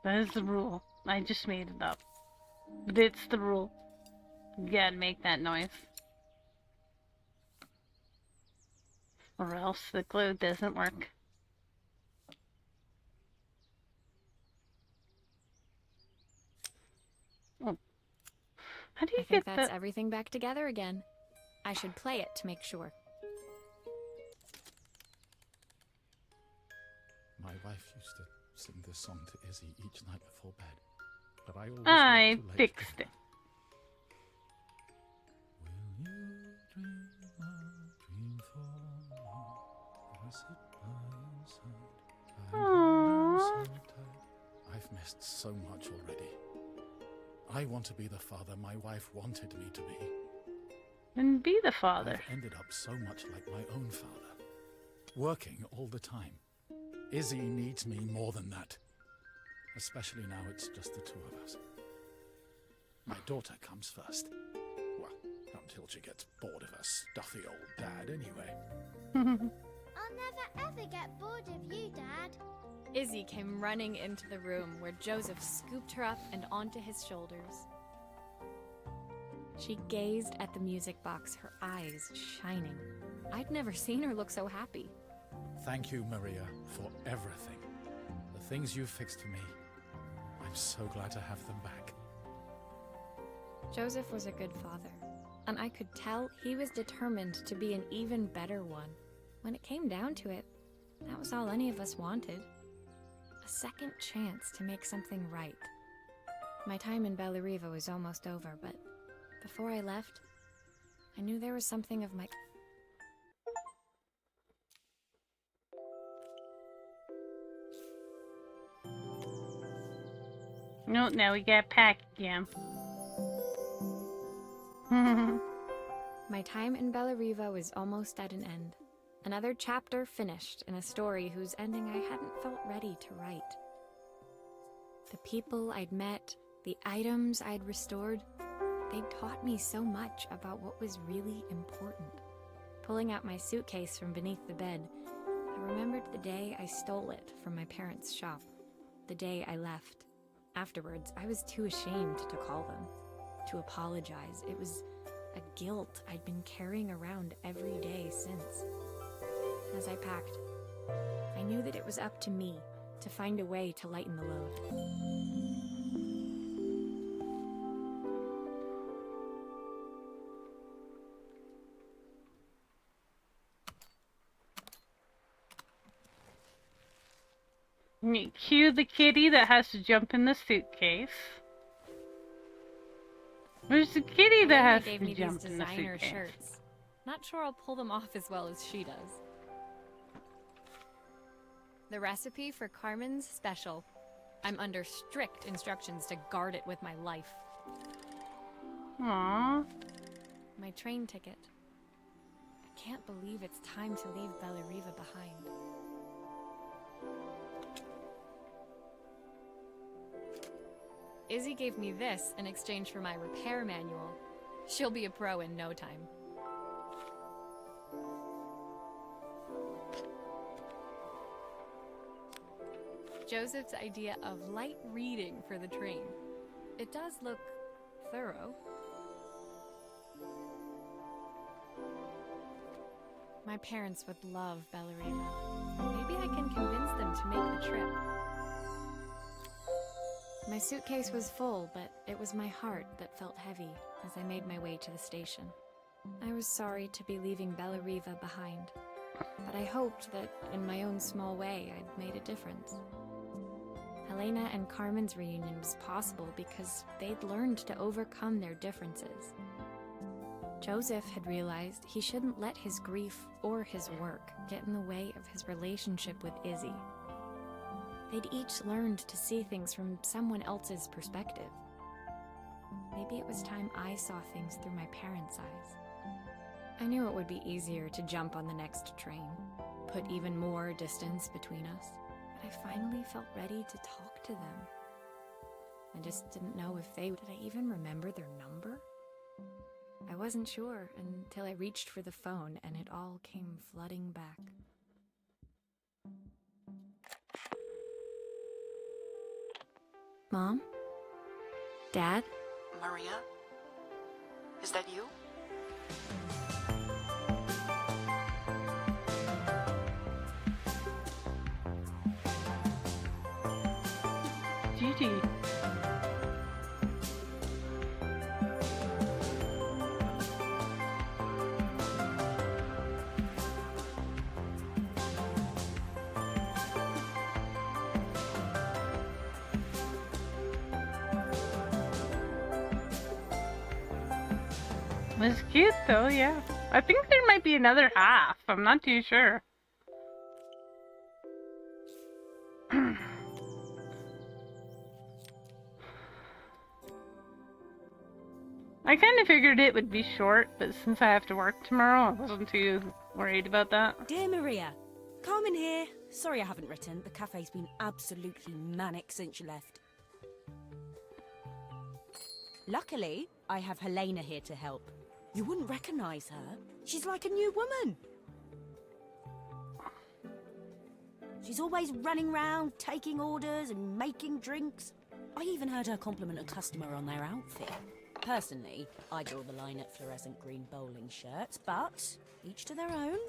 That is the rule. I just made it up. But it's the rule. You gotta make that noise. Or else the glue doesn't work. Oh. How do you I think get that's the... everything back together again. I should play it to make sure. My wife used to sing this song to Izzy each night before bed, but I always I worked too late. fixed it. Will you dream a dream for me? I sit by your side. I hold you so tight. I've missed so much already. I want to be the father my wife wanted me to be. And be the father. I've ended up so much like my own father, working all the time. Izzy needs me more than that. Especially now it's just the two of us. My daughter comes first. Well, until she gets bored of her stuffy old dad anyway. I'll never ever get bored of you, Dad. Izzy came running into the room where Joseph scooped her up and onto his shoulders. She gazed at the music box, her eyes shining. I'd never seen her look so happy. Thank you, Maria, for everything. The things you fixed for me. I'm so glad to have them back. Joseph was a good father, and I could tell he was determined to be an even better one. When it came down to it, that was all any of us wanted. A second chance to make something right. My time in Bellariva was almost over, but before I left, I knew there was something of my... No, now we got packed again. My time in Bellariva was almost at an end. Another chapter finished in a story whose ending I hadn't felt ready to write. The people I'd met, the items I'd restored, they'd taught me so much about what was really important. Pulling out my suitcase from beneath the bed, I remembered the day I stole it from my parents' shop, the day I left. Afterwards, I was too ashamed to call them, to apologize. It was a guilt I'd been carrying around every day since. As I packed, I knew that it was up to me to find a way to lighten the load. Cue the kitty that has to jump in the suitcase. Where's the kitty that has gave to me jump these in the designer suitcase? shirts. Not sure I'll pull them off as well as she does. The recipe for Carmen's special. I'm under strict instructions to guard it with my life. Aww. My train ticket. I can't believe it's time to leave Bellariva behind. Izzy gave me this in exchange for my repair manual. She'll be a pro in no time. Joseph's idea of light reading for the train. It does look thorough. My parents would love Bellariva. Maybe I can convince them to make the trip. My suitcase was full, but it was my heart that felt heavy as I made my way to the station. I was sorry to be leaving Bellariva behind, but I hoped that in my own small way I'd made a difference. Helena and Carmen's reunion was possible because they'd learned to overcome their differences. Joseph had realized he shouldn't let his grief or his work get in the way of his relationship with Izzy. They'd each learned to see things from someone else's perspective. Maybe it was time I saw things through my parents' eyes. I knew it would be easier to jump on the next train, put even more distance between us, but I finally felt ready to talk to them. I just didn't know if did I even remember their number? I wasn't sure until I reached for the phone and it all came flooding back. Mom? Dad? Maria? Is that you? Gigi. It's cute though, yeah. I think there might be another half. I'm not too sure. I kind of figured it would be short, but since I have to work tomorrow, I wasn't too worried about that. Dear Maria, Carmen here. Sorry I haven't written. The cafe's been absolutely manic since you left. Luckily, I have Helena here to help. You wouldn't recognize her. She's like a new woman. She's always running around, taking orders and making drinks. I even heard her compliment a customer on their outfit. Personally, I draw the line at fluorescent green bowling shirts, but each to their own.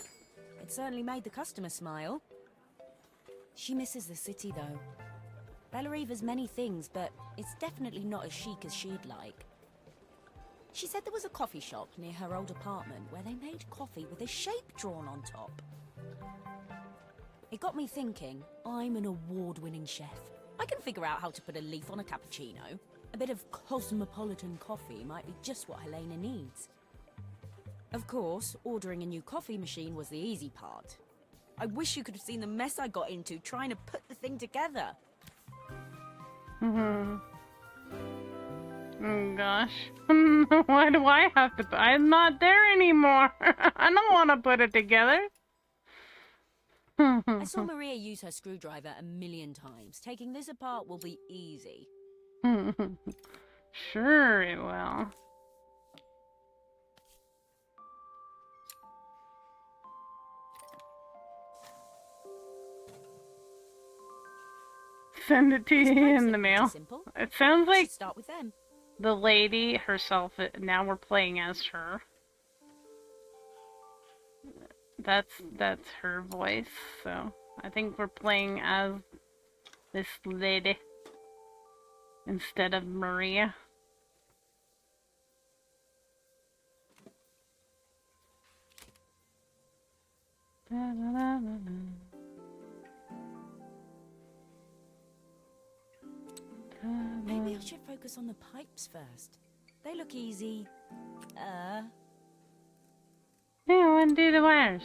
It certainly made the customer smile. She misses the city, though. Bellariva's many things, but it's definitely not as chic as she'd like. She said there was a coffee shop near her old apartment where they made coffee with a shape drawn on top. It got me thinking, I'm an award-winning chef. I can figure out how to put a leaf on a cappuccino. A bit of cosmopolitan coffee might be just what Helena needs. Of course, ordering a new coffee machine was the easy part. I wish you could have seen the mess I got into trying to put the thing together. Oh gosh. Why do I have to? I'm not there anymore. I don't want to put it together. I saw Maria use her screwdriver a million times. Taking this apart will be easy. Sure it will. Send it to you in the mail. Simple. It sounds like Start with them. the lady herself. Now we're playing as her. That's her voice. So I think we're playing as this lady instead of Maria. Maybe I should focus on the pipes first. They look easy. Yeah, undo the wires.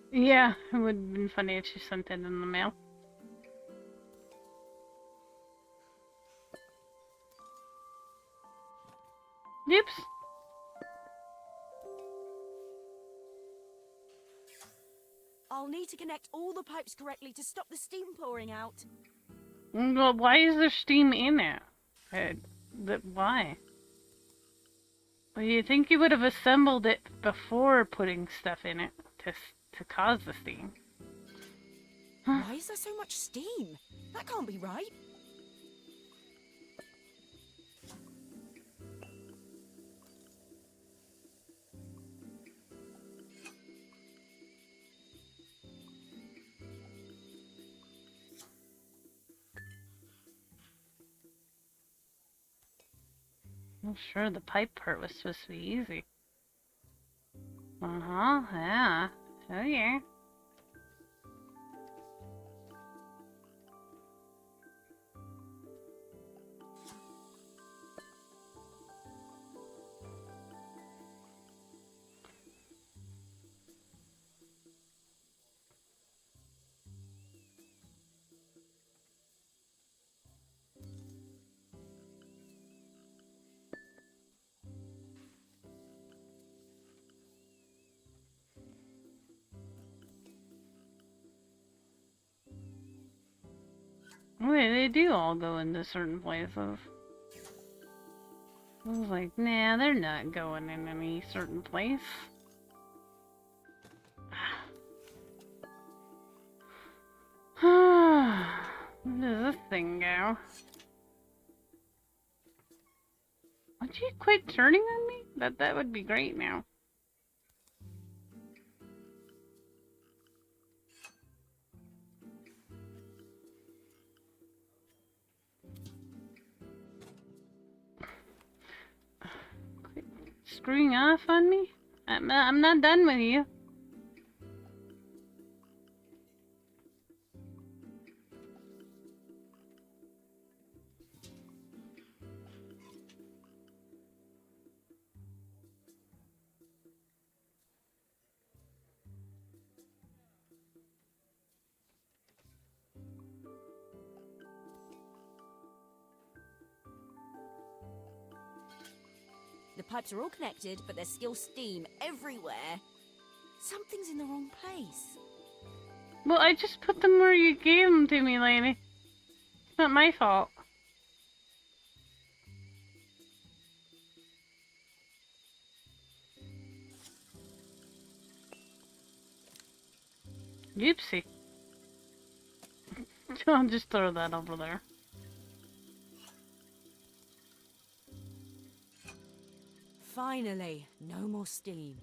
Yeah, it would have been funny if she sent it in the mail. Oops. I'll need to connect all the pipes correctly to stop the steam pouring out. Well, why is there steam in it? Why? Well, you think you would have assembled it before putting stuff in it to cause the steam. Why is there so much steam? That can't be right. Well, sure, the pipe part was supposed to be easy. Yeah. Oh, yeah. Wait, they do all go into certain places. I was like, nah, they're not going in any certain place. Where does this thing go? Would you quit turning on me? That would be great now. Quit screwing off on me? I'm not done with you. The pipes are all connected, but there's still steam everywhere. Something's in the wrong place. Well, I just put them where you gave them to me, lady. It's not my fault. Oopsie. I'll just throw that over there. Finally, no more steam.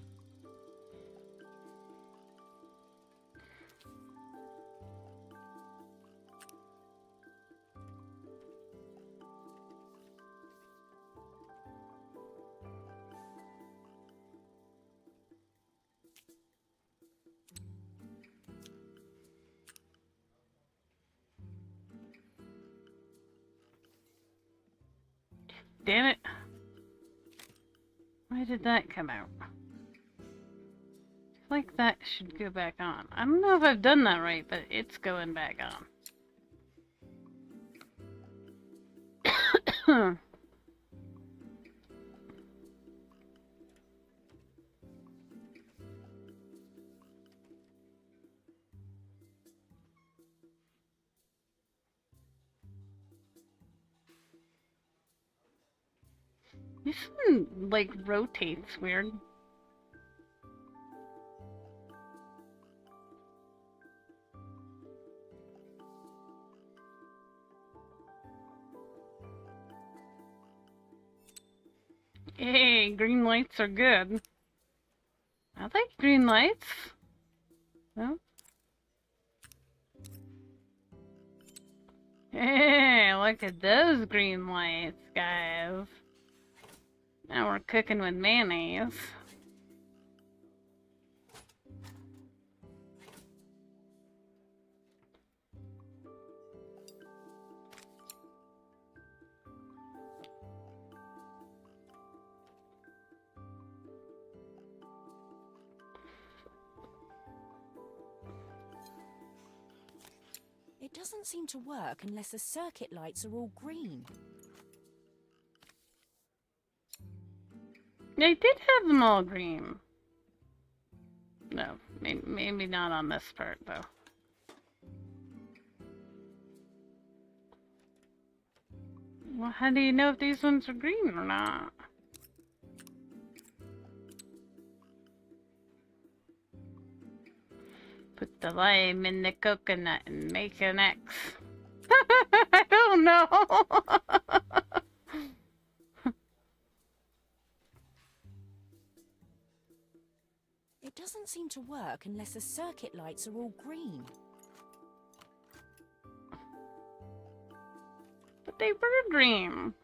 Damn it. Why did that come out? I feel like that should go back on. I don't know if I've done that right, but it's going back on. This one, like, rotates weird. Hey, green lights are good. I like green lights. No? Hey, look at those green lights, guys. Now we're cooking with mayonnaise. It doesn't seem to work unless the circuit lights are all green. They did have them all green. No, maybe not on this part, though. Well, how do you know if these ones are green or not? Put the lime in the coconut and make an X. I don't know. It doesn't seem to work unless the circuit lights are all green. But they were green.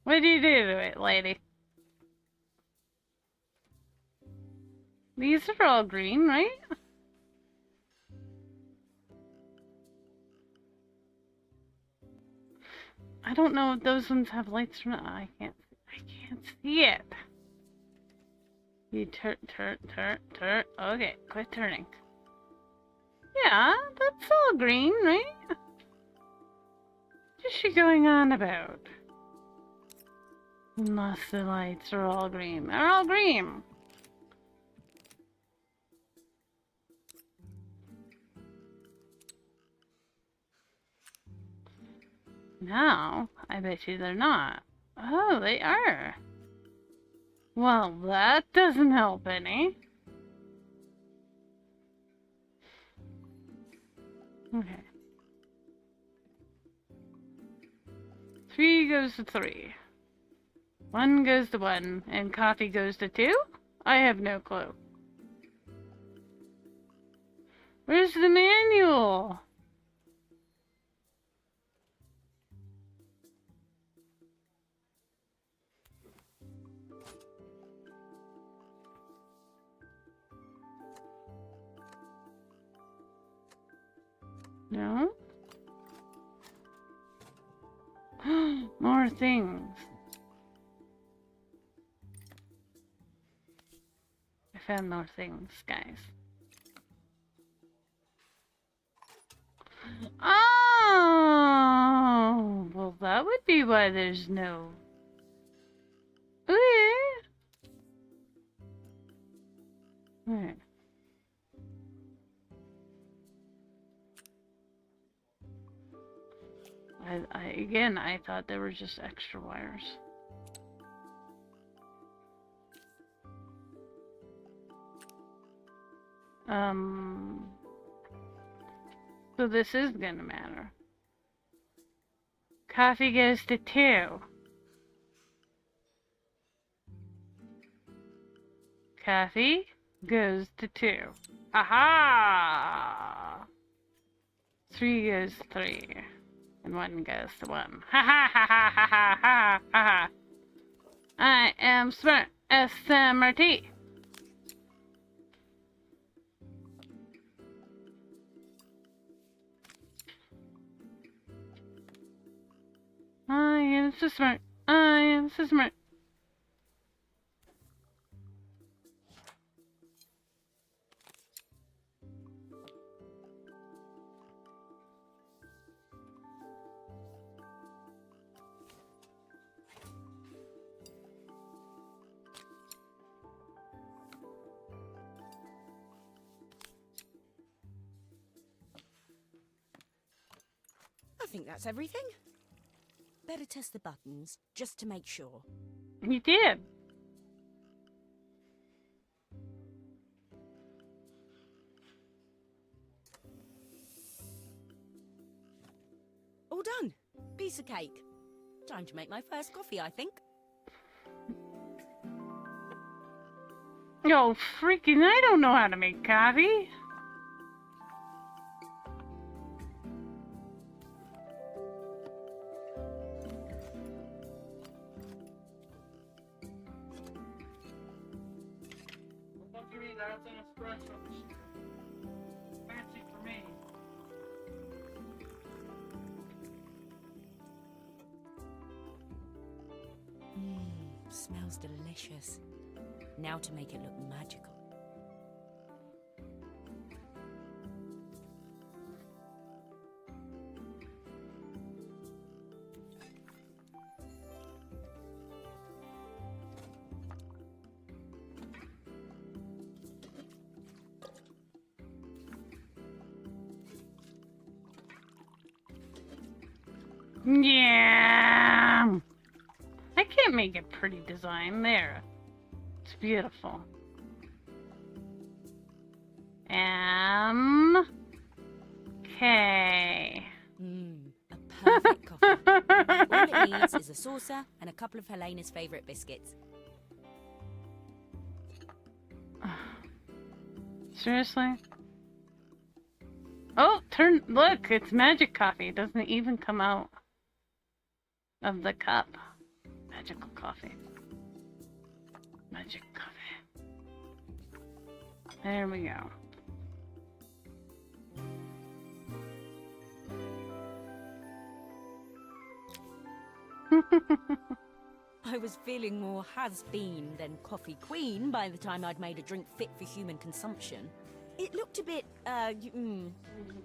What do you do to it, lady? These are all green, right? I don't know if those ones have lights or not. I can't see it. You turn. Okay, quit turning. Yeah, that's all green, right? What is she going on about? Unless the lights are all green. They're all green! Now, I bet you they're not. Oh, they are. Well, that doesn't help any. Okay. 3 goes to 3. 1 goes to 1, and coffee goes to 2? I have no clue. Where's the manual? No? More things. I found more things, guys. Oh! Well, that would be why there's no... Okay. Alright. I thought they were just extra wires. So this is gonna matter. Coffee goes to 2. Coffee goes to 2. Aha! 3 goes to 3. And 1 goes to 1. Ha ha ha ha ha ha ha ha. I am smart. SMRT. I am so smart. I am so smart. I think that's everything. Better test the buttons, just to make sure. You did. All done. Piece of cake. Time to make my first coffee, I think. Yo, freaking, I don't know how to make coffee. That's an espresso machine. Fancy for me. Smells delicious. Now to make it look magical. Yeah. I can't make a pretty design there. It's beautiful. K. A perfect coffee. All it needs is a saucer and a couple of Helena's favourite biscuits. Seriously? Oh, look, it's magic coffee. It doesn't even come out of the cup. Magical coffee. Magic coffee. There we go. I was feeling more has-been than coffee queen by the time I'd made a drink fit for human consumption. It looked a bit,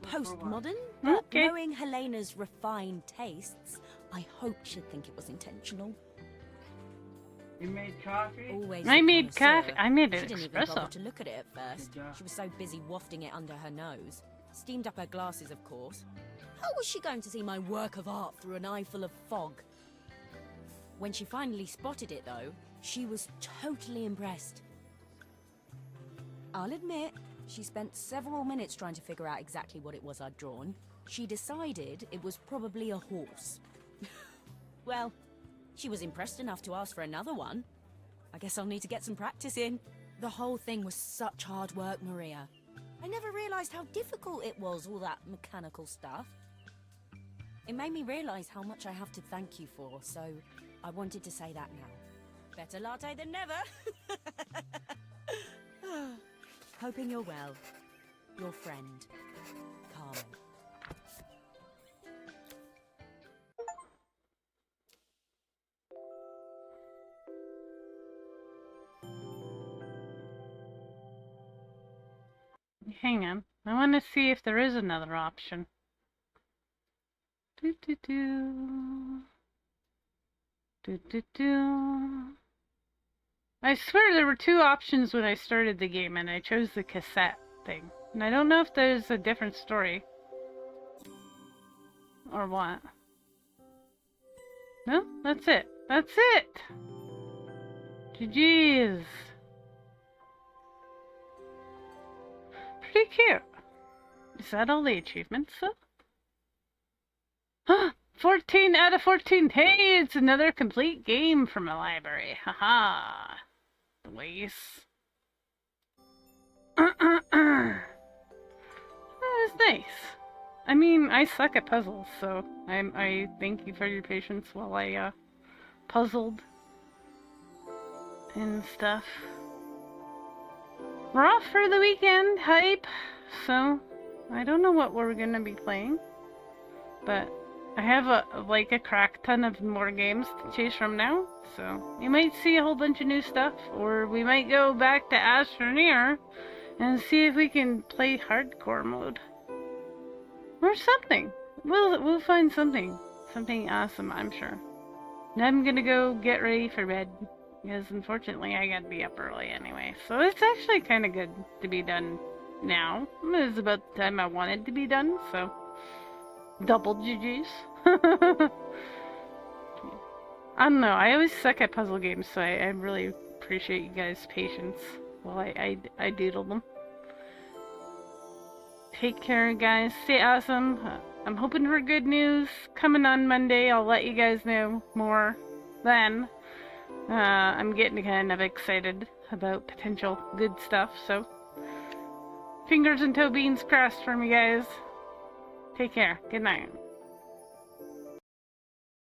postmodern, but Okay. knowing Helena's refined tastes, I hoped she'd think it was intentional. You made coffee? Always I the made connoisseur. coffee. I made an She didn't even espresso. bother to look at it at first. Good job. She was so busy wafting it under her nose. Steamed up her glasses, of course. How was she going to see my work of art through an eye full of fog? When she finally spotted it, though, she was totally impressed. I'll admit, she spent several minutes trying to figure out exactly what it was I'd drawn. She decided it was probably a horse. Well, she was impressed enough to ask for another one. I guess I'll need to get some practice in. The whole thing was such hard work, Maria. I never realized how difficult it was, all that mechanical stuff. It made me realize how much I have to thank you for, so I wanted to say that now. Better latte than never. Hoping you're well. Your friend, Carmen. Hang on. I want to see if there is another option. Do do do. Do do do. I swear there were two options when I started the game, and I chose the cassette thing. And I don't know if there's a different story. Or what. No? That's it. That's it! GG's. Pretty cute. Is that all the achievements, though? 14 out of 14! Hey, it's another complete game from a library. Haha. Nice. That was nice. I mean, I suck at puzzles, so I thank you for your patience while I puzzled and stuff. We're off for the weekend, hype. So I don't know what we're gonna be playing, but I have a crack ton of more games to choose from now, so you might see a whole bunch of new stuff, or we might go back to Astroneer and see if we can play hardcore mode. Or something. We'll find something awesome, I'm sure. And I'm gonna go get ready for bed, because unfortunately I gotta be up early anyway. So it's actually kind of good to be done now. It was about the time I wanted to be done, so double GG's. I don't know, I always suck at puzzle games, so I really appreciate you guys' patience while I doodle them. Take care, guys. Stay awesome. I'm hoping for good news coming on Monday. I'll let you guys know more then. I'm getting kind of excited about potential good stuff, so fingers and toe beans crossed for me, guys. Take care. Good night.